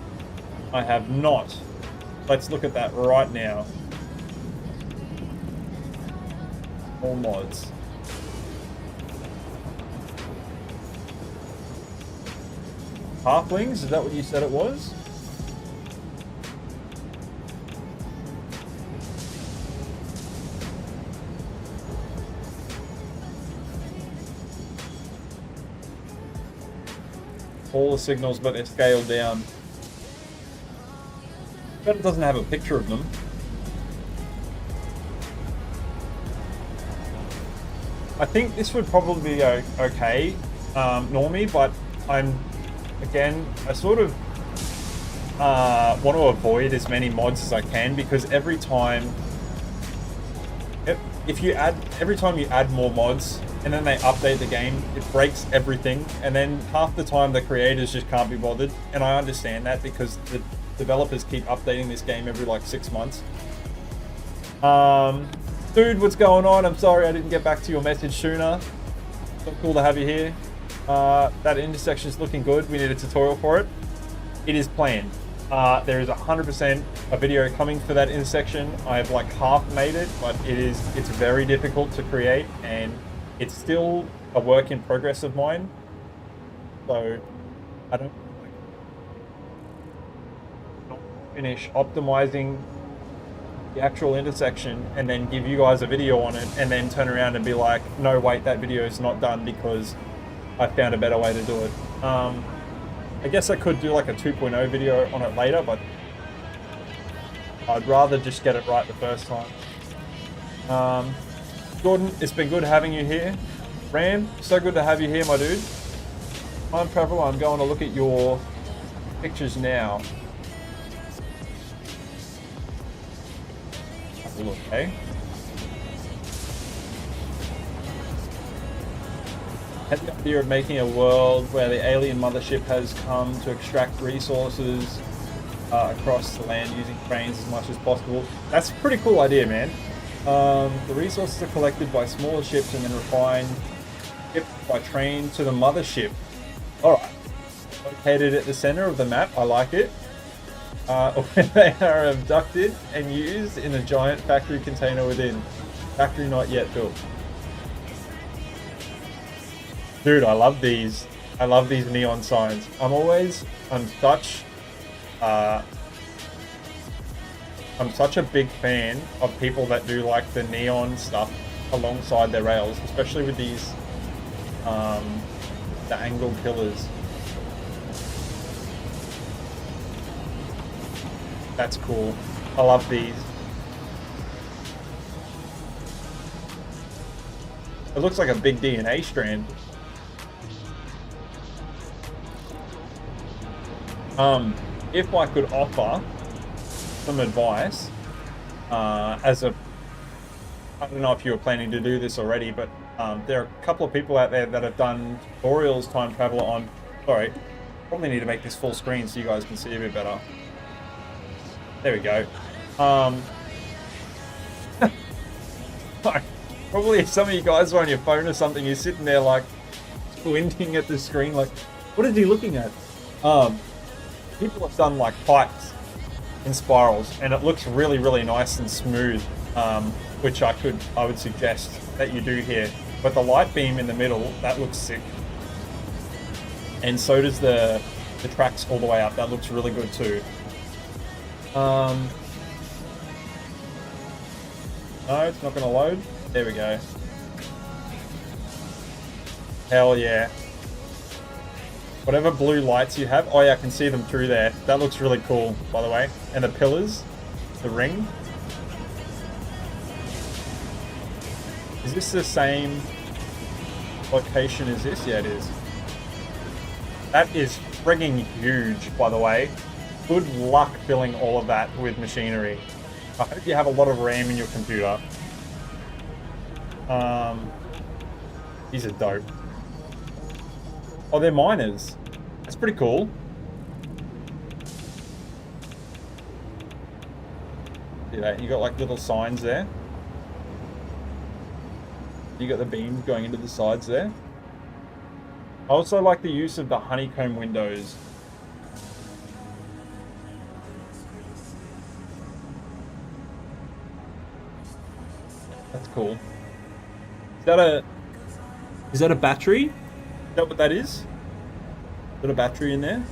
I have not. Let's look at that right now. All mods. Halflings, is that what you said it was? All the signals, but they're scaled down. But it doesn't have a picture of them. I think this would probably be okay, Normie, but I sort of want to avoid as many mods as I can, because every time you add more mods and then they update the game, it breaks everything, and then half the time the creators just can't be bothered. And I understand that, because the developers keep updating this game every like 6 months. Dude, what's going on? I'm sorry I didn't get back to your message sooner. So cool to have you here. That intersection is looking good. We need a tutorial for it. It is planned. There is 100% a video coming for that intersection. I've like half made it, but it's very difficult to create, and it's still a work in progress of mine. So I don't finish optimizing the actual intersection and then give you guys a video on it, and then turn around and be like, no, wait, that video is not done because I found a better way to do it. I guess I could do like a 2.0 video on it later, but I'd rather just get it right the first time. Jordan, it's been good having you here. Ram, so good to have you here, my dude. Time Traveler, I'm going to look at your pictures now. Have a look, eh? Had the idea of making a world where the alien mothership has come to extract resources across the land using trains as much as possible. That's a pretty cool idea, man. The resources are collected by smaller ships and then refined, shipped by train to the mothership. Alright. Located at the center of the map, I like it. Where they are abducted and used in a giant factory container within. Factory not yet built. Dude, I love these. I love these neon signs. I'm such a big fan of people that do like the neon stuff alongside their rails, especially with these, the angled pillars. That's cool. I love these. It looks like a big DNA strand. If I could offer some advice, I don't know if you were planning to do this already, but there are a couple of people out there that have done tutorials time traveler on. Sorry, probably need to make this full screen so you guys can see a bit better. There we go. Probably if some of you guys are on your phone or something, you're sitting there like squinting at the screen like, what is he looking at? People have done like pipes in spirals and it looks really, really nice and smooth, which I would suggest that you do here. But the light beam in the middle, that looks sick. And so does the tracks all the way up. That looks really good too. No, it's not going to load. There we go. Hell yeah. Whatever blue lights you have. Oh yeah, I can see them through there. That looks really cool, by the way. And the pillars, the ring. Is this the same location as this? Yeah, it is. That is frigging huge, by the way. Good luck filling all of that with machinery. I hope you have a lot of RAM in your computer. These are dope. Oh, they're miners. That's pretty cool. See that? You got like little signs there. You got the beams going into the sides there. I also like the use of the honeycomb windows. That's cool. Is that a battery? Is that what that is? Is there a battery in there?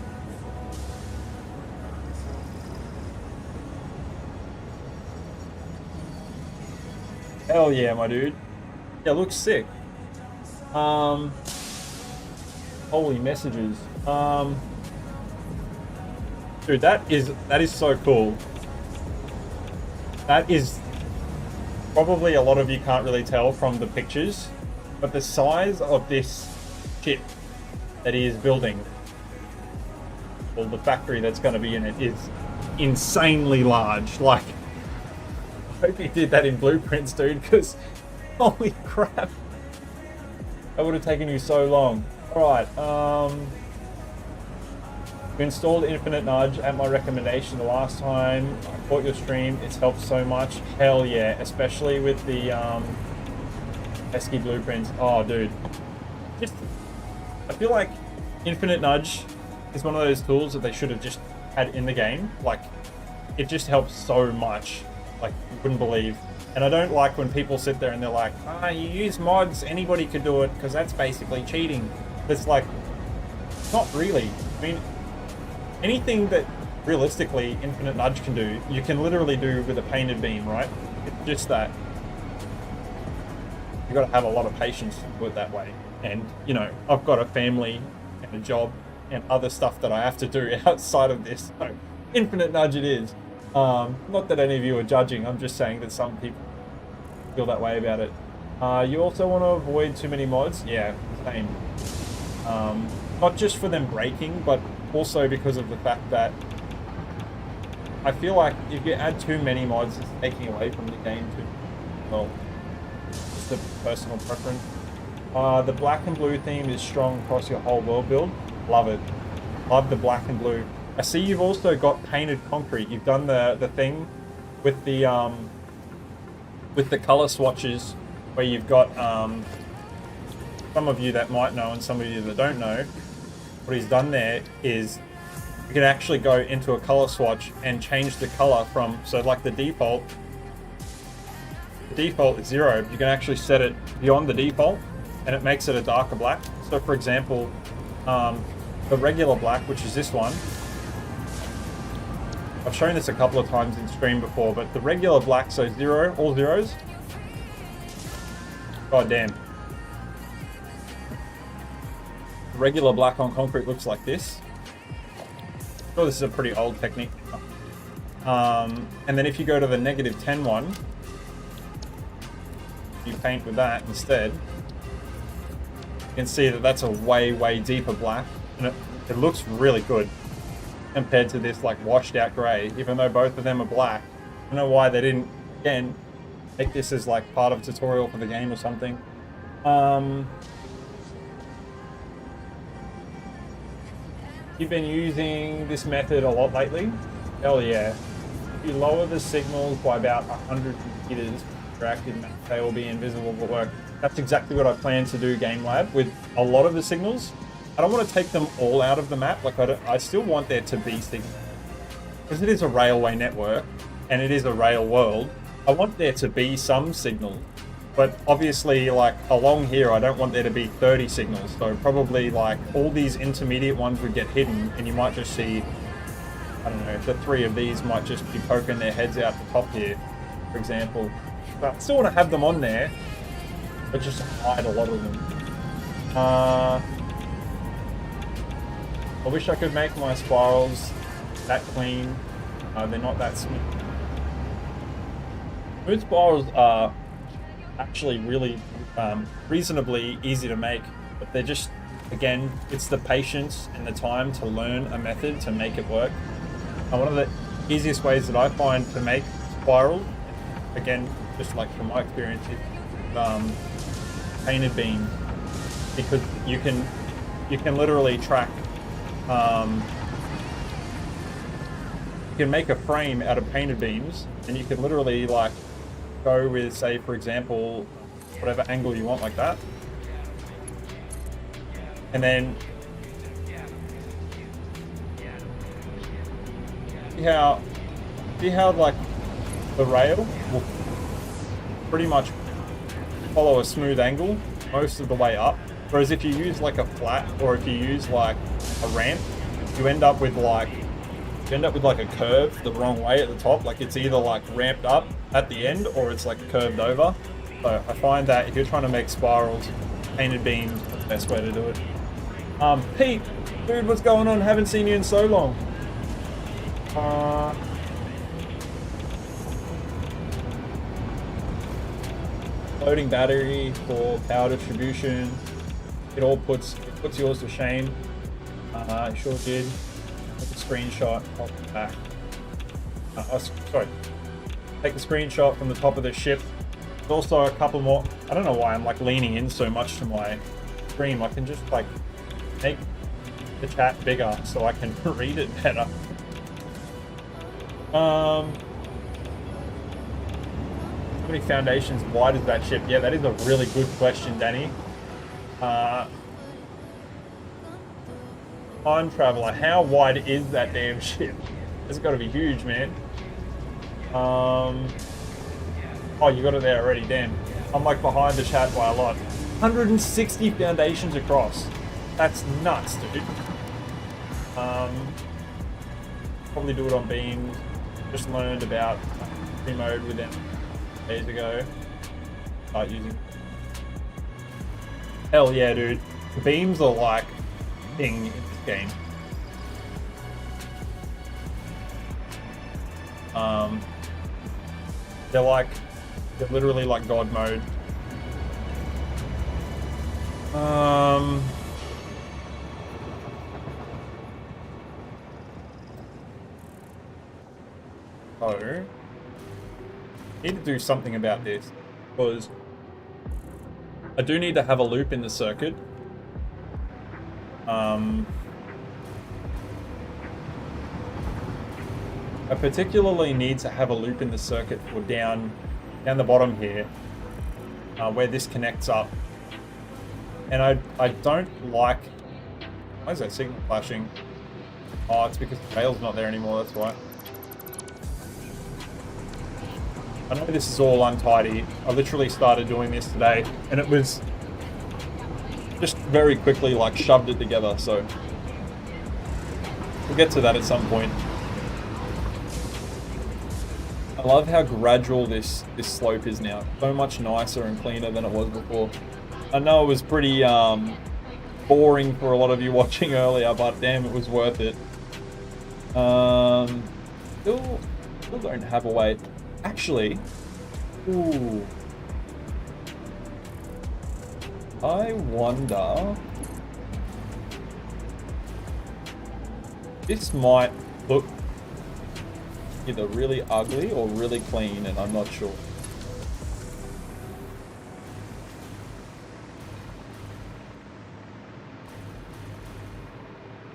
Hell yeah, my dude. Yeah, it looks sick. Holy messages. Dude, that is so cool. That is probably a lot of you can't really tell from the pictures, but the size of this chip that he is building, well, the factory that's going to be in it, is insanely large. Like, I hope he did that in blueprints, dude, because holy crap, that would have taken you so long. All right, we installed Infinite Nudge at my recommendation the last time I caught your stream. It's helped so much. Hell yeah, especially with the pesky blueprints. Oh, dude. I feel like Infinite Nudge is one of those tools that they should have just had in the game. Like, it just helps so much. Like, you wouldn't believe. And I don't like when people sit there and they're like, you use mods, anybody could do it, because that's basically cheating. It's like, not really. I mean, anything that realistically Infinite Nudge can do, you can literally do with a painted beam, right? It's just that you got to have a lot of patience to do it that way. And, you know, I've got a family and a job and other stuff that I have to do outside of this. So, Infinite Nudge it is. Not that any of you are judging, I'm just saying that some people feel that way about it. You also want to avoid too many mods? Yeah, same. Not just for them breaking, but also because of the fact that I feel like if you add too many mods, it's taking away from the game too. Well, just a personal preference. The black and blue theme is strong across your whole world build. Love it. Love the black and blue. I see you've also got painted concrete. You've done the thing with the color swatches where you've got some of you that might know and some of you that don't know. What he's done there is you can actually go into a color swatch and change the color from, so like the default is 0. You can actually set it beyond the default and it makes it a darker black. So for example, the regular black, which is this one, I've shown this a couple of times in stream before, but the regular black, so 0, all zeros. God damn. The regular black on concrete looks like this. Sure, this is a pretty old technique. And then if you go to the -10 one, you paint with that instead, you can see that that's a way deeper black, and it looks really good compared to this like washed out grey, even though both of them are black. I don't know why they didn't, again, make this as like part of a tutorial for the game or something. You've been using this method a lot lately? Hell yeah. If you lower the signals by about 100 meters, your active map, they will be invisible for work. That's exactly what I plan to do game lab with a lot of the signals. I don't want to take them all out of the map. Like I still want there to be signals. Because it is a railway network and it is a rail world, I want there to be some signal. But obviously, like along here, I don't want there to be 30 signals. So probably like all these intermediate ones would get hidden, and you might just see, I don't know, the 3 of these might just be poking their heads out the top here, for example. But I still want to have them on there, but just hide a lot of them. I wish I could make my spirals that clean. They're not that smooth. Smooth spirals are actually really reasonably easy to make, but they're just, again, it's the patience and the time to learn a method to make it work. And one of the easiest ways that I find to make spirals, again, just like from my experience, is painted beams, because you can literally track. You can make a frame out of painted beams, and you can literally like go with, say, for example, whatever angle you want, like that, and then see how like the rail will pretty much follow a smooth angle most of the way up, whereas if you use like a flat, or if you use like a ramp, you end up with like a curve the wrong way at the top. Like it's either like ramped up at the end or it's like curved over. So I find that if you're trying to make spirals, painted beams is the best way to do it. Pete, dude, what's going on? Haven't seen you in so long. Loading battery for power distribution. It puts yours to shame. I sure did. Take a screenshot of the back. Sorry. Take a screenshot from the top of the ship. There's also a couple more. I don't know why I'm like leaning in so much to my screen. I can just like make the chat bigger so I can read it better. How many foundations wide is that ship? Yeah, that is a really good question, Danny. Time traveler, how wide is that damn ship? It's got to be huge, man. Oh, you got it there already, damn. I'm like behind the chat by a lot. 160 foundations across. That's nuts, dude. Probably do it on beams. Just learned about free mode with them days ago. Start using. Hell yeah, dude. The beams are like thing in this game. They're literally like God mode. So need to do something about this, because I do need to have a loop in the circuit. I particularly need to have a loop in the circuit for down the bottom here, where this connects up. And I don't like. Why is that signal flashing? Oh, it's because the rail's not there anymore. That's why. I know this is all untidy. I literally started doing this today, and it was just very quickly like shoved it together. So we'll get to that at some point. I love how gradual this slope is now. So much nicer and cleaner than it was before. I know it was pretty boring for a lot of you watching earlier, but damn, it was worth it. Still don't have a way. Actually, ooh. I wonder. This might look either really ugly or really clean, and I'm not sure.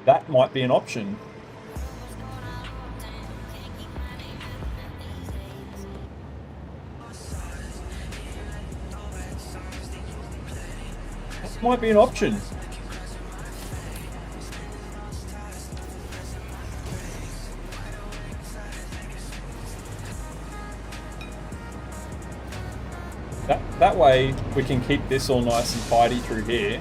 That might be an option. That might be an option. That way we can keep this all nice and tidy through here.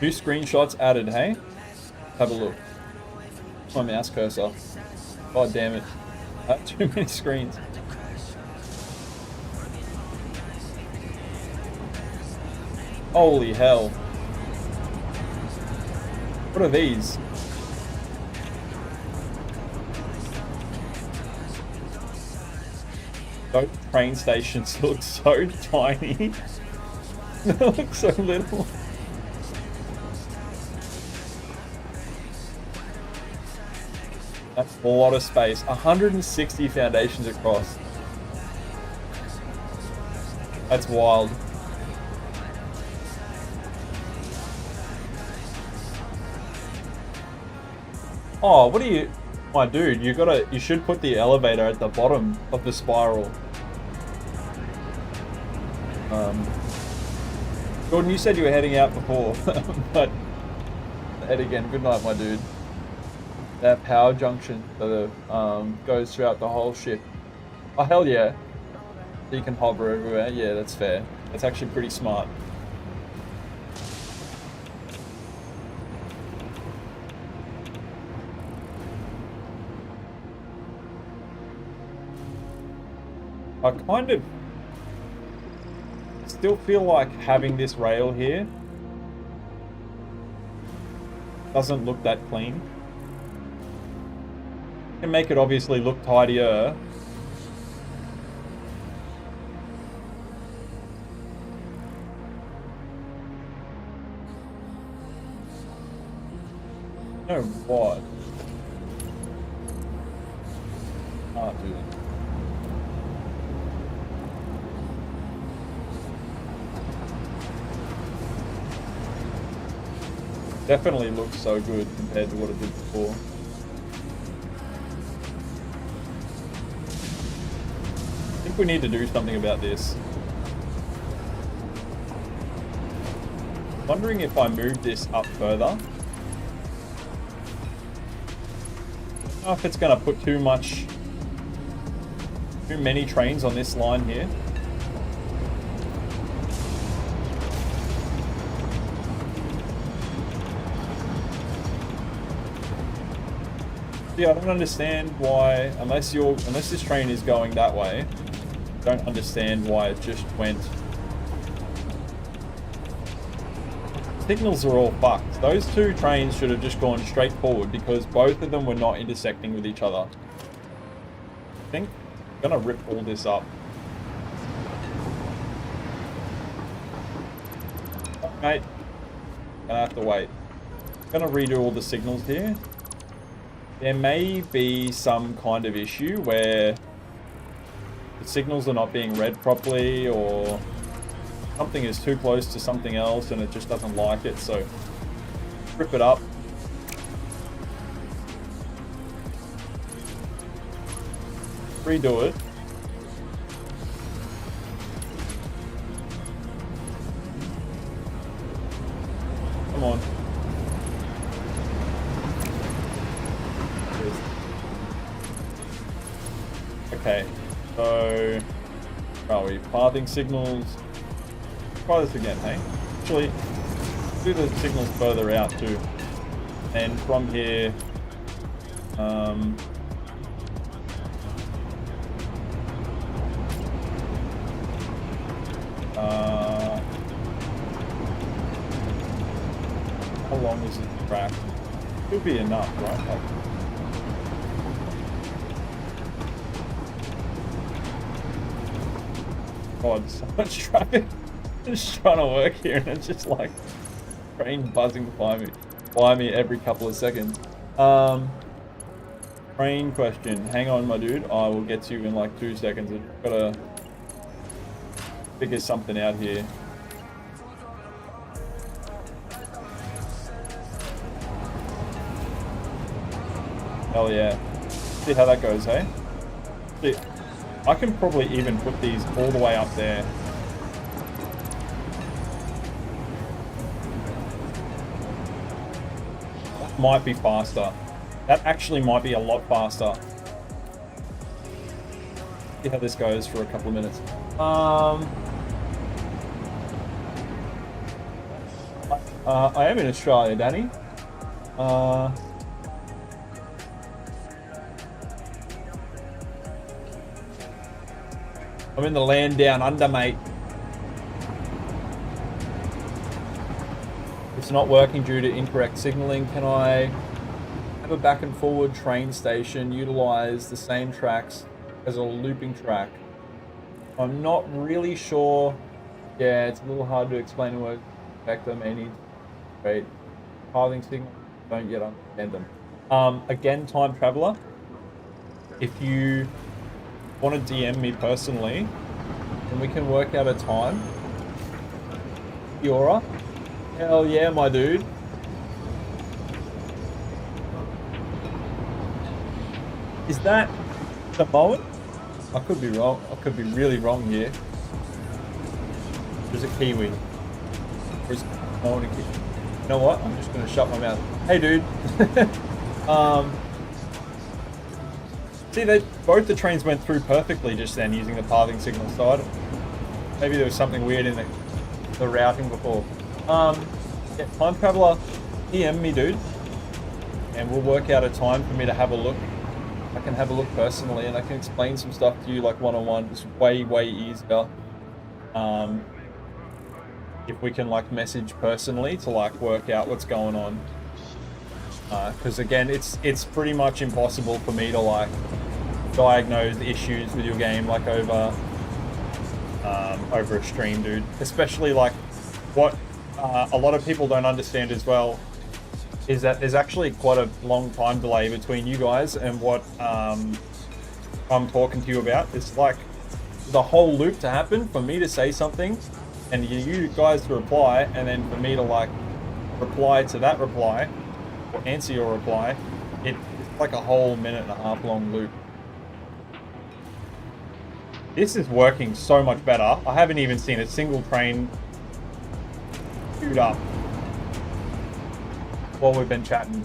Two screenshots added, hey? Have a look. My mouse cursor. God damn it. I have too many screens. Holy hell. What are these? Both train stations look so tiny. They look so little. That's a lot of space. 160 foundations across. That's wild. Oh, what are you... My dude, you should put the elevator at the bottom of the spiral. Jordan, you said you were heading out before, but head again. Good night, my dude. That power junction that goes throughout the whole ship. Oh, hell yeah. So you can hover everywhere. Yeah, that's fair. That's actually pretty smart. I kind of still feel like having this rail here doesn't look that clean. Can make it obviously look tidier. No, what? Oh, dude. Definitely looks so good compared to what it did before. I think we need to do something about this. Wondering if I move this up further. I don't know if it's going to put too many trains on this line here. Yeah, I don't understand why, unless this train is going that way, I don't understand why it just went. Signals are all fucked. Those two trains should have just gone straight forward because both of them were not intersecting with each other. I think I'm gonna rip all this up. Oh, mate, gonna have to wait. I'm gonna redo all the signals here. There may be some kind of issue where the signals are not being read properly or something is too close to something else and it just doesn't like it, so rip it up. Redo it. Come on. Okay, so where are we? Pathing signals. Try this again, hey? Actually, do the signals further out too. And from here, how long is this track? Should be enough, right? Like, God, so much traffic. Just trying to work here, and it's just like train buzzing by me every couple of seconds. Train question. Hang on, my dude. I will get to you in like 2 seconds. I've gotta figure something out here. Hell yeah. See how that goes, hey? See, I can probably even put these all the way up there. That might be faster. That actually might be a lot faster. See how this goes for a couple of minutes. I am in Australia, Danny. I'm in the land down under, mate. It's not working due to incorrect signaling. Can I have a back and forward train station utilize the same tracks as a looping track? I'm not really sure. Yeah, it's a little hard to explain what vector may need. Great. Pathing signals, don't yet understand them. Again, time traveler, if you want to DM me personally, then we can work out a time. Fiora? Hell yeah, my dude. Is that Samoan? I could be wrong. I could be really wrong here. There's a Kiwi. Or is Samoan a Kiwi? You know what? I'm just going to shut my mouth. Hey, dude. See, both the trains went through perfectly just then using the pathing signal side. Maybe there was something weird in the routing before. Yeah, time traveler, DM me, dude, and we'll work out a time for me to have a look. I can have a look personally, and I can explain some stuff to you like one-on-one. It's way easier. If we can like message personally to like work out what's going on. Because again, it's pretty much impossible for me to like diagnose issues with your game like over a stream, dude. Especially like what a lot of people don't understand as well is that there's actually quite a long time delay between you guys and what I'm talking to you about. It's like the whole loop to happen for me to say something and you guys to reply, and then for me to like reply to that reply or answer your reply. It's like a whole minute and a half long loop. This is working so much better. I haven't even seen a single train queued up while we've been chatting.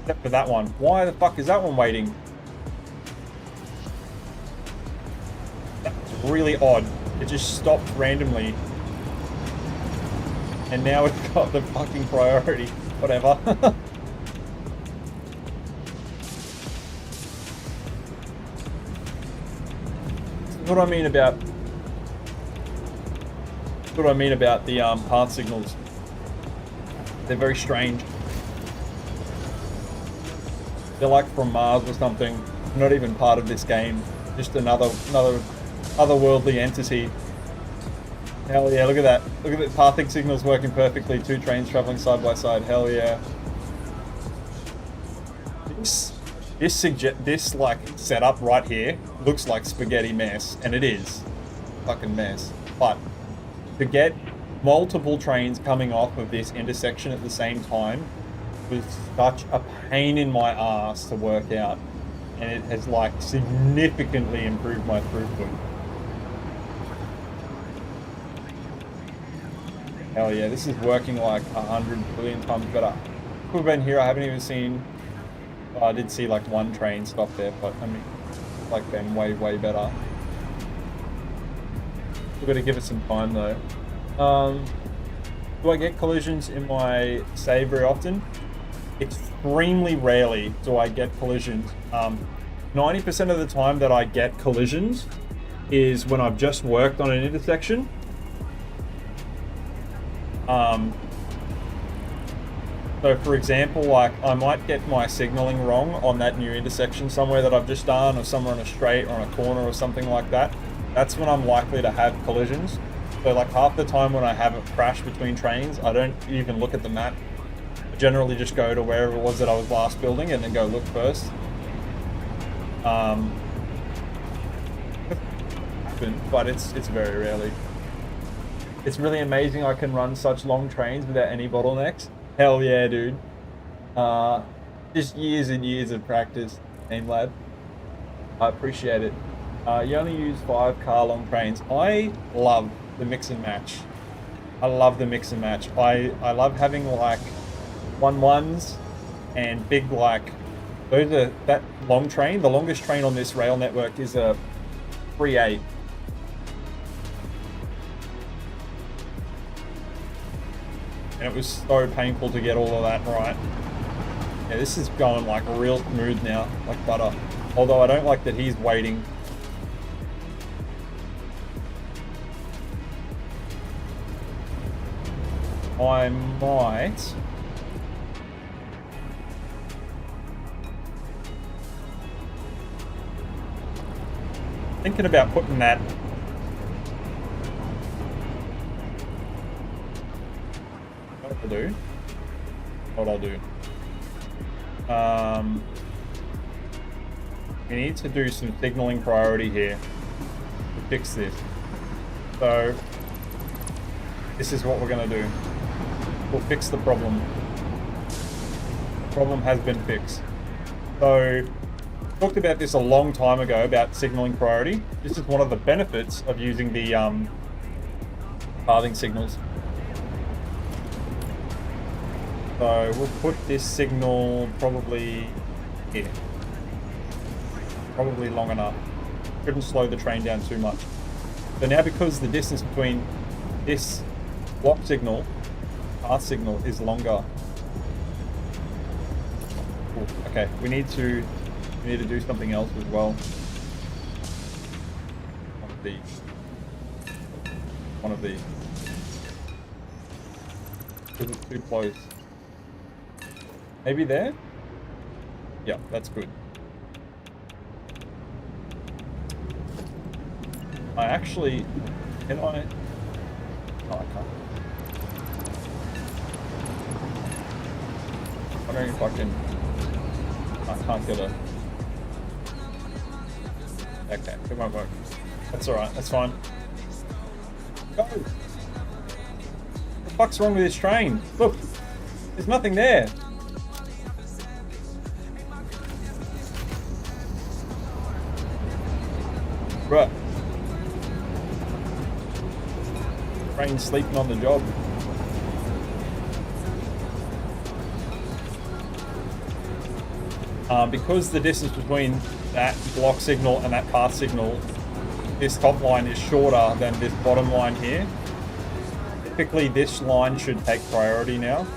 Except for that one. Why the fuck is that one waiting? That's really odd. It just stopped randomly. And now it's got the fucking priority. Whatever. What I mean about the path signals. They're very strange. They're like from Mars or something. Not even part of this game. Just another otherworldly entity. Hell yeah, look at that. Look at the pathing signals working perfectly. Two trains traveling side by side. Hell yeah. This like setup right here looks like spaghetti mess, and it is fucking mess. But to get multiple trains coming off of this intersection at the same time was such a pain in my ass to work out, and it has like significantly improved my throughput. Hell yeah, this is working like 100 billion times better. We've been here, I haven't even seen I did see like one train stop there, but I mean, like them way better. We've got to give it some time though. Do I get collisions in my save very often? Extremely rarely do I get collisions. 90% of the time that I get collisions is when I've just worked on an intersection. So for example, like I might get my signaling wrong on that new intersection somewhere that I've just done, or somewhere on a straight or on a corner or something like that. That's when I'm likely to have collisions. So like half the time when I have a crash between trains, I don't even look at the map. I generally just go to wherever it was that I was last building and then go look first. But it's very rarely. It's really amazing I can run such long trains without any bottlenecks. Hell yeah, dude. Just years and years of practice, team lad. I appreciate it. You only use 5-car long trains. I love the mix and match. I love the mix and match. I love having like 1-1s and big like that long train. The longest train on this rail network is a 3-8. And it was so painful to get all of that right. Yeah, this is going like real smooth now, like butter. Although I don't like that he's waiting. I might... Thinking about putting that... What I'll do. We need to do some signaling priority here to fix this. So this is what we're going to do. We'll fix the problem. The problem has been fixed. So I talked about this a long time ago about signaling priority. This is one of the benefits of using the pathing signals. So we'll put this signal probably here. Probably long enough. Shouldn't slow the train down too much. So now because the distance between this block signal, path signal is longer. Ooh, okay, we need to do something else as well. One of these. Because it's too close. Maybe there? Yeah, that's good. I actually... Can I... No, I can't. I'm wondering if I can... I can't get a... Okay, it won't work. That's alright, that's fine. Go! What the fuck's wrong with this train? Look! There's nothing there! Right. Train sleeping on the job. Because the distance between that block signal and that path signal, this top line is shorter than this bottom line here. Typically this line should take priority now.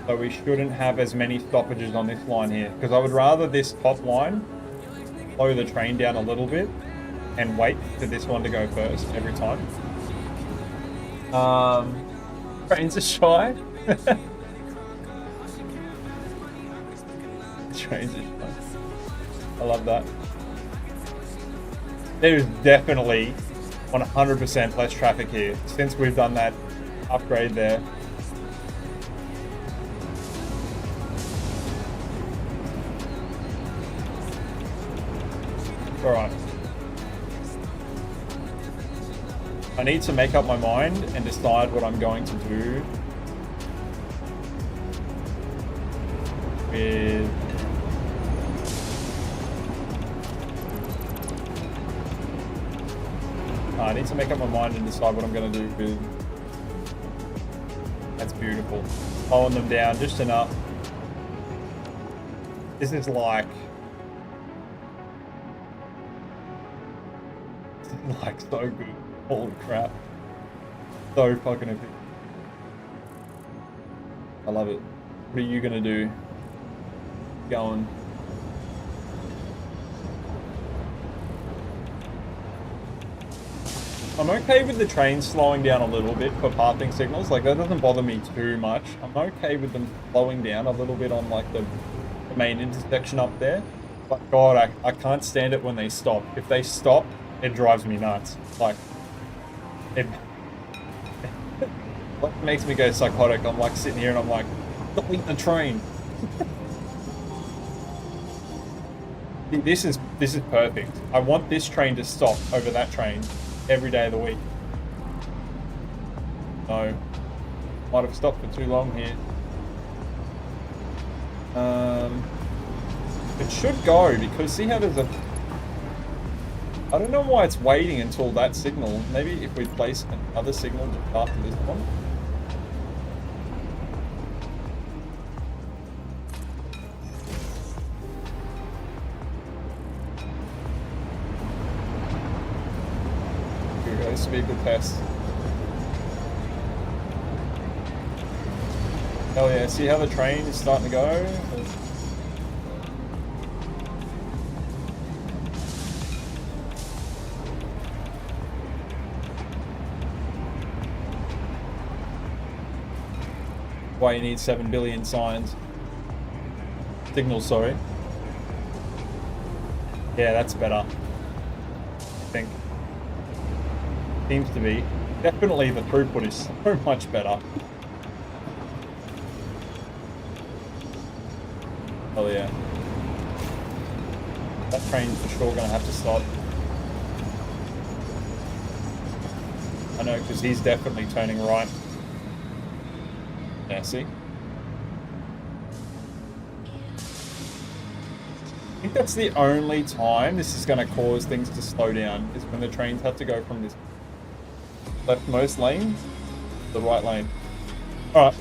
So we shouldn't have as many stoppages on this line here, because I would rather this top line slow the train down a little bit and wait for this one to go first every time. Trains are shy. Trains are shy. I love that. There is definitely 100% less traffic here since we've done that upgrade there. Alright. I need to make up my mind and decide what I'm going to do with... I need to make up my mind and decide what I'm going to do with... That's beautiful. Slowing them down just enough. This is like so good. Holy crap. So fucking epic. I love it. What are you gonna do? Going. I'm okay with the train slowing down a little bit for pathing signals. Like, that doesn't bother me too much. I'm okay with them slowing down a little bit on, like, the main intersection up there. But, God, I can't stand it when they stop. If they stop, it drives me nuts. Like, it makes me go psychotic. I'm, like, sitting here and I'm like, delete the train. This is perfect. I want this train to stop over that train every day of the week. No, might have stopped for too long here. It should go, because see how there's a... I don't know why it's waiting until that signal. Maybe if we place another signal just after this one. This would be a good test. Hell yeah, see how the train is starting to go? Why you need 7 billion signs. Signals, sorry. Yeah, that's better. I think. Seems to be. Definitely the throughput is so much better. Oh yeah. That train's for sure gonna have to stop. I know, because he's definitely turning right. Yeah, see? I think that's the only time this is gonna cause things to slow down, is when the trains have to go from this leftmost lane to the right lane. Alright.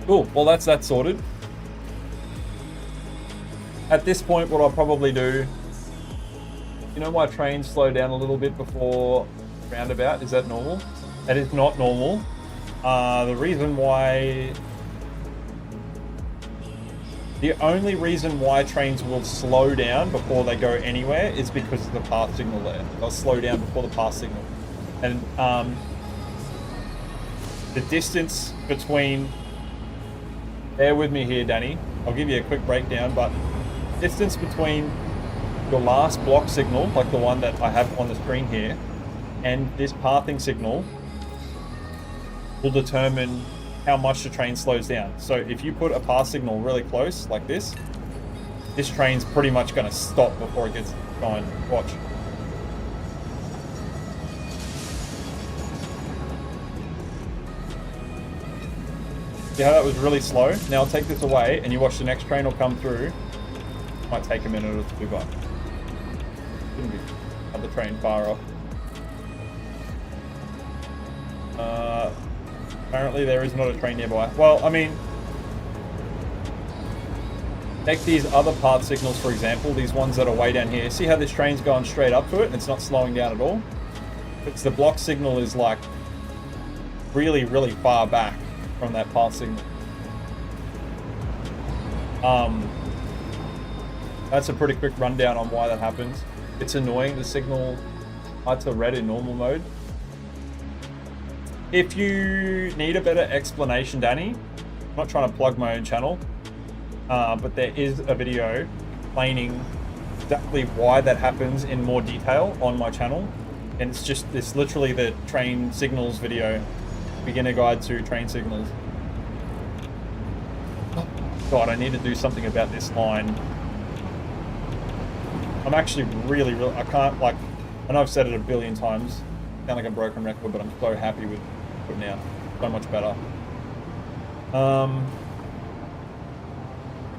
Cool, well that's that sorted. At this point, what I'll probably do, you know, my trains slow down a little bit before roundabout. Is that normal? That is not normal. The only reason why trains will slow down before they go anywhere is because of the path signal there. They'll slow down before the path signal. And the distance between, bear with me here, Danny, I'll give you a quick breakdown, but distance between your last block signal, like the one that I have on the screen here, and this pathing signal will determine how much the train slows down. So if you put a path signal really close, like this train's pretty much going to stop before it gets going. Watch. See how that was really slow? Now I'll take this away and you watch the next train will come through. Might take a minute or two, but shouldn't be other train far off. Apparently there is not a train nearby. Well, I mean, take these other path signals, for example, these ones that are way down here. See how this train's going straight up to it and it's not slowing down at all? It's the block signal is like really, really far back from that path signal. That's a pretty quick rundown on why that happens. It's annoying, the signal hard to read in normal mode. If you need a better explanation, Danny, I'm not trying to plug my own channel, but there is a video explaining exactly why that happens in more detail on my channel. And it's literally the train signals video, beginner guide to train signals. God, I need to do something about this line. I'm actually really, I can't, like, I know I've said it a billion times, sound like a broken record, but I'm so happy with it now. So much better.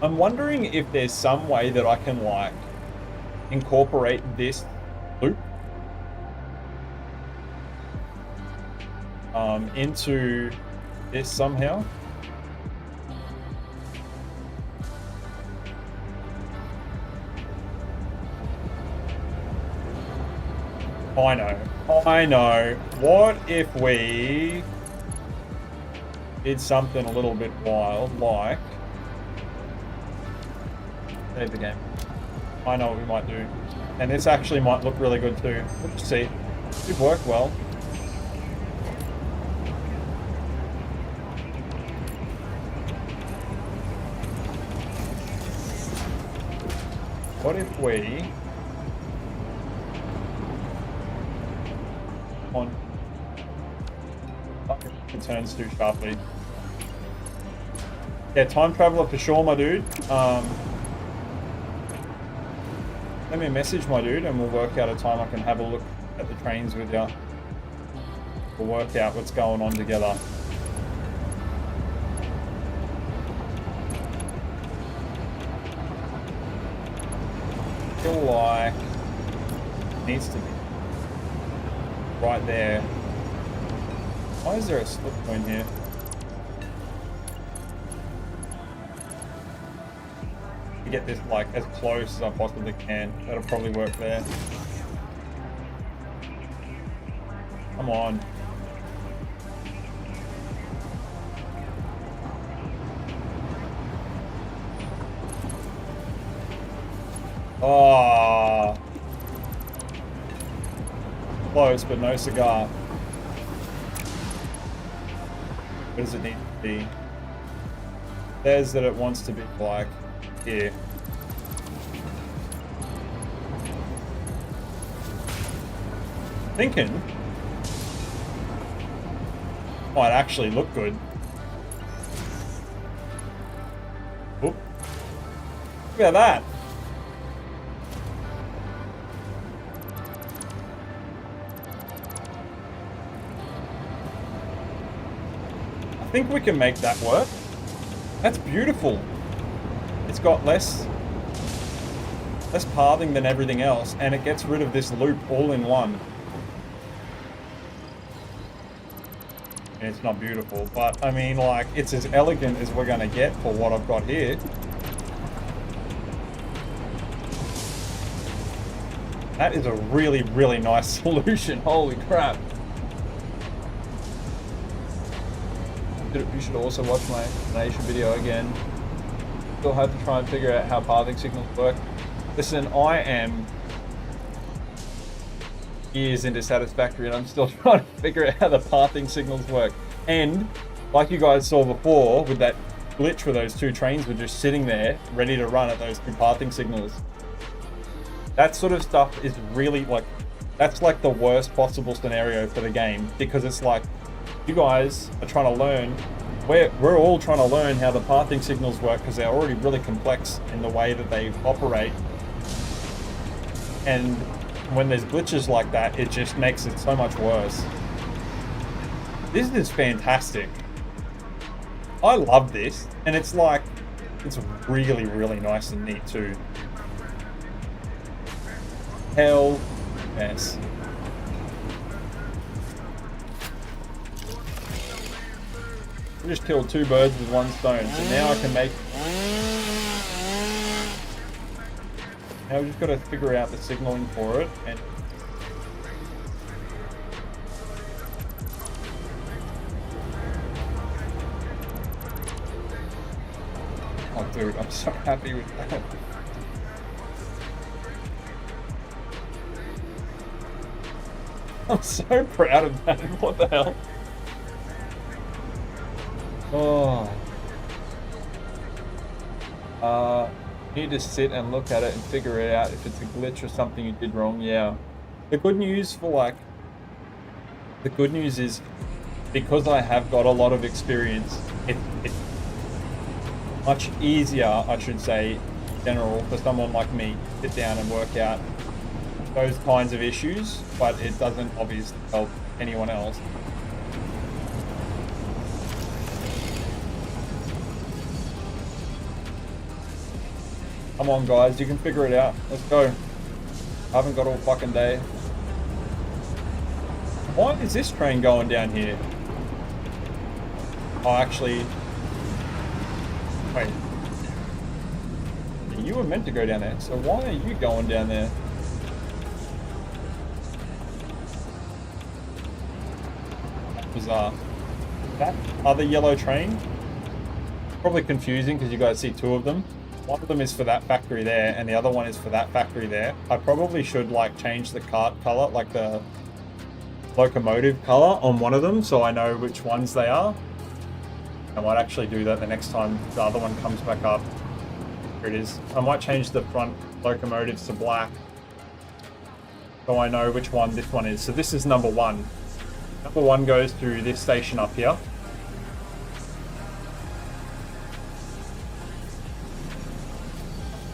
I'm wondering if there's some way that I can, like, incorporate this loop into this somehow. I know. I know. What if we did something a little bit wild, like... Save the game. I know what we might do. And this actually might look really good too. We'll just see. It should work well. What if we... on... It turns too sharply. Yeah, time traveler for sure, my dude. Let me message my dude and we'll work out a time I can have a look at the trains with you. We'll work out what's going on together. I feel like it needs to be right there. Why is there a slip point here? Get this like as close as I possibly can. That'll probably work there. Come on. Oh. Close, but no cigar. What does it need to be? It says that it wants to be like here. Thinking might actually look good. Oop. Look at that. I think we can make that work. That's beautiful. It's got less pathing than everything else, and it gets rid of this loop all in one. It's not beautiful, but I mean, like, it's as elegant as we're gonna get for what I've got here. That is a really, really nice solution. Holy crap. You should also watch my explanation video again. Still have to try and figure out how pathing signals work. Listen, I am years into Satisfctory and I'm still trying to figure out how the pathing signals work. And like you guys saw before with that glitch where those two trains were just sitting there ready to run at those two pathing signals. That sort of stuff is really like, that's like the worst possible scenario for the game, because it's like you guys are trying to learn, we're all trying to learn how the pathing signals work because they're already really complex in the way that they operate. And when there's glitches like that, it just makes it so much worse. This is fantastic. I love this, and it's like, it's really, really nice and neat too. Hell yes. I just killed two birds with one stone, so now I can make... Now we've just got to figure out the signaling for it, and... Oh dude, I'm so happy with that. I'm so proud of that. What the hell? Oh. You need to sit and look at it and figure it out if it's a glitch or something you did wrong. Yeah. The good news is because I have got a lot of experience, it's much easier, I should say, in general, for someone like me to sit down and work out those kinds of issues, but it doesn't obviously help anyone else. Come on guys, you can figure it out. Let's go. I haven't got all fucking day. Why is this train going down here? Oh, actually... Wait. You were meant to go down there, so why are you going down there? bizarre. That other yellow train, probably confusing because you guys see two of them. One of them is for that factory there, and the other one is for that factory there. I probably should like change the cart color, like the locomotive color on one of them, so I know which ones they are. I might actually do that the next time the other one comes back up. Here it is. I might change the front locomotives to black, so I know which one this one is. So this is number one. Number one goes through this station up here.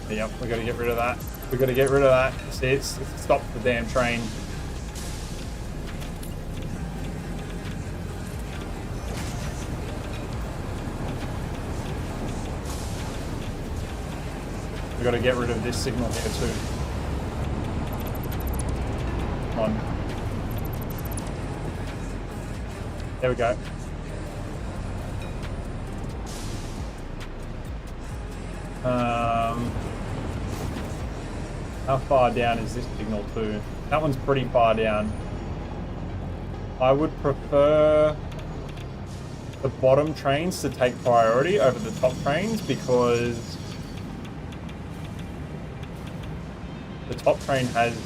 Yep, we got to get rid of that. We got to get rid of that. See, it's stopped the damn train. We got to get rid of this signal here too. Come on. There we go. How far down is this signal to? That one's pretty far down. I would prefer the bottom trains to take priority over the top trains because the top train has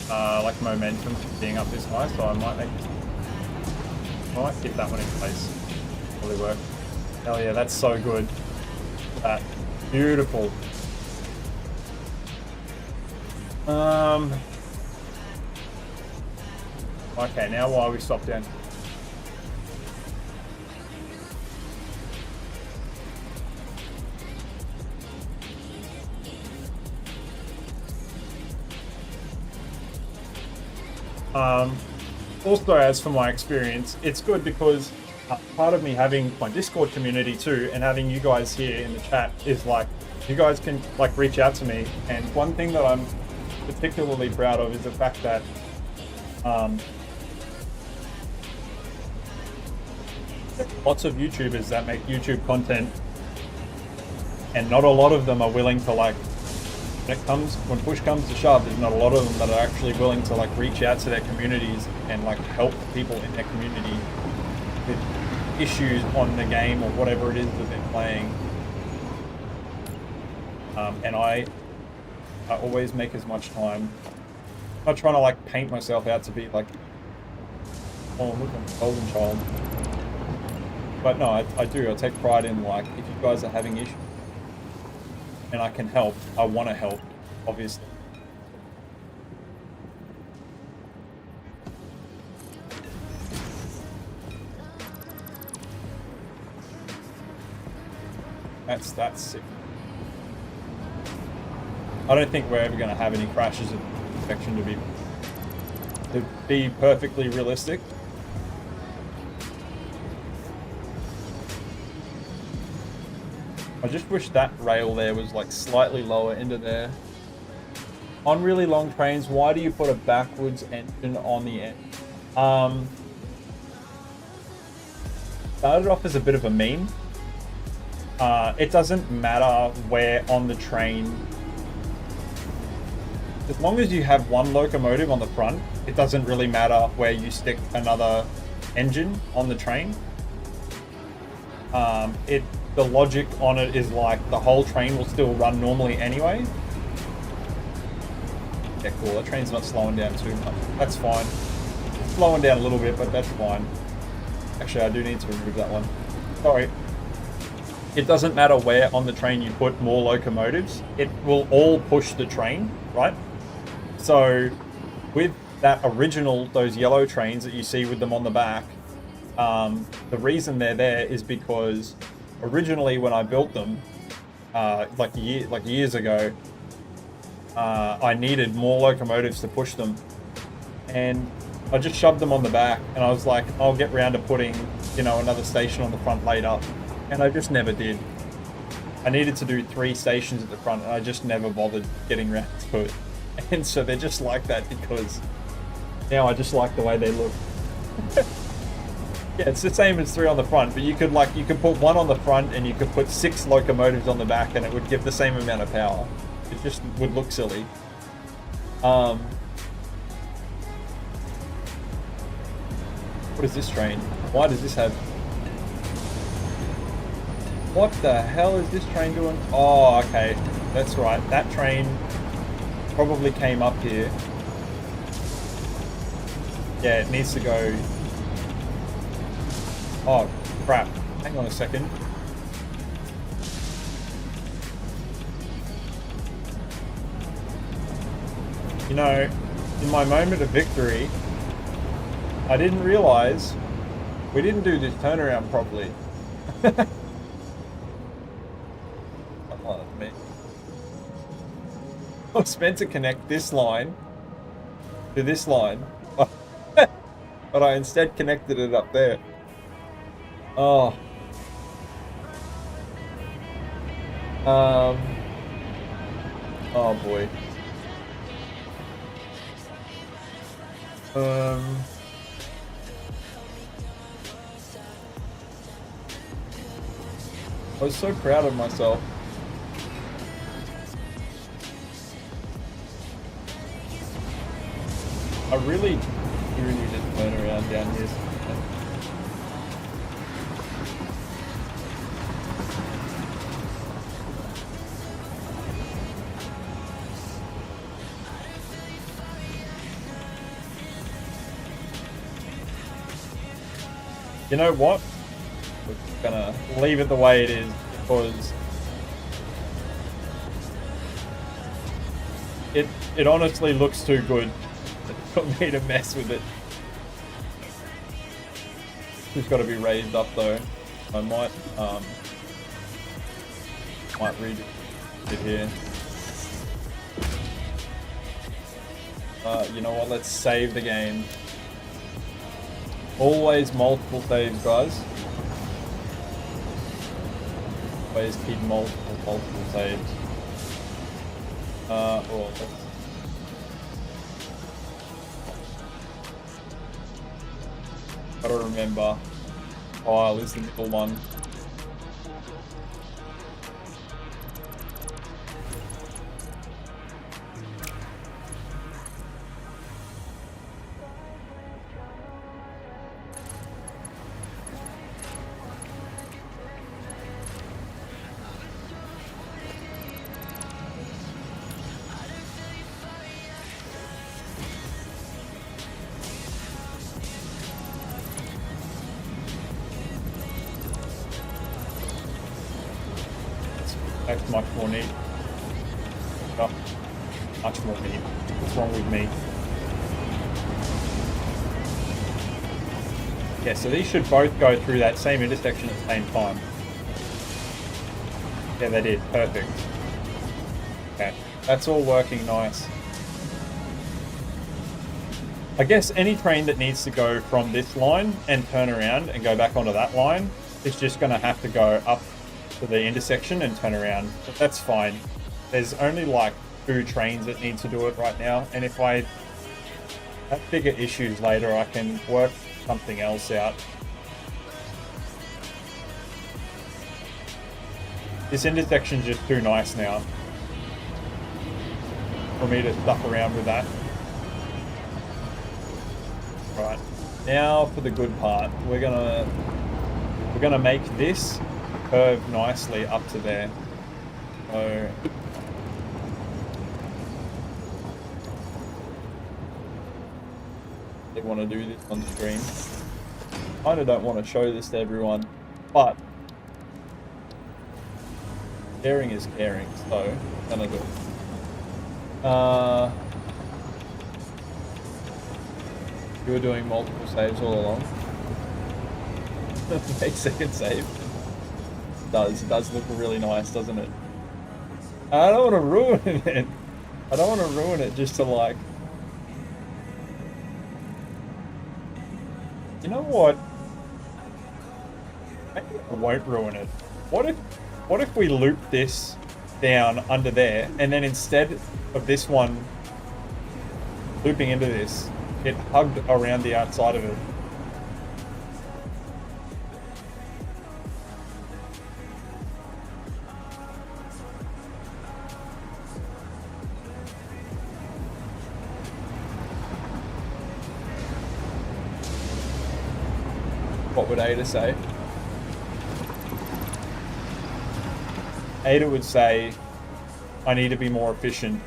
like momentum being up this high, so I might keep that one in place. Really work. Hell yeah, that's so good. That beautiful. Okay, now while we stop down. Also, as for my experience, it's good because part of me having my Discord community too, and having you guys here in the chat is like, you guys can like reach out to me. And one thing that I'm particularly proud of is the fact that lots of YouTubers that make YouTube content, and not a lot of them are willing to like, when push comes to shove, there's not a lot of them that are actually willing to like reach out to their communities and like help people in their community with issues on the game or whatever it is that they're playing. And I always make as much time. I'm not trying to like paint myself out to be like, oh look, I'm a golden child. But no, I do. I take pride in like, if you guys are having issues and I can help, I want to help, obviously. That's sick. I don't think we're ever going to have any crashes of infection to be perfectly realistic. I just wish that rail there was like slightly lower into there. On really long trains, why do you put a backwards engine on the end? Started off as a bit of a meme. It doesn't matter where on the train. As long as you have one locomotive on the front, it doesn't really matter where you stick another engine on the train. The logic on it is like the whole train will still run normally anyway. Yeah, cool. That train's not slowing down too much. That's fine. It's slowing down a little bit, but that's fine. Actually, I do need to remove that one. Sorry. It doesn't matter where on the train you put more locomotives. It will all push the train, right? So with that original, those yellow trains that you see with them on the back, the reason they're there is because originally when I built them, like years ago, I needed more locomotives to push them, and I just shoved them on the back, and I was like, I'll get round to putting, you know, another station on the front later, and I just never did. I needed to do 3 stations at the front, and I just never bothered getting round to it. And so they're just like that because now I just like the way they look. Yeah, it's the same as 3 on the front, but you could put 1 on the front and you could put 6 locomotives on the back and it would give the same amount of power. It just would look silly. What is this train? Why does this have... What the hell is this train doing? Oh, okay. That's right. That train probably came up here. Yeah, it needs to go... Oh, crap. Hang on a second. You know, in my moment of victory, I didn't realize we didn't do this turnaround properly. Come on, me. I was meant to connect this line to this line, but I instead connected it up there. Oh. Oh boy. I was so proud of myself. I really do need to turn around down here. You know what? We're just gonna leave it the way it is because it honestly looks too good for me to mess with it. It's got to be raised up though. I might redo it here. You know what? Let's save the game. Always multiple saves, guys. Always keep multiple saves. Well, gotta remember, file is the middle one. That's much more neat. Oh, much more neat. What's wrong with me? Yeah, so these should both go through that same intersection at the same time. Yeah, they did. Perfect. Okay, that's all working nice. I guess any train that needs to go from this line and turn around and go back onto that line is just going to have to go up to the intersection and turn around, but that's fine. There's only like 2 trains that need to do it right now, and if I have bigger issues later, I can work something else out. This intersection's just too nice now for me to stuff around with that. Right, now for the good part. We're gonna make this curve nicely up to there. So they want to do this on stream. Kinda don't want to show this to everyone, but caring is caring, so I'm gonna do it. You were doing multiple saves all along. Make second save. It does look really nice, doesn't it? I don't want to ruin it. I don't want to ruin it just to like... You know what? Maybe I won't ruin it. What if we loop this down under there, and then instead of this one looping into this, it hugged around the outside of it? What would Ada say? Ada would say, I need to be more efficient.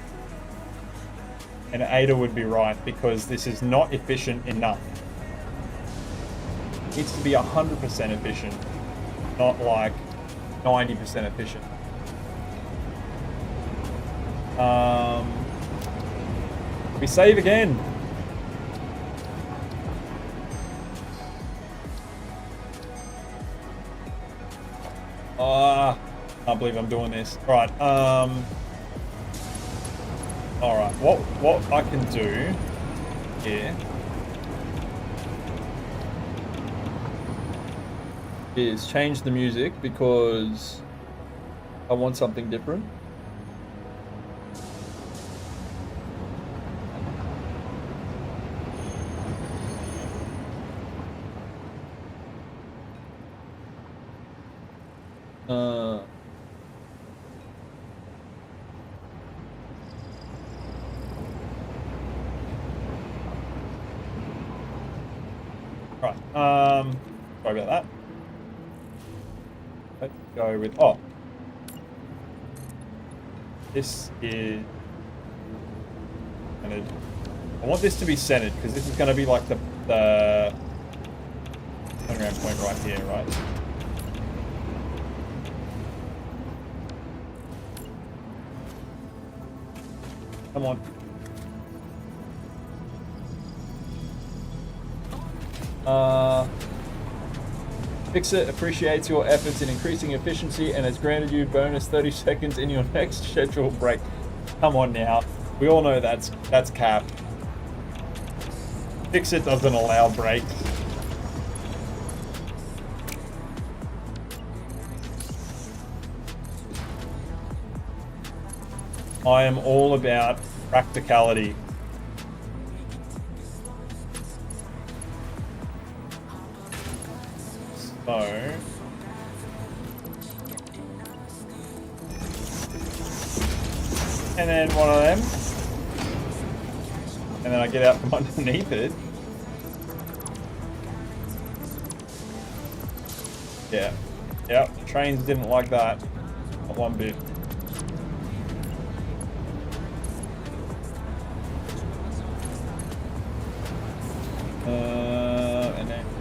And Ada would be right, because this is not efficient enough. It needs to be 100% efficient, not like 90% efficient. We save again. I can't believe I'm doing this. All right. All right. What I can do here is change the music because I want something different. Right. Sorry about that. Let's go with this is and I want this to be centered because this is going to be like the turnaround point right here, right? Come on. Fixit appreciates your efforts in increasing efficiency and has granted you bonus 30 seconds in your next scheduled break. Come on now. We all know that's cap. Fixit doesn't allow breaks. I am all about practicality. So, and then one of them, and then I get out from underneath it. Yeah, yep, trains didn't like that, not one bit.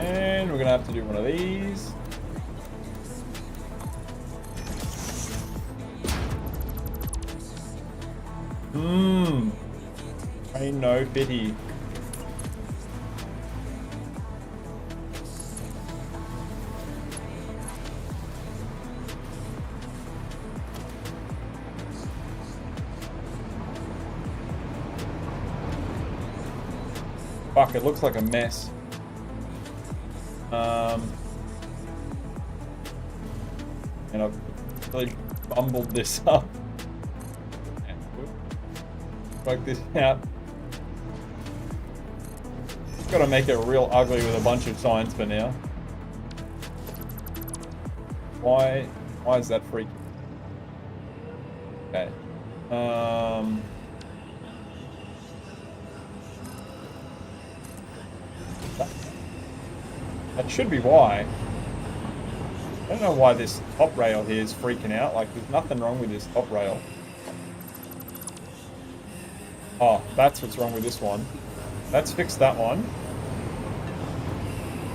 And we're gonna have to do one of these. Train no fitty. Fuck, it looks like a mess. And I've really bumbled this up. Work this out. Gotta make it real ugly with a bunch of signs for now. Why is that freaky? Okay. That should be why. I don't know why this top rail here is freaking out. Like, there's nothing wrong with this top rail. Oh, that's what's wrong with this one. Let's fix that one.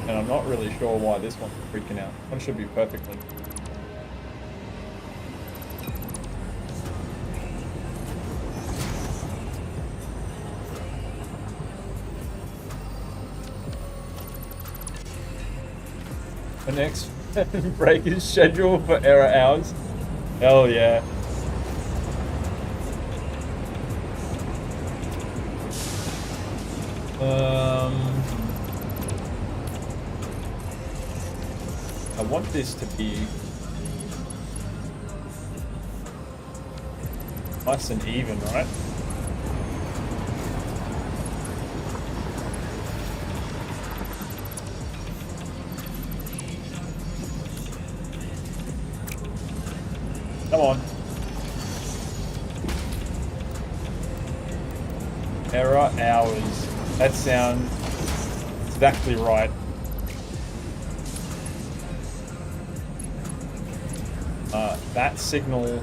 And I'm not really sure why this one's freaking out. One should be perfectly. The next break is scheduled for error hours. Hell yeah. I want this to be nice and even, right? Come on. Error hours. That sounds exactly right. that signal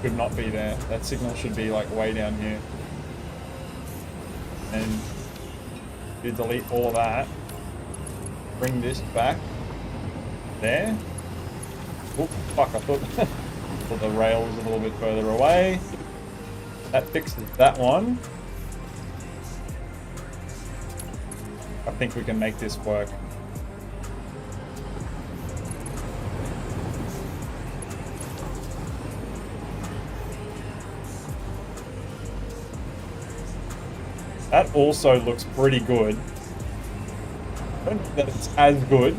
should not be there. That signal should be like way down here. And you delete all of that. Bring this back there. Oh, fuck, I thought the rail was a little bit further away. That fixes that one. I think we can make this work. That also looks pretty good. I don't think that it's as good.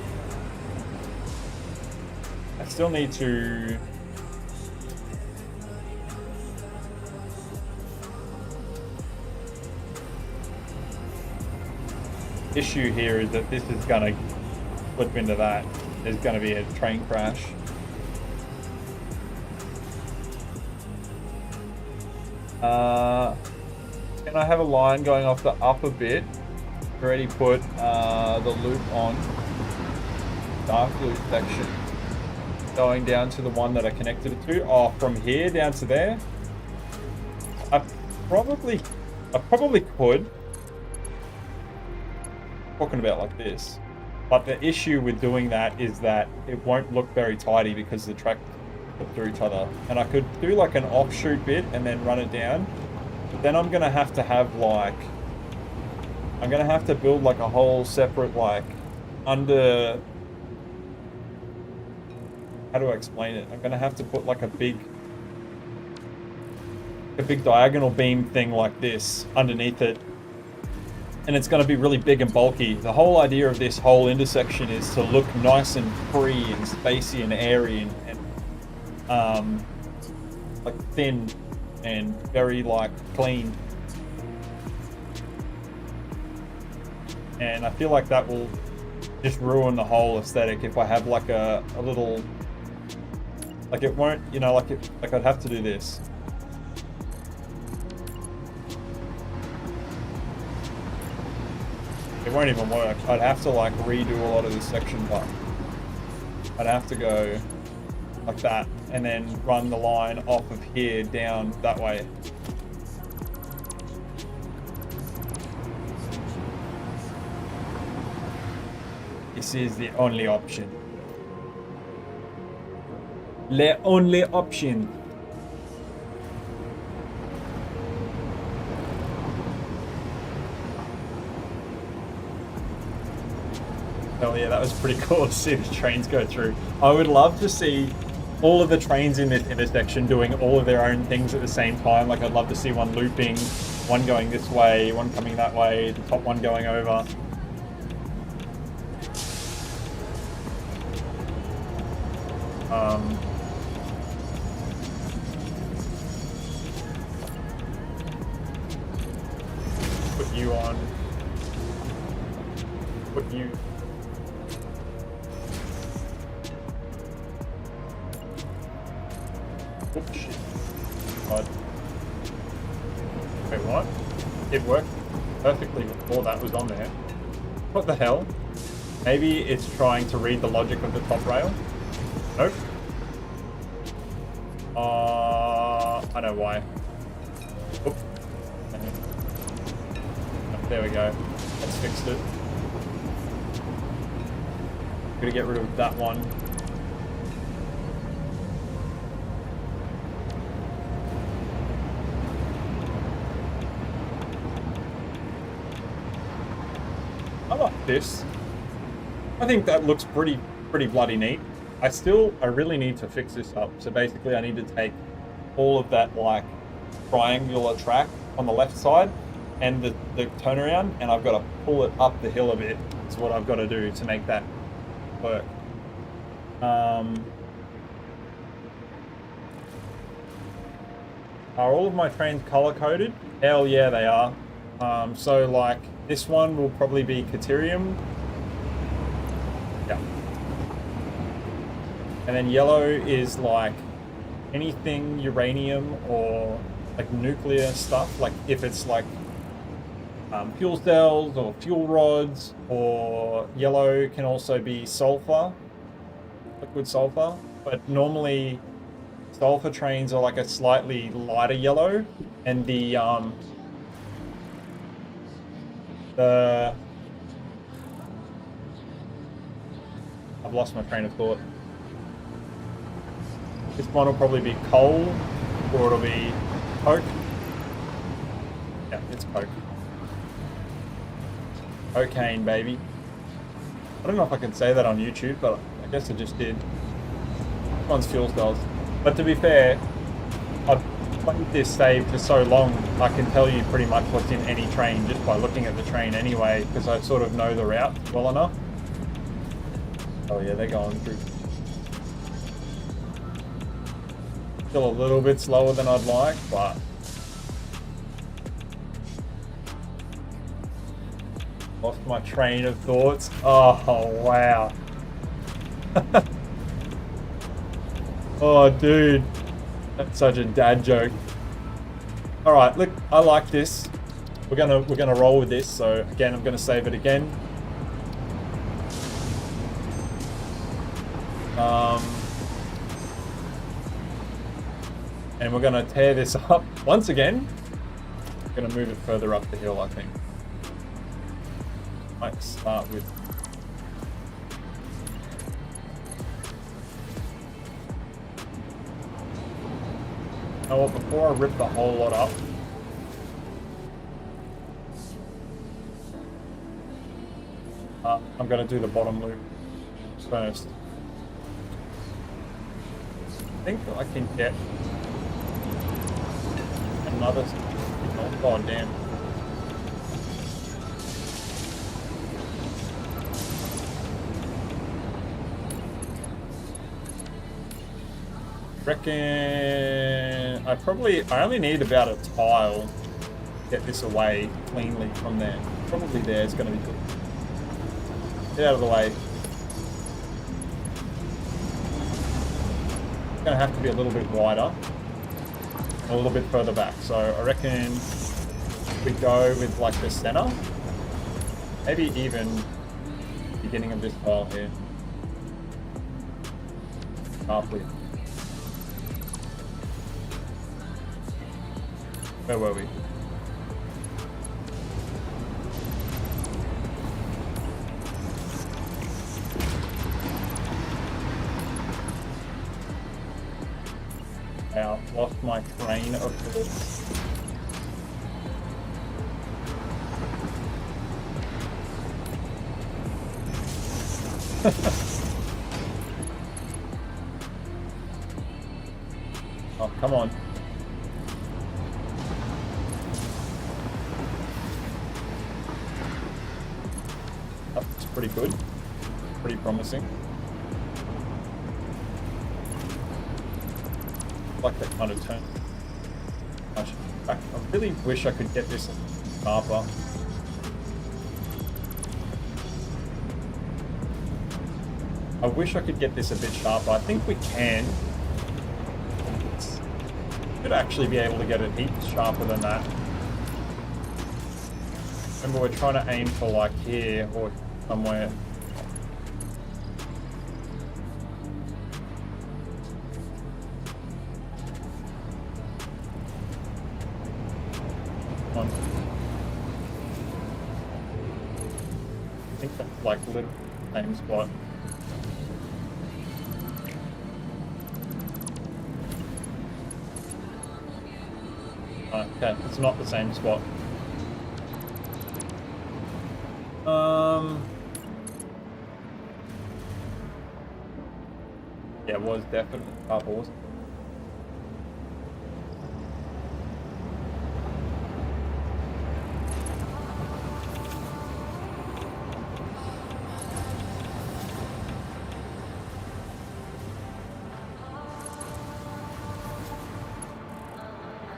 I still need to... Issue here is that this is gonna flip into that. There's gonna be a train crash. Can I have a line going off the upper bit? Already put the loop on. Dark loop section. Going down to the one that I connected it to. Oh, from here down to there? I probably could. Talking about like this. But the issue with doing that is that it won't look very tidy because the track put through each other. And I could do like an offshoot bit and then run it down. But then I'm gonna have to have like, I'm gonna have to build like a whole separate like under, how do I explain it? I'm gonna have to put like a big diagonal beam thing like this underneath it. And it's going to be really big and bulky. The whole idea of this whole intersection is to look nice and free and spacey and airy and like thin and very like clean. And I feel like that will just ruin the whole aesthetic if I have like a little, like it won't, you know, like I'd have to do this. It won't even work. I'd have to like redo a lot of this section, but I'd have to go like that and then run the line off of here down that way. This is the only option. The only option. Hell yeah, that was pretty cool to see the trains go through. I would love to see all of the trains in this intersection doing all of their own things at the same time. Like I'd love to see one looping, one going this way, one coming that way, the top one going over. Put you on. Put you. Oops, shit. God. Wait, what? It worked perfectly before that was on there. What the hell? Maybe it's trying to read the logic of the top rail? Nope. I know why. Oop. There we go. That's fixed it. Gonna get rid of that one. I like this. I think that looks pretty bloody neat. I really need to fix this up. So basically I need to take all of that like triangular track on the left side and the turnaround, and I've got to pull it up the hill a bit. Is what I've got to do to make that work. Are all of my trains color coded? Hell yeah, they are. So like this one will probably be Caterium. Yeah. And then yellow is like anything uranium or like nuclear stuff. Like if it's like fuel cells or fuel rods, or yellow can also be sulfur, liquid sulfur. But normally sulfur trains are like a slightly lighter yellow, and the I've lost my train of thought. This one will probably be coal, or it'll be coke. Yeah, it's coke. Cocaine, baby. I don't know if I can say that on YouTube, but I guess I just did. This one's fuel cells. But to be fair, I've played this save for so long, I can tell you pretty much what's in any train just by looking at the train anyway, because I sort of know the route well enough. Oh yeah, they're going through. Still a little bit slower than I'd like, but lost my train of thoughts. Oh wow. Oh dude, that's such a dad joke. All right, look, I like this. We're gonna roll with this. So again, I'm gonna save it again. And we're gonna tear this up once again. We're gonna move it further up the hill, I think. Might start with. You know what, before I rip the whole lot up, I'm going to do the bottom loop first. I think I can get another. Oh, god damn. Reckon I only need about a tile to get this away cleanly from there. Probably there is going to be good. Get out of the way. It's going to have to be a little bit wider, a little bit further back. So I reckon we go with like the center, maybe even beginning of this tile here. Halfway. Where were we? Wow, lost my train of thoughts. Oh, come on. Pretty good, pretty promising. Like that kind of turn. I really wish I could get this sharper. I wish I could get this a bit sharper. I think we can. Should actually be able to get it heaps sharper than that. Remember, we're trying to aim for like here or somewhere. Come on. I think that's like literally the same spot. Okay, it's not the same spot. Yeah, it was definitely bubbles.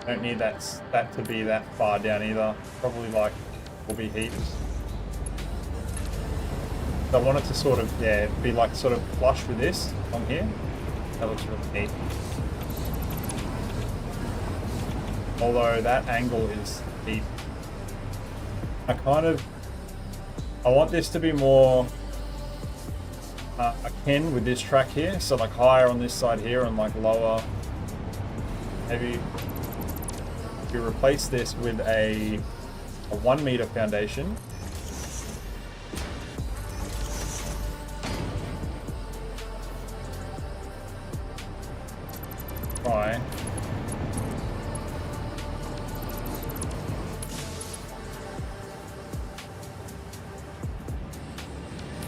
Don't need that to be that far down either. Probably like will be heaps. So I want it to sort of, yeah, be like sort of flush with this on here. That looks really neat. Although that angle is deep. I want this to be more akin with this track here. So like higher on this side here and like lower maybe we replace this with a 1 meter foundation. Try.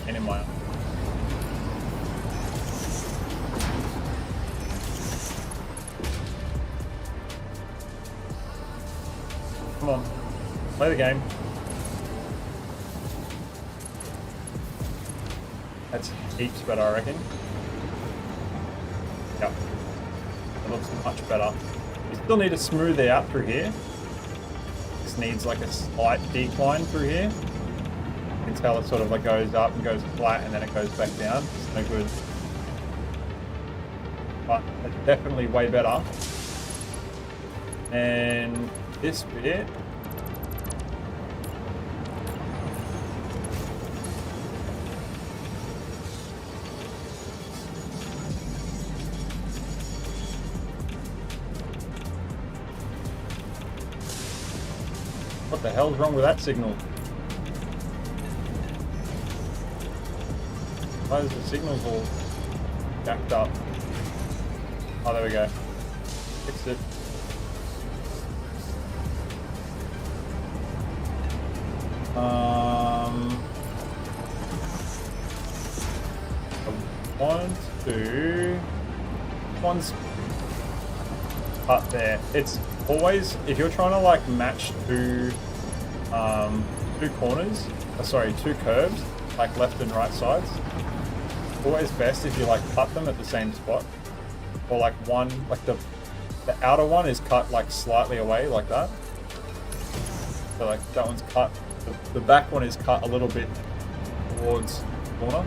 And in my come on, play the game. That's heaps better, I reckon. Yep. It looks much better. You still need to smooth it out through here. This needs like a slight decline through here. You can tell it sort of like goes up and goes flat and then it goes back down. It's no good. But it's definitely way better. And this bit, what the hell's wrong with that signal? Why is the signals all jacked up? Oh, there we go. Fixed it. One's up there. It's always, if you're trying to like match two corners, two curves, like left and right sides, always best if you like cut them at the same spot, or like one, like the outer one is cut like slightly away like that. So like that one's cut, the back one is cut a little bit towards the corner.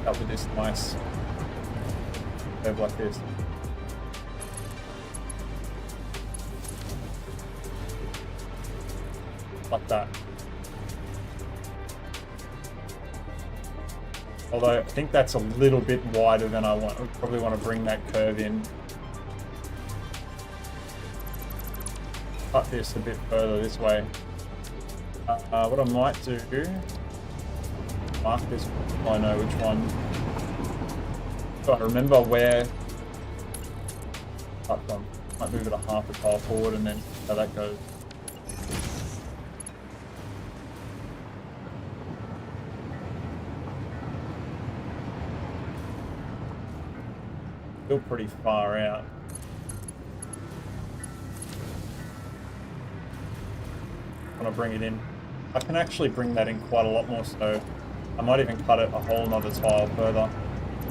Up with this nice curve like this. Like that. Although I think that's a little bit wider than I want. I probably want to bring that curve in. Cut this a bit further this way. What I might do, mark this, I know which one. So I remember where cut from. Might move it a half a tile forward and then how that goes. Still pretty far out. Want to bring it in. I can actually bring that in quite a lot more, so I might even cut it a whole nother tile further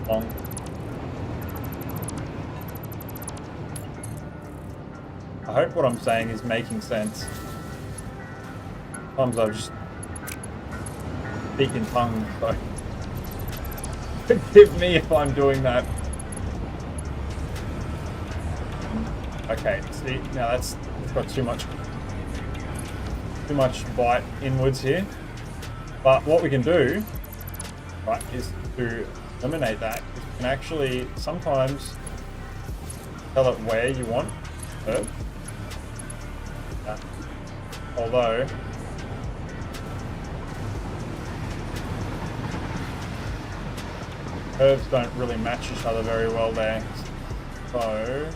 long. I hope what I'm saying is making sense. Sometimes I just speak in tongues, so forgive me if I'm doing that. Okay, see, now it's got too much bite inwards here. But what we can do, right, is to eliminate that. You can actually sometimes tell it where you want curve. Although curves don't really match each other very well there. So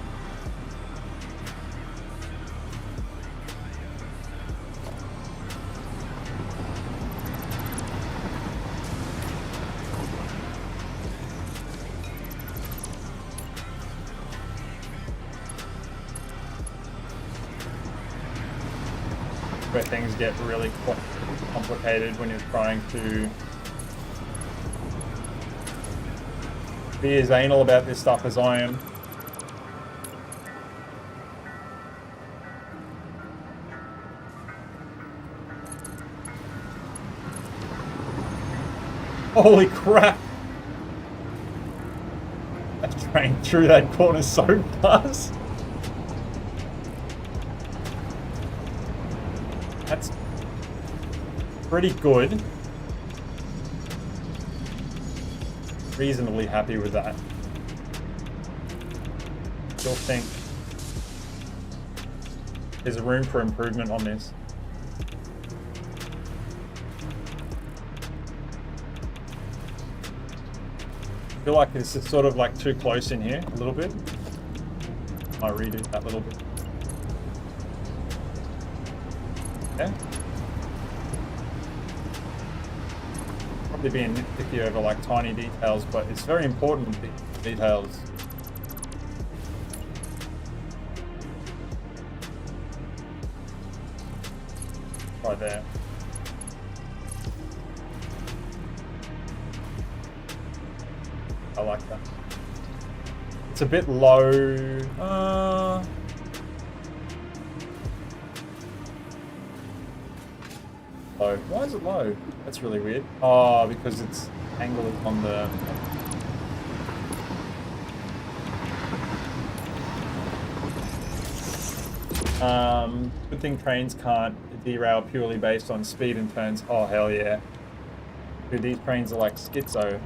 where things get really quite complicated when you're trying to be as anal about this stuff as I am. Holy crap! That train through that corner so fast. That's pretty good. Reasonably happy with that. still think there's room for improvement on this. I feel like this is sort of like too close in here a little bit. I redo that little bit. Yeah. Probably being nitpicky over like tiny details, but it's very important details. Right there. I like that. It's a bit low. Low. Why is it low? That's really weird. Oh, because its angle is on the... Good thing trains can't derail purely based on speed and turns. Oh, hell yeah. Dude, these trains are like schizo.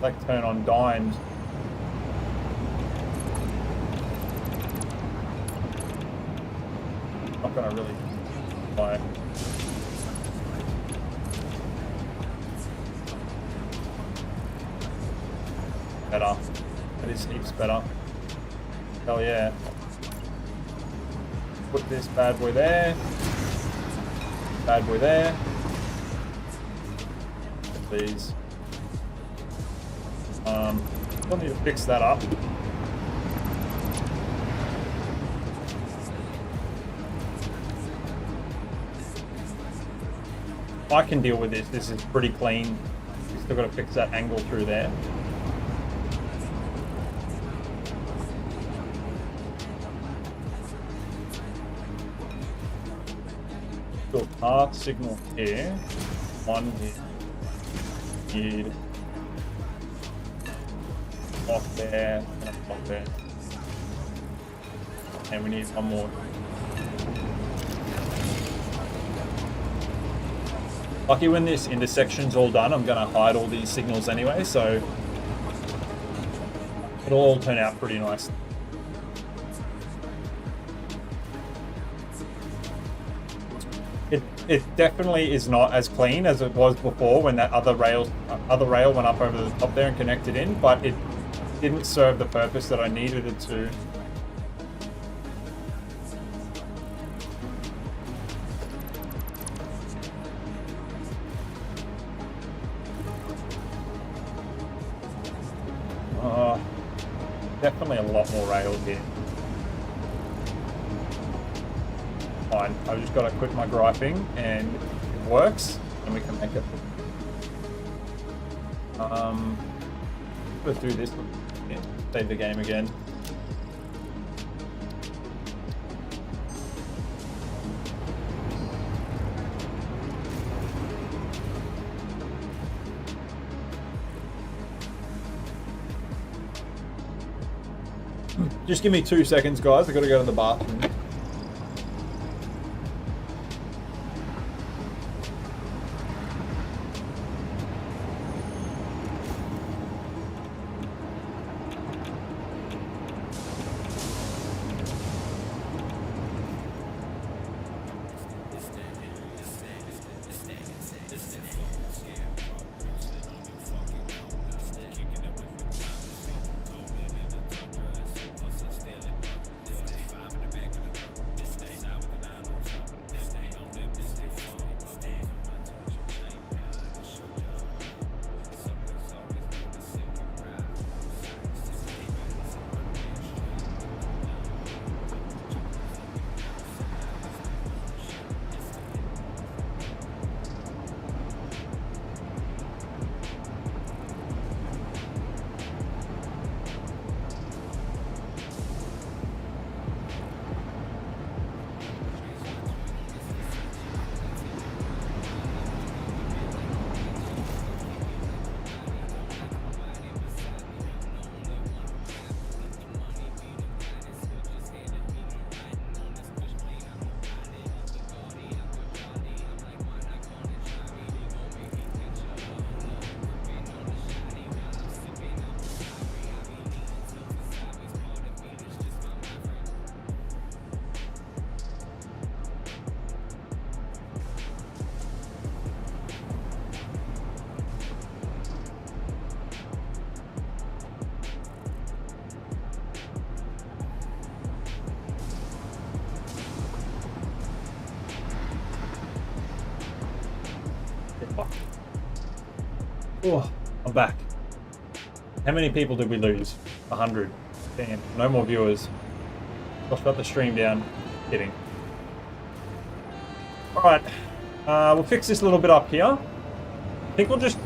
Like turn on dimes. Not gonna really fly. Better. That is heaps better. Hell yeah. Put this bad boy there. Bad boy there. Please. Still need to fix that up. I can deal with this. This is pretty clean. Still got to fix that angle through there. Do a path signal here. One here. Need off there, and off there. And we need one more. Lucky when this intersection's all done, I'm gonna hide all these signals anyway, so it'll all turn out pretty nice. It definitely is not as clean as it was before when that other rail went up over the top there and connected in, but it didn't serve the purpose that I needed it to. Definitely a lot more rail here. Fine, I've just got to quit my griping and it works and we can make it. Let's do this. Yeah, save the game again. Just give me 2 seconds, guys. I got to go to the bathroom. Oh, I'm back. How many people did we lose? 100. Damn, no more viewers. I'll shut the stream down. Kidding. Alright, we'll fix this a little bit up here. I think we'll just...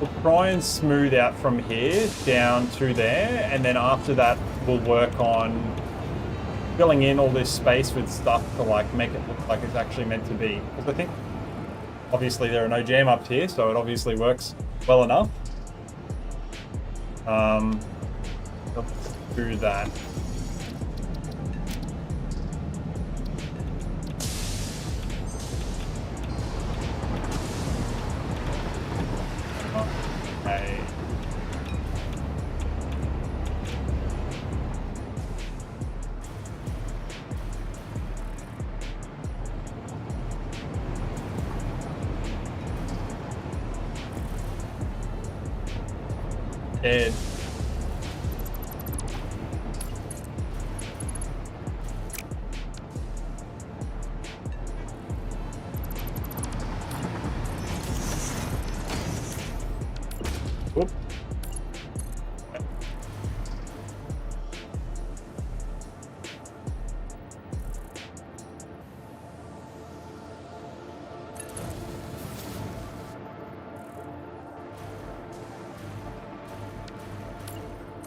we'll try and smooth out from here down to there, and then after that we'll work on filling in all this space with stuff to like make it look like it's actually meant to be. Because I think obviously there are no jam ups here, so it obviously works well enough. Let's do that. Okay. Dead. Whoop.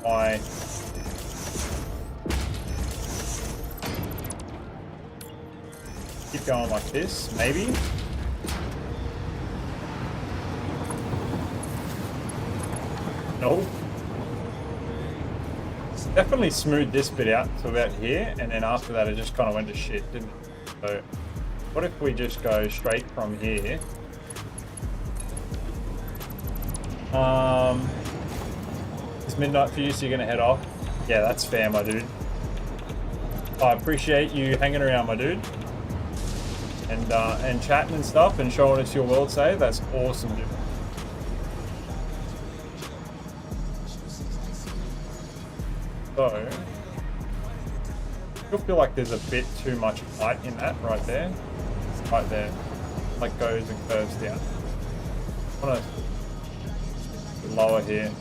Why? Keep going like this, maybe. No. Definitely smoothed this bit out to about here, and then after that it just kind of went to shit, didn't it? So, what if we just go straight from here? It's midnight for you, so you're gonna head off. Yeah, that's fair, my dude. I appreciate you hanging around, my dude, and chatting and stuff, and showing us your world save. That's awesome, dude. So, I still feel like there's a bit too much height in that right there. Right there. Like goes and curves down. I want to lower here.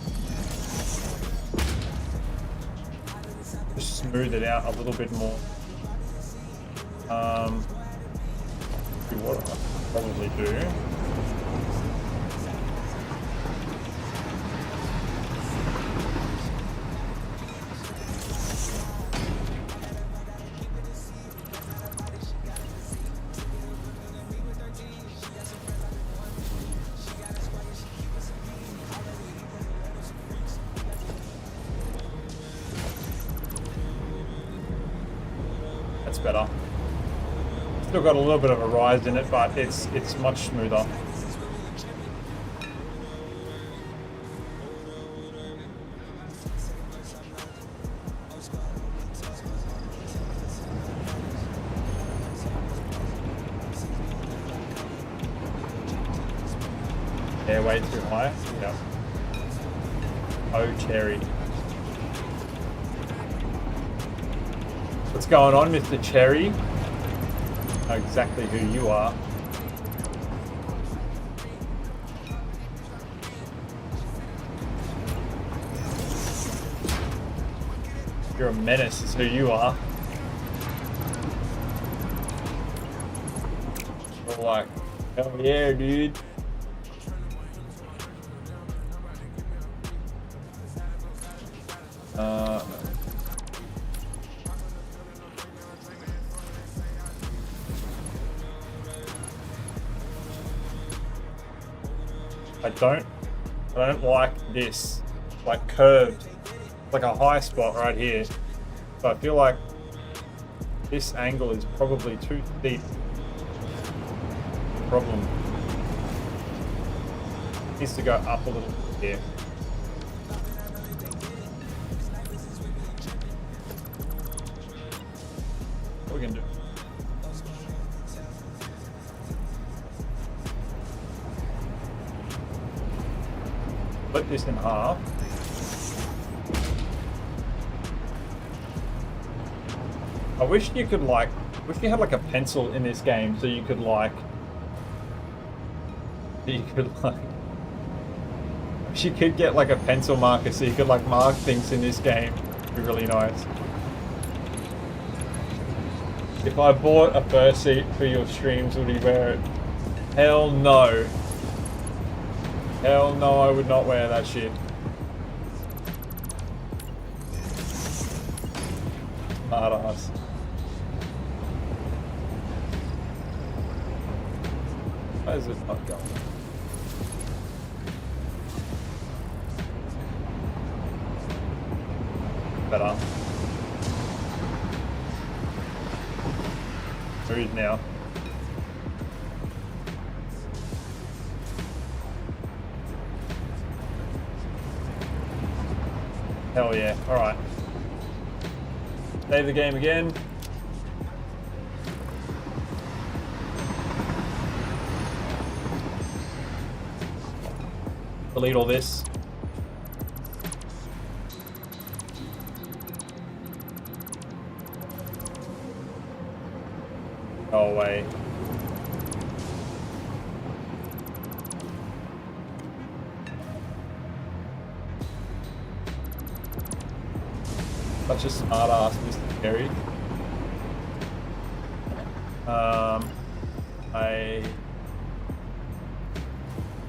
Just smooth it out a little bit more. What I'll probably do. That's better. Still got a little bit of a rise in it, but it's much smoother. Yeah, way too high. Yep. Oh, cherry. What's going on, Mr. Cherry? I know exactly who you are. You're a menace, is who you are. You're like, hell yeah, dude. I don't like this, like curved, like a high spot right here. So I feel like this angle is probably too steep. Problem. It needs to go up a little bit here. What are we gonna do? Split this in half. I wish you could like, wish you had like a pencil in this game so you could like, wish you could get like a pencil marker so you could like mark things in this game. It'd be really nice. If I bought a fur seat for your streams, would you wear it? Hell no. Hell no, I would not wear that shit. Smart ass. Why is it not going? Better. Rude now. Hell yeah. Alright. Save the game again. Delete all this. Go away. Such a smart ass, Mr. Perry. I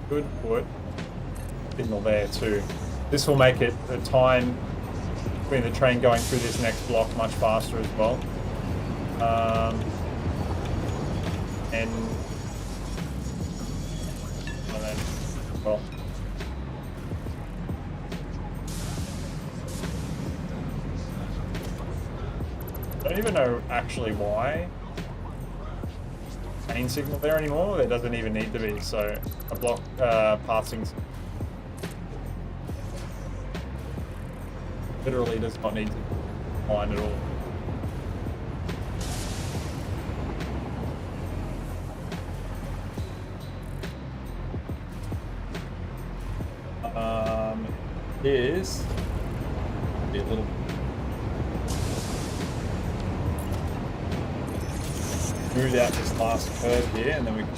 could put signal there too. This will make it the time between the train going through this next block much faster as well. And well, I don't even know actually why main signal there anymore. There doesn't even need to be. So a block passing literally does not need to be line at all. Is be a little smooth out this last curve here, and then we can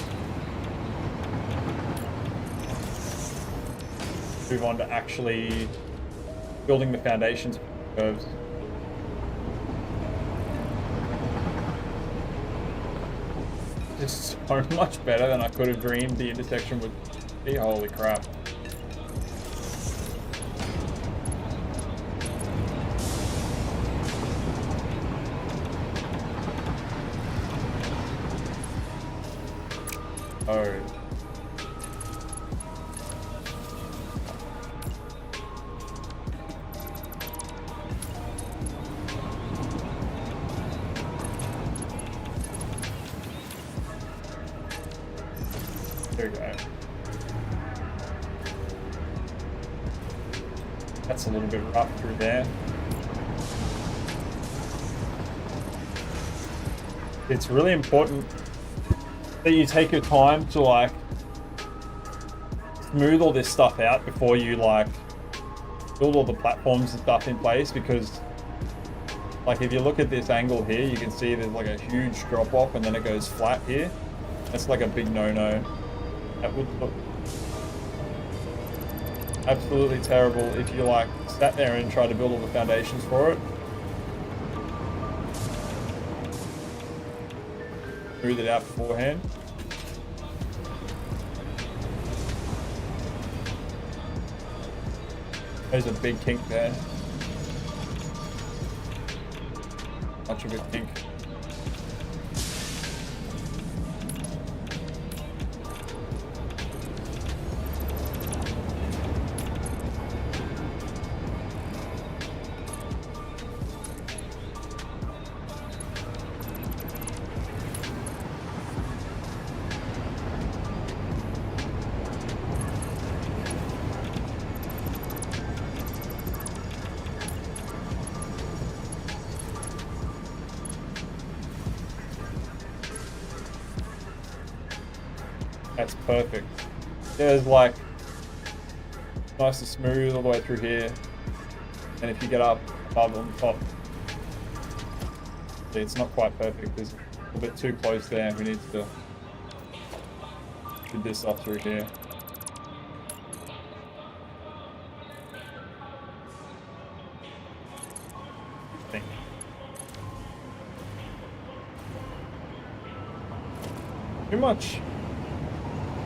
move on to actually building the foundations for the curves. This is so much better than I could have dreamed the intersection would be. Holy crap. Oh. There we go. That's a little bit rough through there. It's really important that you take your time to like smooth all this stuff out before you like build all the platforms and stuff in place, because like if you look at this angle here, you can see there's like a huge drop off and then it goes flat here. That's like a big no-no. That would look absolutely terrible if you like sat there and tried to build all the foundations for it. Smooth it out beforehand. There's a big kink there. Much of a kink. That's perfect. There's like nice and smooth all the way through here, and if you get up above on top, It's not quite perfect. It's a little bit too close there. We need to do this up through here. Too much.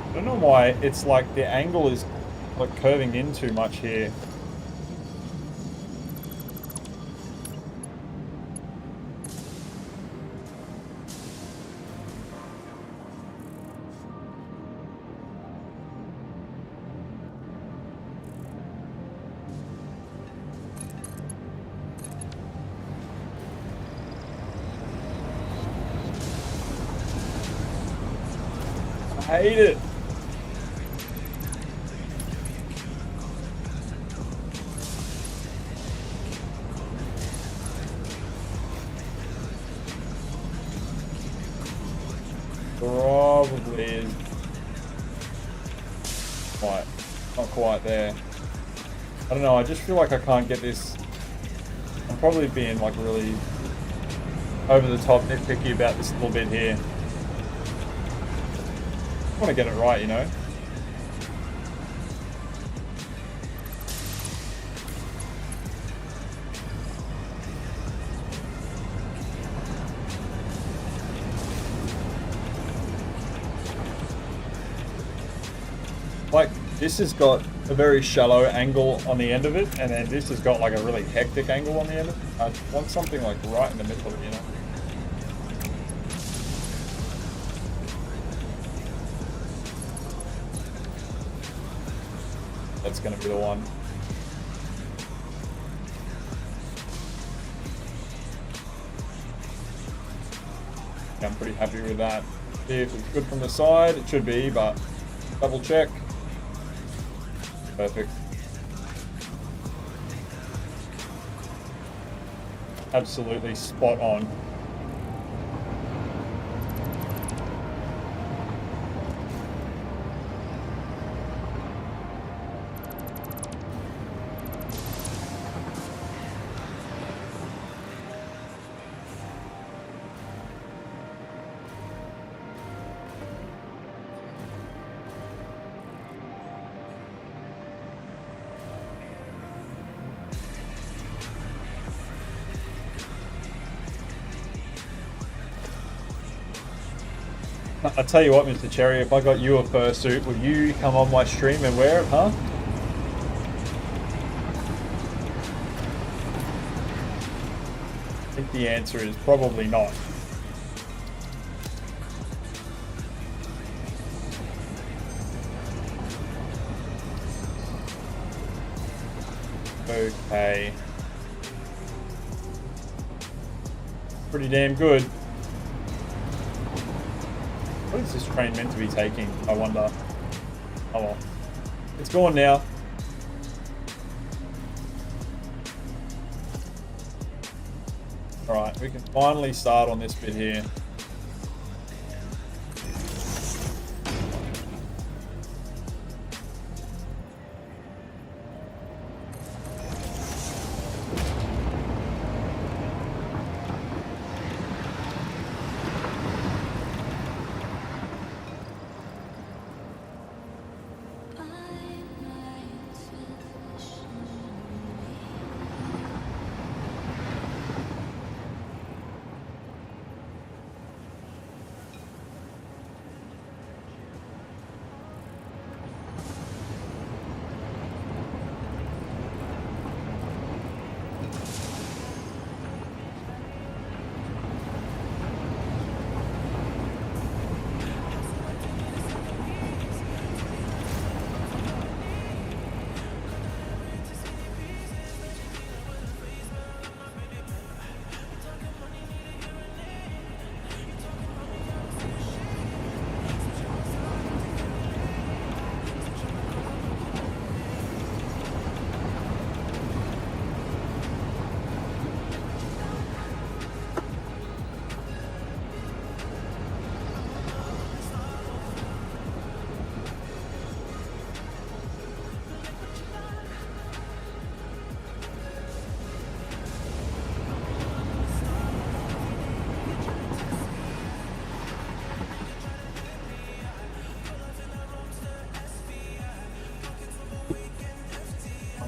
I don't know why it's like the angle is like curving in too much here. I hate it. Probably is quite, not quite there. I don't know, I just feel like I can't get this. I'm probably being like really over the top nitpicky about this little bit here. I want to get it right, you know. Like, this has got a very shallow angle on the end of it, and then this has got like a really hectic angle on the end of it. I want something like right in the middle of it, you know. That's going to be the one. Yeah, I'm pretty happy with that. See if it's good from the side. It should be, but double check. Perfect. Absolutely spot on. I tell you what, Mr. Cherry, if I got you a fursuit, would you come on my stream and wear it, huh? I think the answer is probably not. Okay. Pretty damn good. What is this train meant to be taking, I wonder? Oh well. It's gone now. Alright, we can finally start on this bit here.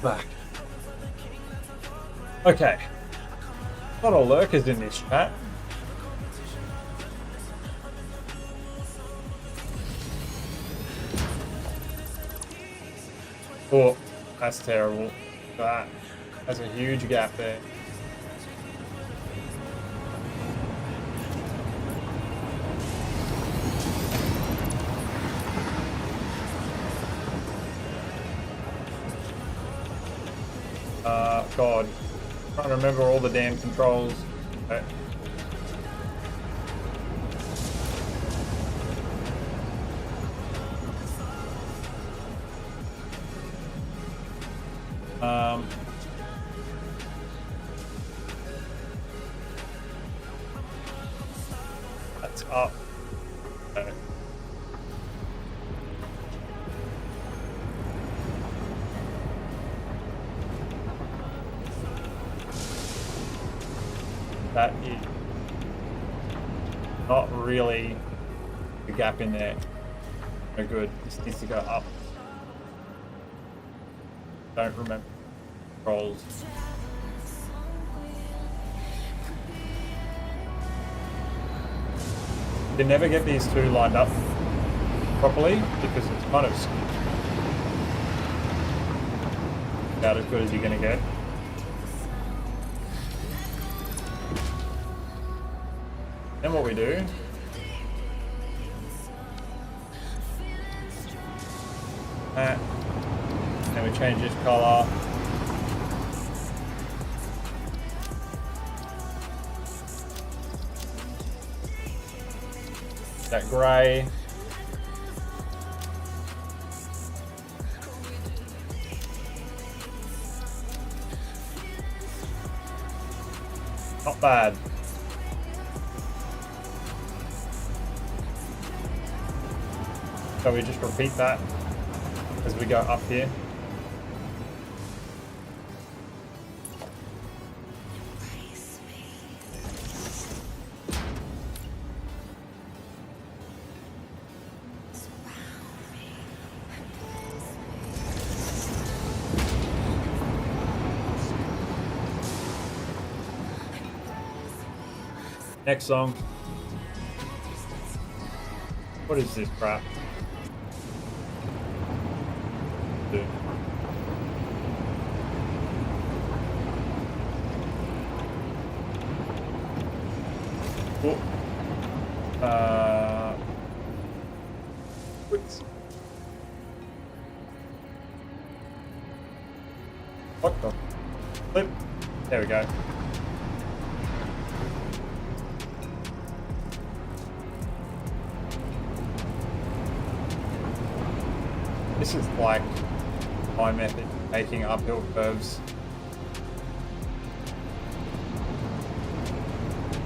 back. Okay. A lot of lurkers in this chat. Oh, that's terrible. That has a huge gap there. God. I'm trying to remember all the damn controls. Okay. That's up. Okay. That is not really the gap in there. No good. This needs to go up. Don't remember controls. You can never get these two lined up properly because it's kind of about as good as you're going to get. Then what we do and we change this color. That gray. Not bad. So we just repeat that as we go up here. Next song. What is this crap? Dude. Oh. Oops. What the flip? There we go. This is like my method of making uphill curves.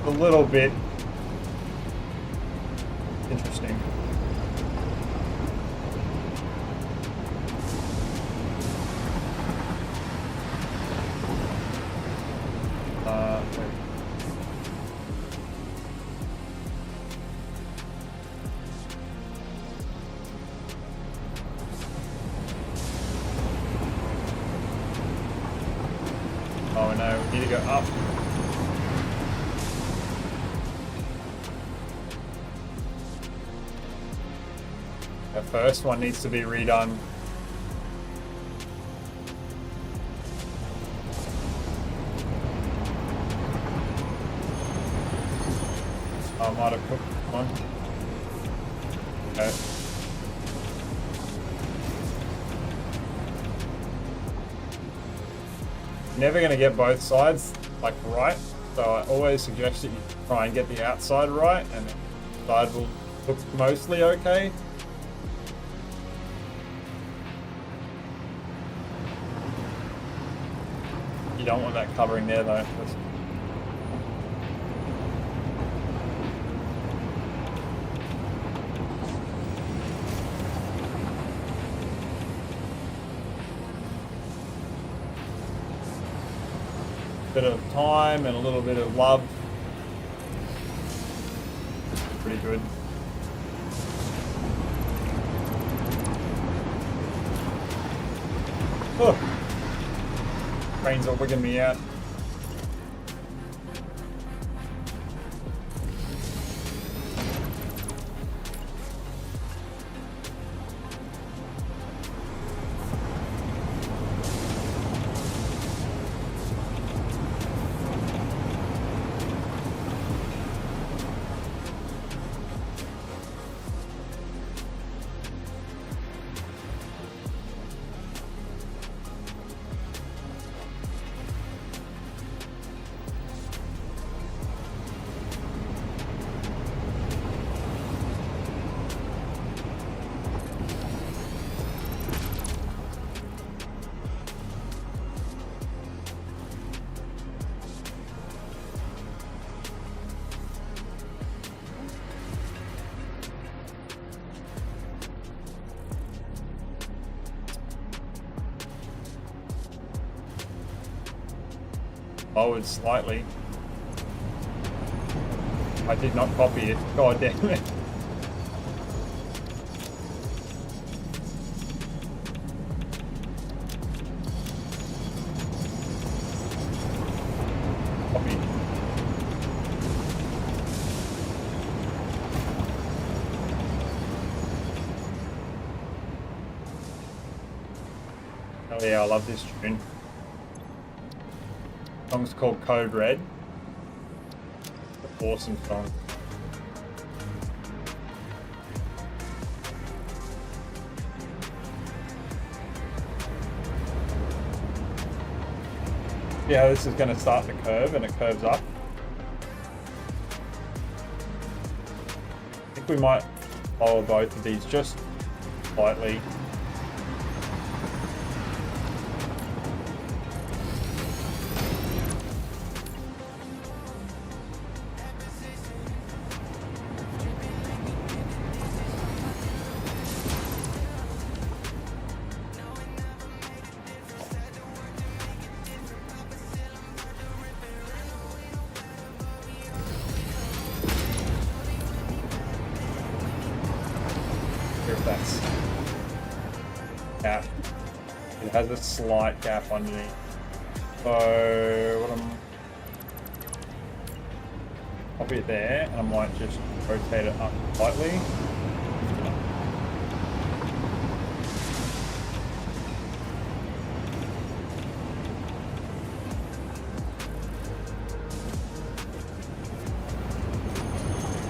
A little bit interesting. Oh no, we need to go up. The first one needs to be redone. I might have cooked one. Okay. Never going to get both sides like right, so I always suggest that you try and get the outside right, and the side will look mostly okay. You don't want that covering there though. Bit of time and a little bit of love. Pretty good. Oh. Trains are wigging me out. Lowered slightly. I did not copy it. God damn it. Copy. Oh yeah, I love this tune. The song's called Code Red. It's an awesome song. Yeah, this is going to start the curve and it curves up. I think we might lower both of these just slightly. That's gap. It has a slight gap underneath. So what I'm copy it there, and I might just rotate it up slightly.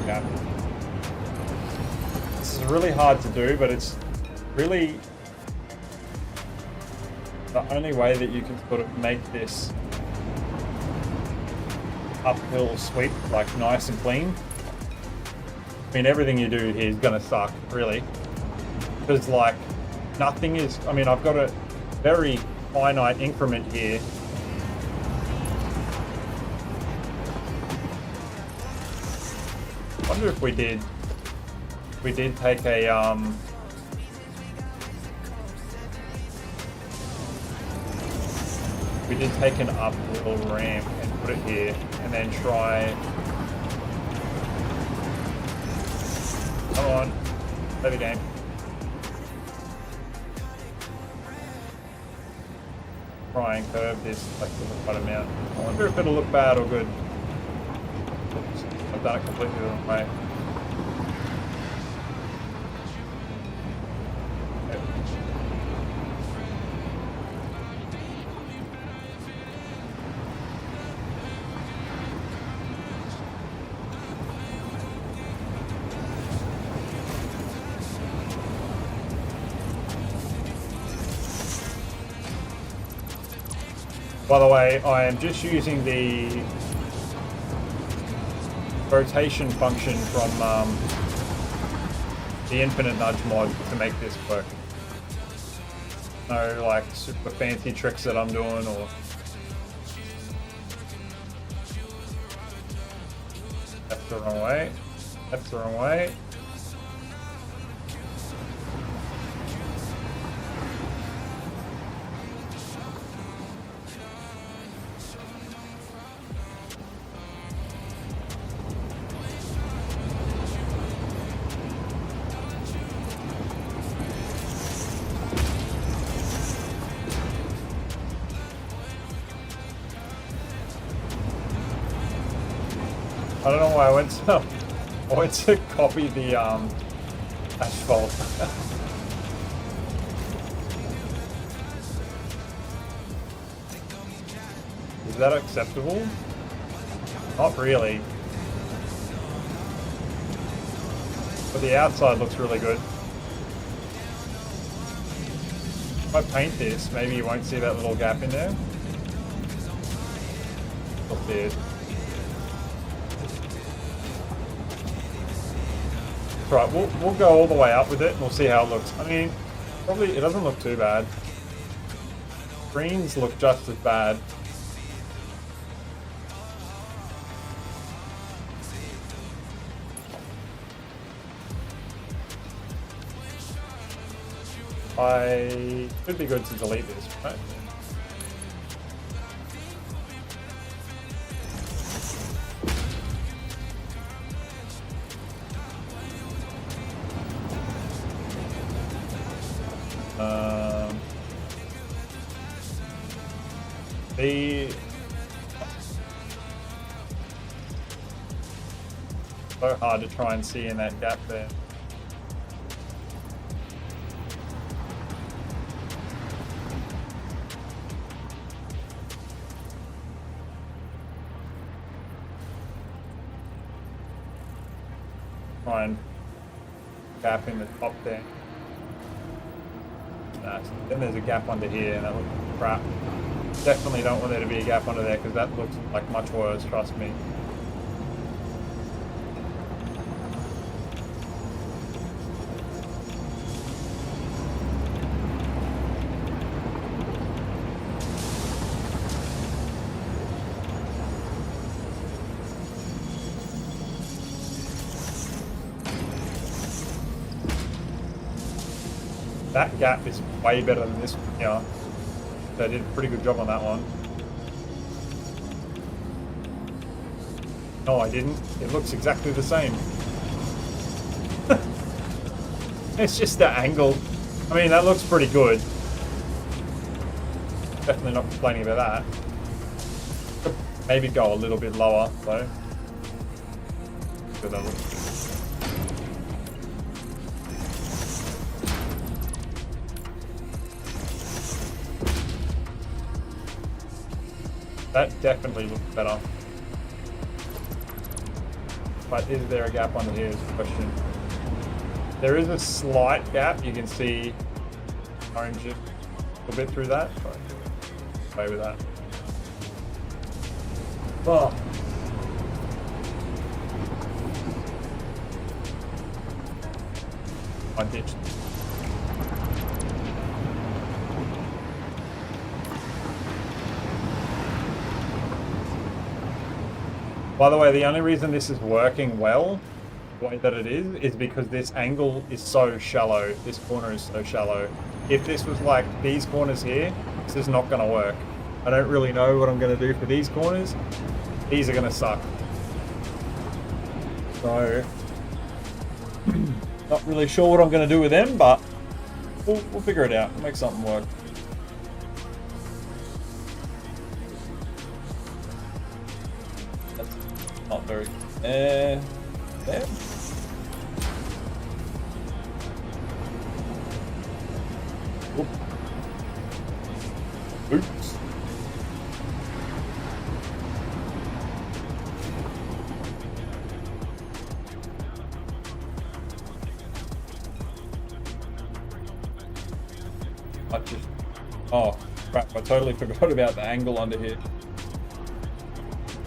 Yeah. Really hard to do, but it's really the only way that you can sort of make this uphill sweep like nice and clean. I mean, everything you do here is gonna suck, really, because like nothing is. I mean, I've got a very finite increment here. I wonder if we did take a we did take an up little ramp and put it here and then try, come on, play the game. Try and curve this like to the right amount. I wonder if it'll look bad or good. Oops, I've done it completely the wrong way. By the way, I am just using the rotation function from the Infinite Nudge mod to make this work. No like super fancy tricks that I'm doing or... That's the wrong way. That's the wrong way. I don't know why I went to copy the asphalt. Is that acceptable? Not really. But the outside looks really good. If I paint this, maybe you won't see that little gap in there. Look weird. Right, we'll go all the way up with it and we'll see how it looks. I mean, probably it doesn't look too bad. Greens look just as bad. I should be good to delete this, right? So hard to try and see in that gap there. Try and gap in the top there. Then there's a gap under here and that looks crap. Definitely don't want there to be a gap under there because that looks like much worse, trust me. That gap is way better than this one here. So I did a pretty good job on that one. No, I didn't. It looks exactly the same. It's just the angle. I mean, that looks pretty good. Definitely not complaining about that. Could maybe go a little bit lower, though. So that looks good. That definitely looks better. But is there a gap under here is the question. There is a slight gap. You can see orange a little bit through that. But away with that. Oh. I ditched. By the way, the only reason this is working well, the way that it is because this angle is so shallow. This corner is so shallow. If this was like these corners here, this is not going to work. I don't really know what I'm going to do for these corners. These are going to suck. So, not really sure what I'm going to do with them, but we'll figure it out. We'll make something work. Not very. There. Oop. Oops. Oh, crap. I totally forgot about the angle under here.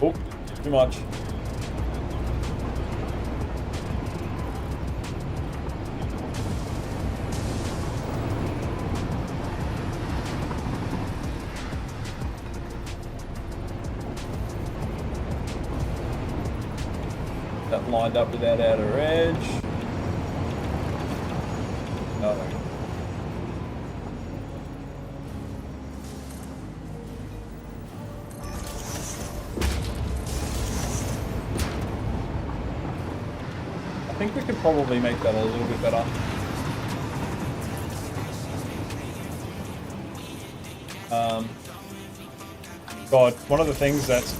Oh, too much. That lined up with that outer edge. Oh. I think we could probably make that a little bit better. God, one of the things that's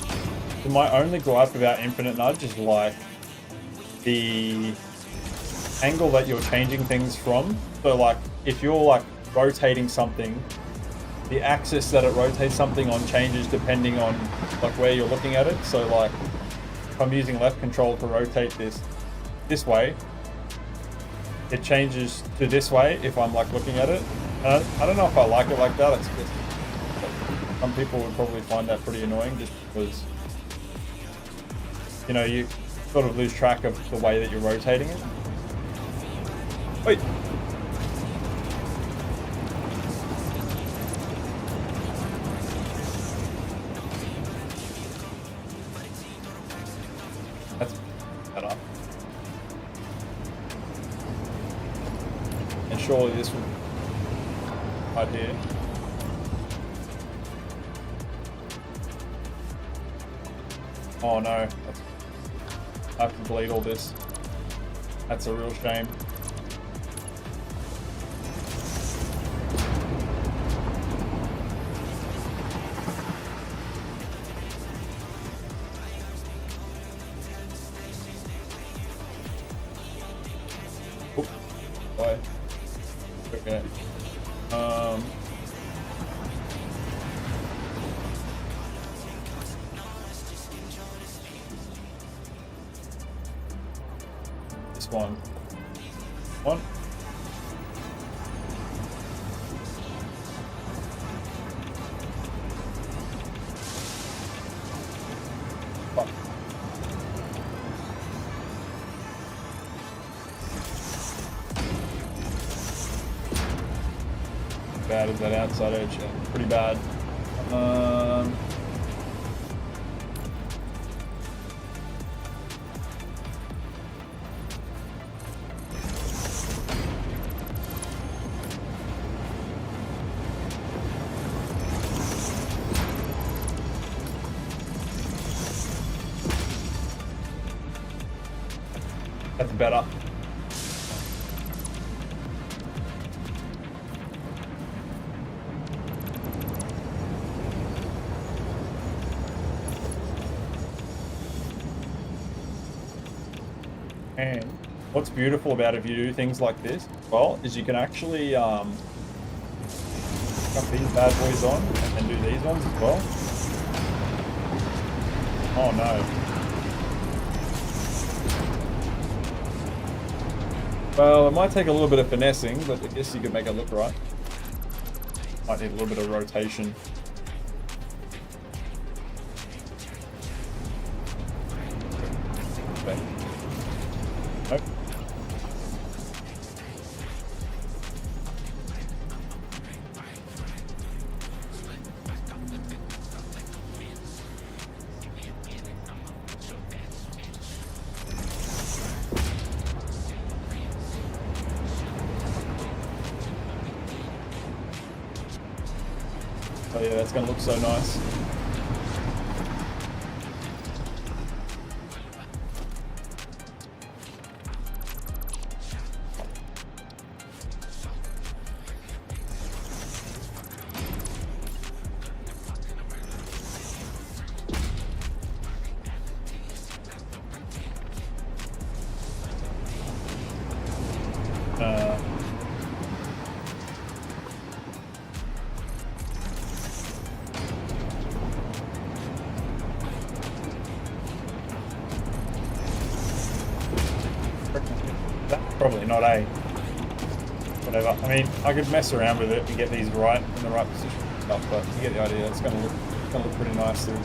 My only gripe about infinite nudge is like the angle that you're changing things from. So like if you're like rotating something, the axis that it rotates something on changes depending on like where you're looking at it. So like if I'm using left control to rotate this way, it changes to this way if I'm like looking at it. And I don't know if I like it like that. It's just, some people would probably find that pretty annoying just because, you know, you sort of lose track of the way that you're rotating it. Wait. That's better. And surely this will right here. Oh no, I have to delete all this. That's a real shame. Oop. Why? Okay. This one. One. Fuck. Bad is that outside edge? Yeah, pretty bad. That's better. And what's beautiful about if you do things like this, well, is you can actually cut these bad boys on and do these ones as well. Oh no. Well, it might take a little bit of finessing, but I guess you could make it look right. Might need a little bit of rotation. Okay. Nope. Oh yeah, that's gonna look so nice. Probably not, eh? Whatever. I mean, I could mess around with it and get these right in the right position, but you get the idea. It's gonna look pretty nice too.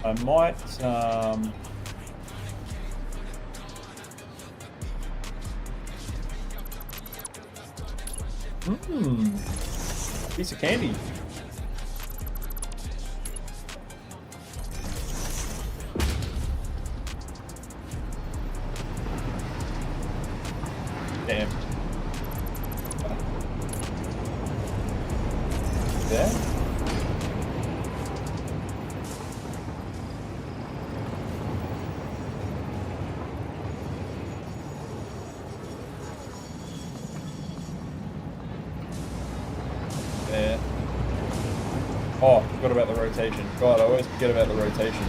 I might piece of candy. Damn. There? There. Oh, forgot about the rotation. God, I always forget about the rotation.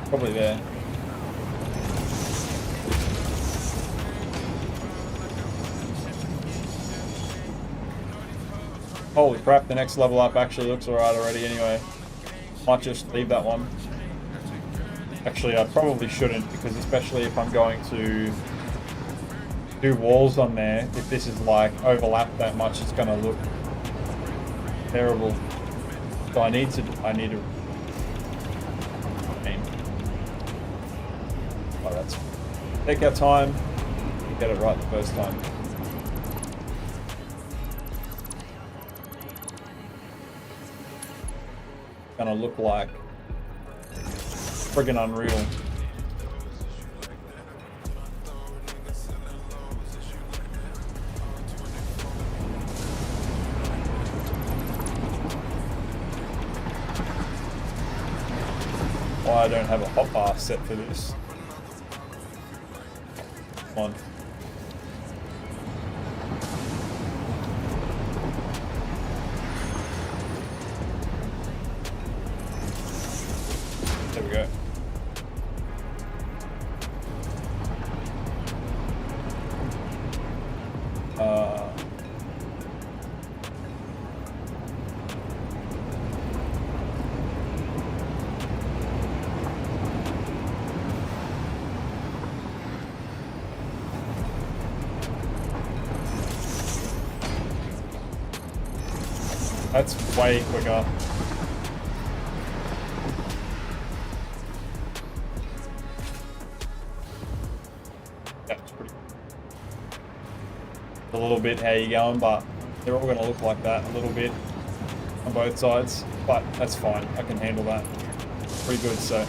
Probably there. Holy crap, the next level up actually looks alright already anyway. Might just leave that one. Actually, I probably shouldn't, because especially if I'm going to do walls on there, if this is like overlapped that much, it's gonna look terrible. So I need to oh, that's take our time, get it right the first time. Gonna look like friggin' unreal. Why I don't have a hotbar set for this. Come on. There we go. That's way quicker. That's pretty a little bit how you going, but they're all gonna look like that a little bit on both sides. But that's fine. I can handle that. Pretty good, so.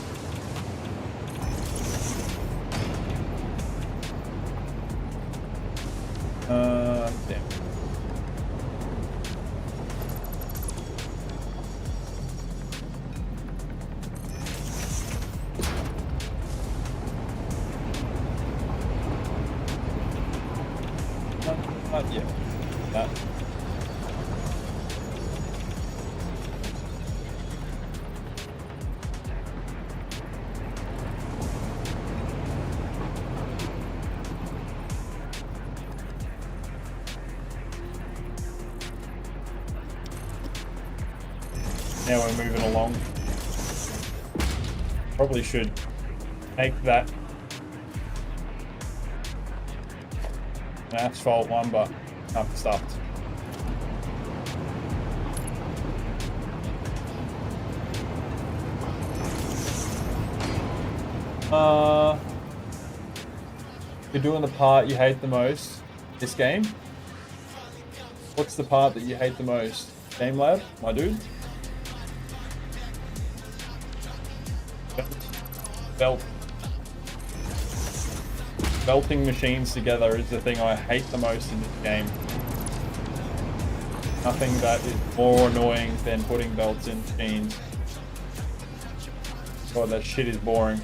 Damn. Yeah. That. Now we're moving along. Probably should take that an asphalt one, but I'm stuffed. You're doing the part you hate the most this game? What's the part that you hate the most? Game Lab, my dude? Belt. Belting machines together is the thing I hate the most in this game. Nothing that is more annoying than putting belts in machines. God, that shit is boring.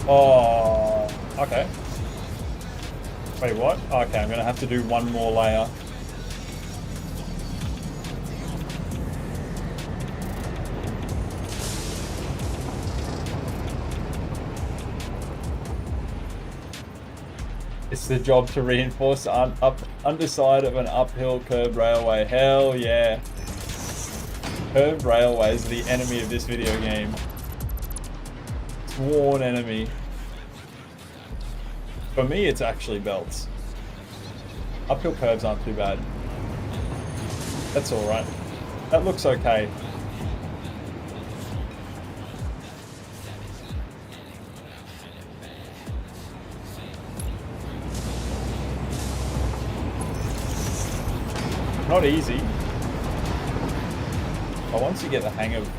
Oh, okay. Wait, what? Okay, I'm gonna have to do one more layer. It's the job to reinforce the underside of an uphill curved railway. Hell yeah. Curved railways are the enemy of this video game. Sworn enemy. For me, it's actually belts. Uphill curves aren't too bad. That's alright. That looks okay. not easy. But once you get the hang of...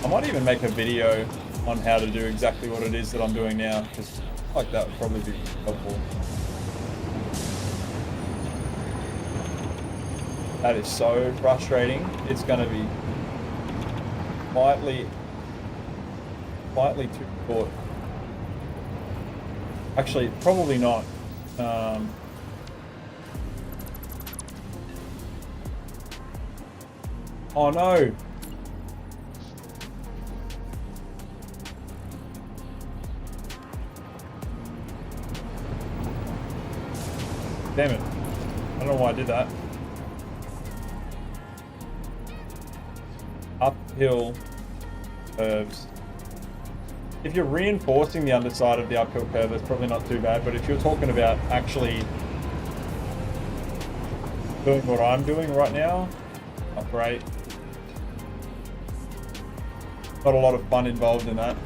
I might even make a video on how to do exactly what it is that I'm doing now, because like that would probably be helpful. That is so frustrating. It's going to be slightly too short. Actually, probably not. Oh no! Damn it. I don't know why I did that. Uphill curves. If you're reinforcing the underside of the uphill curve, that's probably not too bad, but if you're talking about actually doing what I'm doing right now, not great. Not a lot of fun involved in that.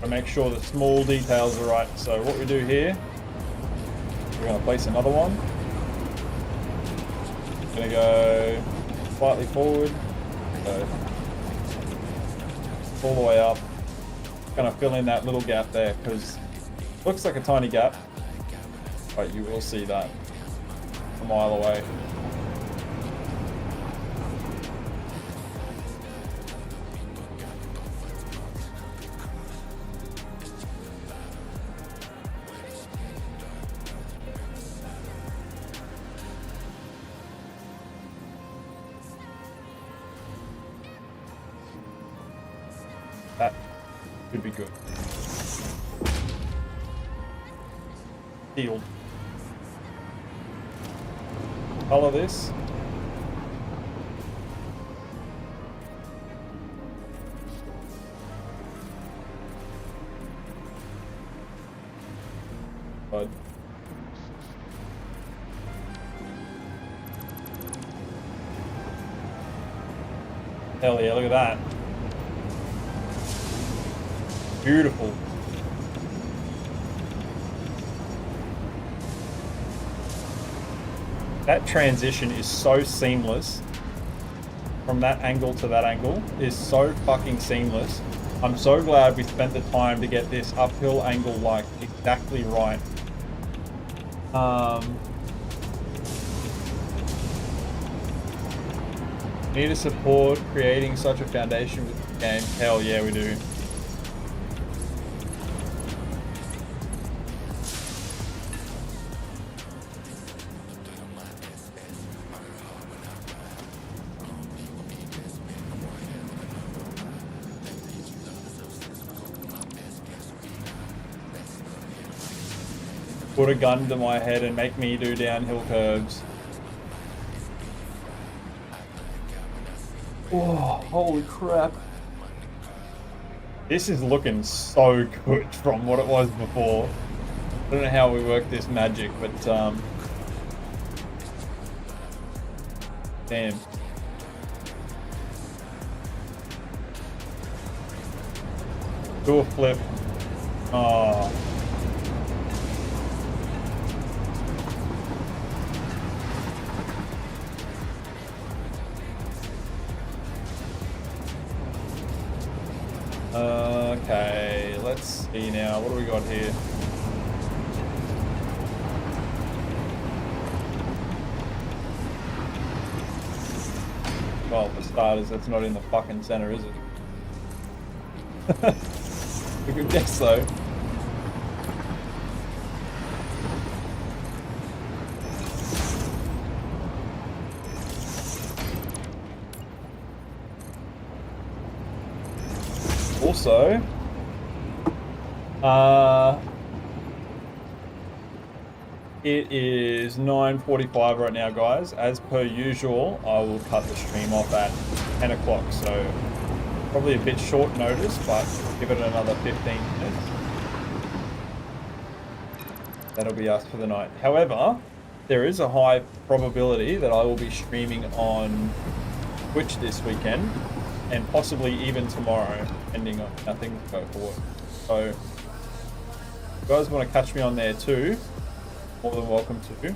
Make sure the small details are right. So what we do here, we're going to place another one. Going to go slightly forward, so all the way up. Going to fill in that little gap there because it looks like a tiny gap, but you will see that a mile away. That should be good. Sealed. Color this. Bud. Hell yeah, look at that. Beautiful. That transition is so seamless. From that angle to that angle is so fucking seamless. I'm so glad we spent the time to get this uphill angle like exactly right. Need to support creating such a foundation with the game. Hell yeah, we do. Put a gun to my head and make me do downhill curves. Oh, holy crap. This is looking so good from what it was before. I don't know how we work this magic, but damn. Do a flip. Oh. Okay, let's see now. What do we got here? Well, for starters, that's not in the fucking center, is it? We could guess so. Also, It is 9:45 right now, guys. As per usual, I will cut the stream off at 10 o'clock, so probably a bit short notice, but give it another 15 minutes. That'll be us for the night. However, there is a high probability that I will be streaming on Twitch this weekend, and possibly even tomorrow, depending on how things go forward. So, if you guys want to catch me on there too, more than welcome to.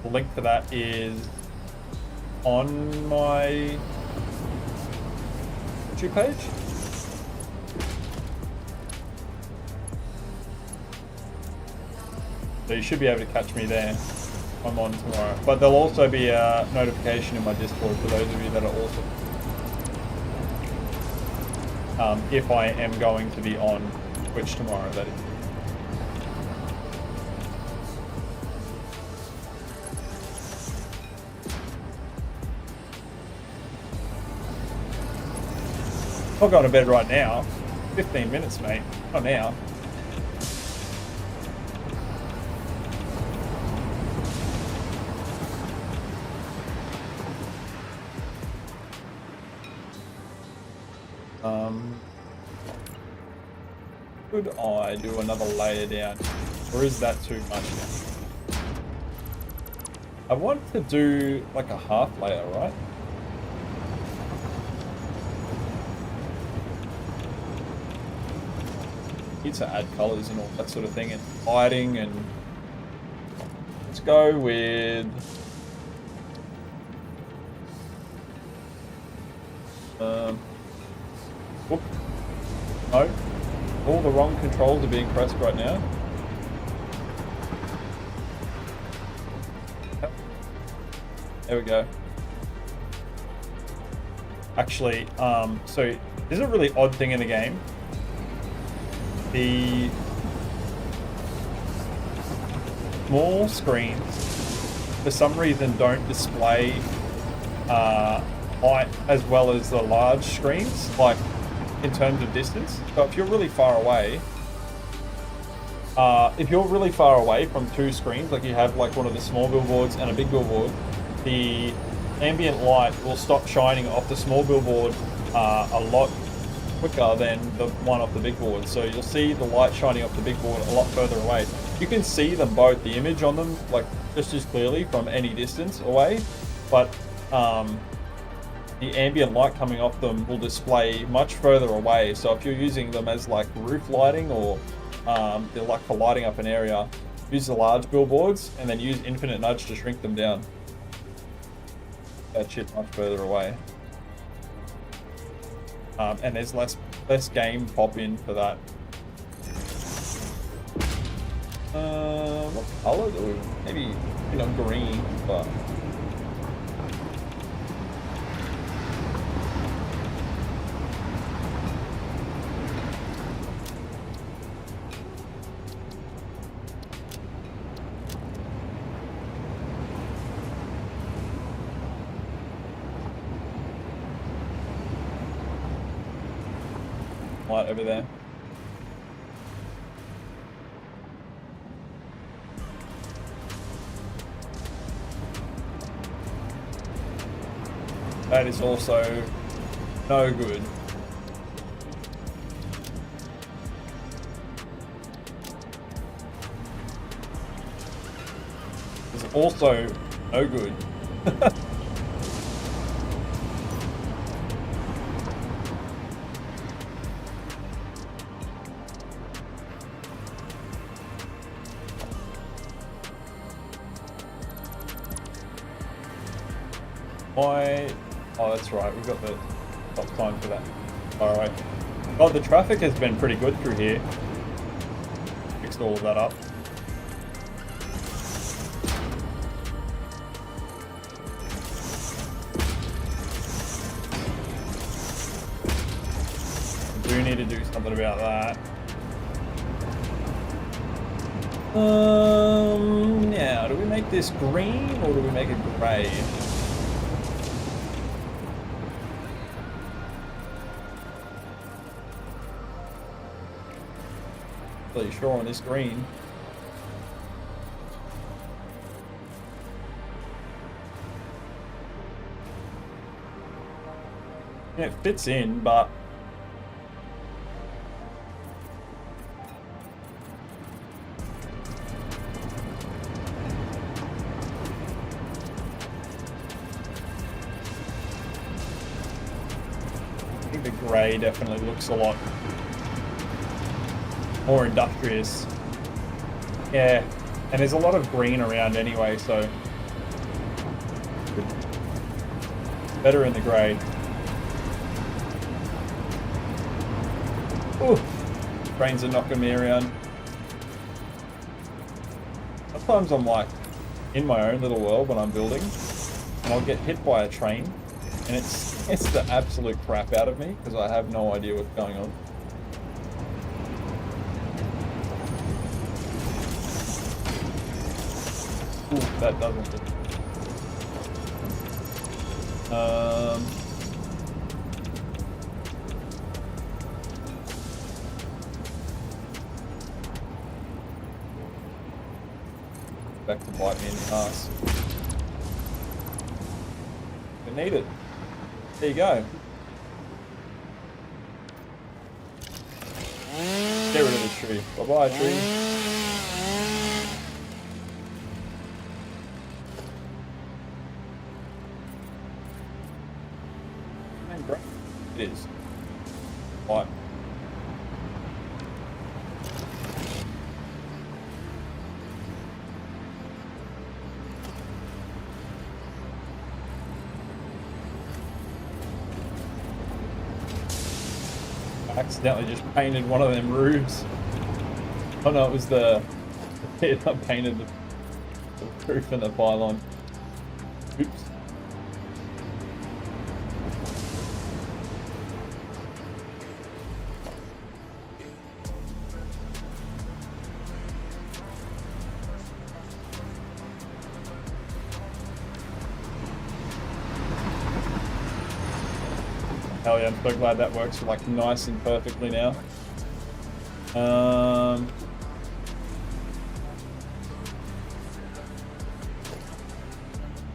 The link for that is on my YouTube page. So you should be able to catch me there. I'm on tomorrow. But there'll also be a notification in my Discord for those of you that are also... if I am going to be on Twitch tomorrow, that is. I'm not going to bed right now. 15 minutes, mate. Not now. Could I do another layer down? Or is that too much now? I want to do like a half layer, right? Need to add colors and all that sort of thing, and lighting, and let's go with whoop. No, all the wrong controls are being pressed right now. There we go. Actually, so there's a really odd thing in the game. The small screens, for some reason, don't display light as well as the large screens, like in terms of distance. So if you're really far away, from two screens, like you have like one of the small billboards and a big billboard, the ambient light will stop shining off the small billboard a lot quicker than the one off the big board. So you'll see the light shining off the big board a lot further away. You can see them both, the image on them, like just as clearly from any distance away, but the ambient light coming off them will display much further away. So if you're using them as like roof lighting, or they're like for lighting up an area, use the large billboards and then use infinite nudge to shrink them down. That shit much further away. And there's less game pop in for that. What color do we? Maybe, green, but. Light over there. That is also no good. It's also no good. Oh, that's right. We've got the stop sign for that. All right. Oh, the traffic has been pretty good through here. Fixed all of that up. I do need to do something about that. Now, do we make this green or do we make it grey? Really sure on this green. it fits in, but I think the grey definitely looks a lot more industrious. Yeah, and there's a lot of green around anyway, so better in the grey. Ooh, trains are knocking me around. Sometimes I'm like in my own little world when I'm building, and I'll get hit by a train, and it's the absolute crap out of me because I have no idea what's going on. Ooh, that doesn't fit. Back to bite me in the ass. We need it. There you go. Get rid of this tree. Bye-bye, tree. It is. Right. I accidentally just painted one of them roofs. Oh no, it was the... I painted the roof and the pylon. Oops. Hell yeah, I'm so glad that works like nice and perfectly now.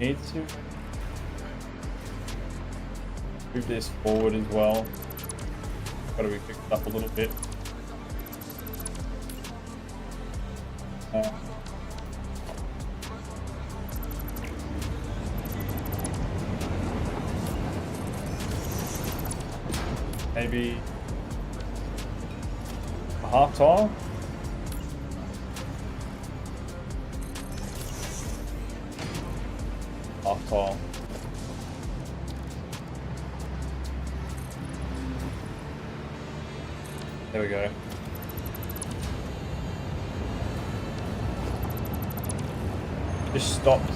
Need to move this forward as well. Got to be fixed up a little bit. Maybe a half tile. Half tile. There we go. Just stopped.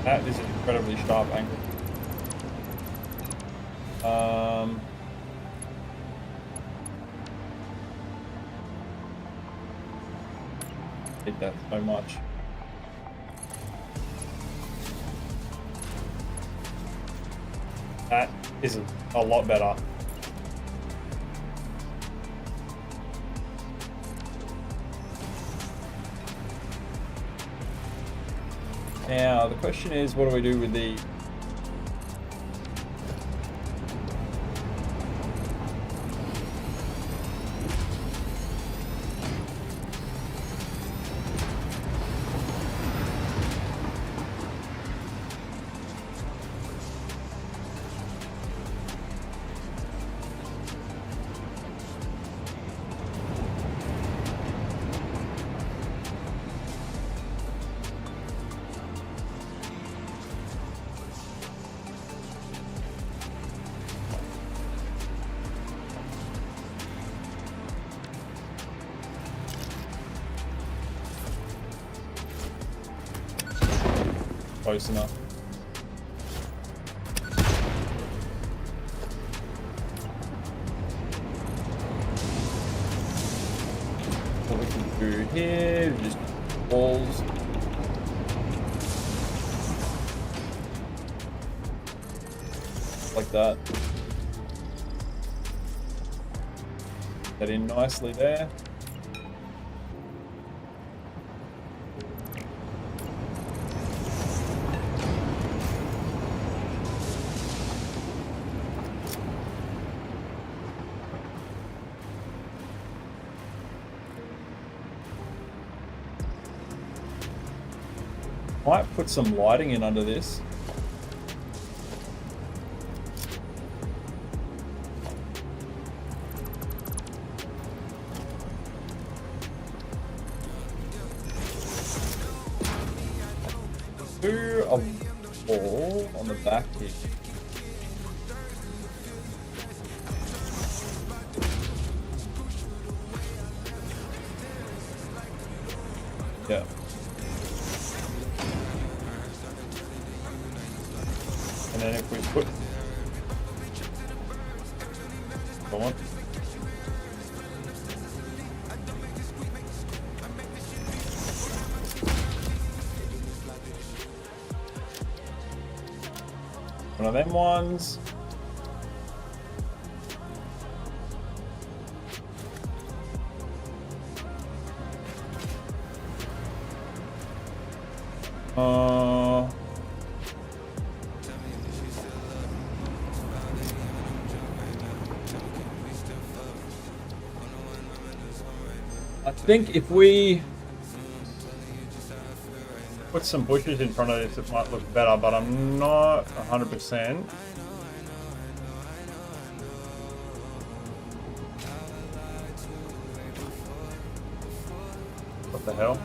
That is an incredibly sharp angle. Hate that so much. That is a lot better. Now, the question is, what do we do with the... Close enough. What we can do here, just walls. like that. That in nicely there. Might put some lighting in under this. Do a wall on the back here. Yeah. And then if we put, come on. One of them ones. I think if we put some bushes in front of this, it might look better, but I'm not 100%. What the hell?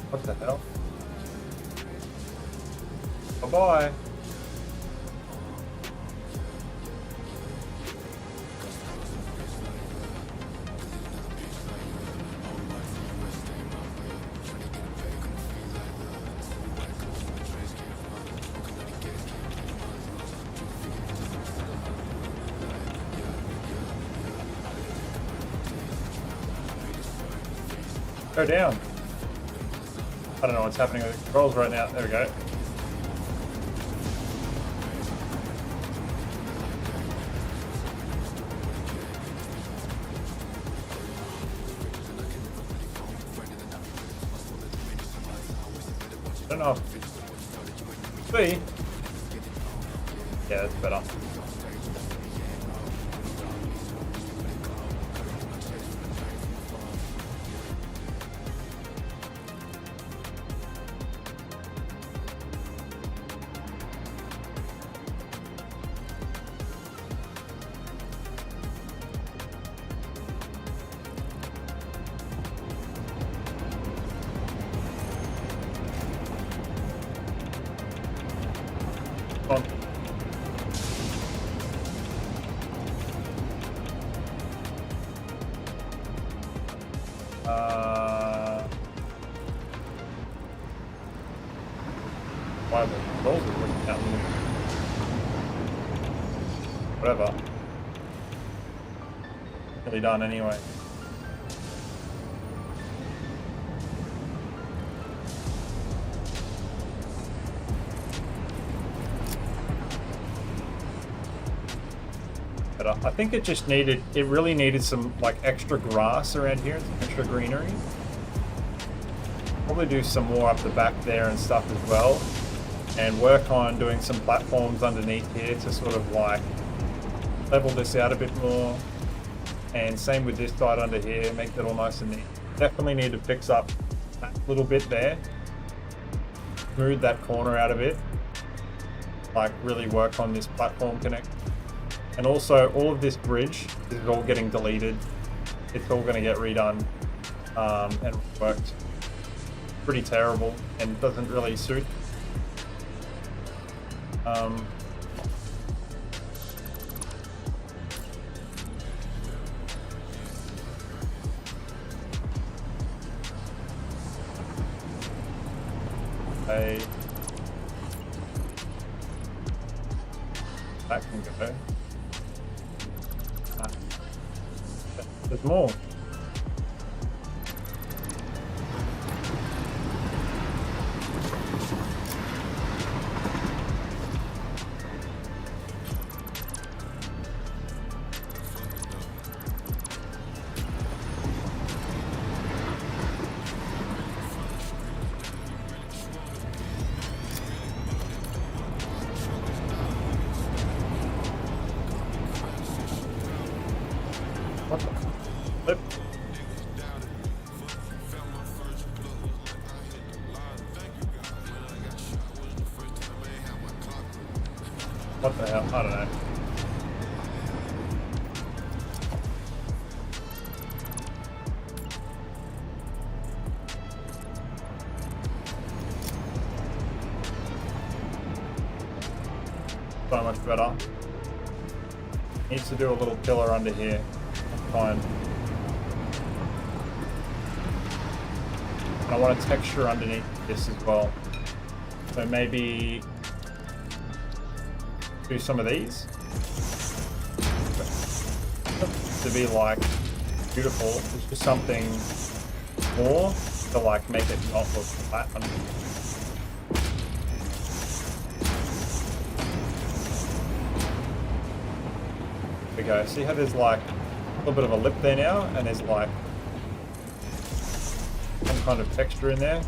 What the hell? Bye-bye. Go down. I don't know what's happening with the controls right now. There we go. I don't know. See? Yeah, that's better. On. Why the controls are working out? Whatever. Nearly done anyway. I think it just needed, it really needed some like extra grass around here, some extra greenery. Probably do some more up the back there and stuff as well. And work on doing some platforms underneath here to sort of like level this out a bit more. And same with this side under here, make it all nice and neat. Definitely need to fix up that little bit there. Smooth that corner out of it. Like really work on this platform connect. And also all of this bridge, this is all getting deleted. It's all gonna get redone and worked. Pretty terrible and doesn't really suit. way that can go. Ah, there's more. What the flip? What the hell? I don't know. So much better. Needs to do a little pillar under here. Fine. And I want a texture underneath this as well. So maybe do some of these to be like beautiful. It's just something more to like make it not look flat underneath. There we go. See how there's like a little bit of a lip there now, and there's like some kind of texture in there.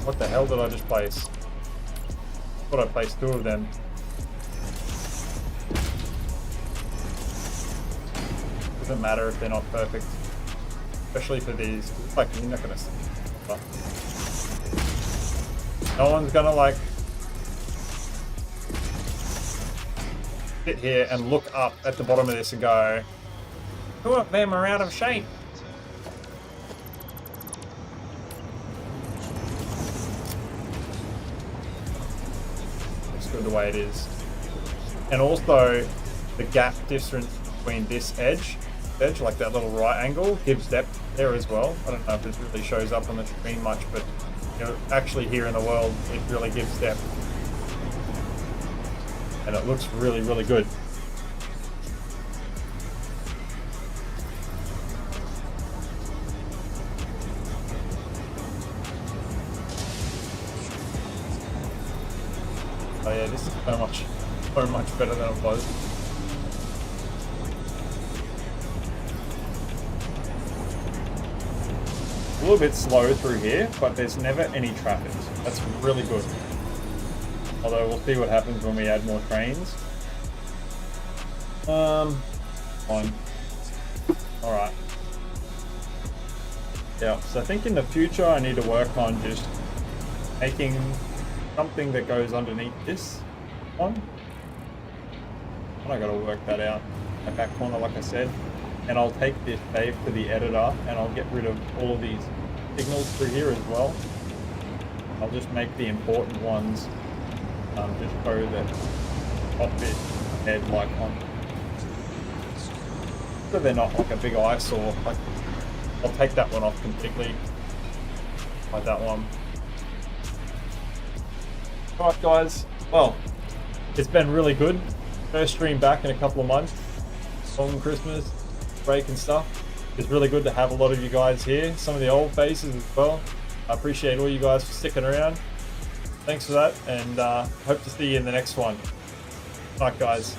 What the hell did I just place? I thought I placed 2 of them. Doesn't matter if they're not perfect, especially for these. Like, you're not gonna see. No one's gonna like sit here and look up at the bottom of this and go, "Two of them are out of shape." Looks good the way it is. And also, the gap difference between this edge, like that little right angle, gives depth there as well. I don't know if it really shows up on the screen much, but you know, actually here in the world, it really gives depth. And it looks really, really good. Oh yeah, this is so much better than it was. A little bit slow through here, but there's never any traffic. That's really good. Although we'll see what happens when we add more trains. Fine. Alright. Yeah, so I think in the future I need to work on just making something that goes underneath this one. And I gotta work that out. That back corner, like I said. And I'll take this save to the editor and I'll get rid of all of these signals through here as well. I'll just make the important ones just so that top bit head like on, so they're not like a big eyesore. Like, I'll take that one off completely, like that one. Alright guys, well, it's been really good. First stream back in a couple of months, long Christmas break and stuff. It's really good to have a lot of you guys here, some of the old faces as well. I appreciate all you guys for sticking around. Thanks for that, and hope to see you in the next one. Bye guys.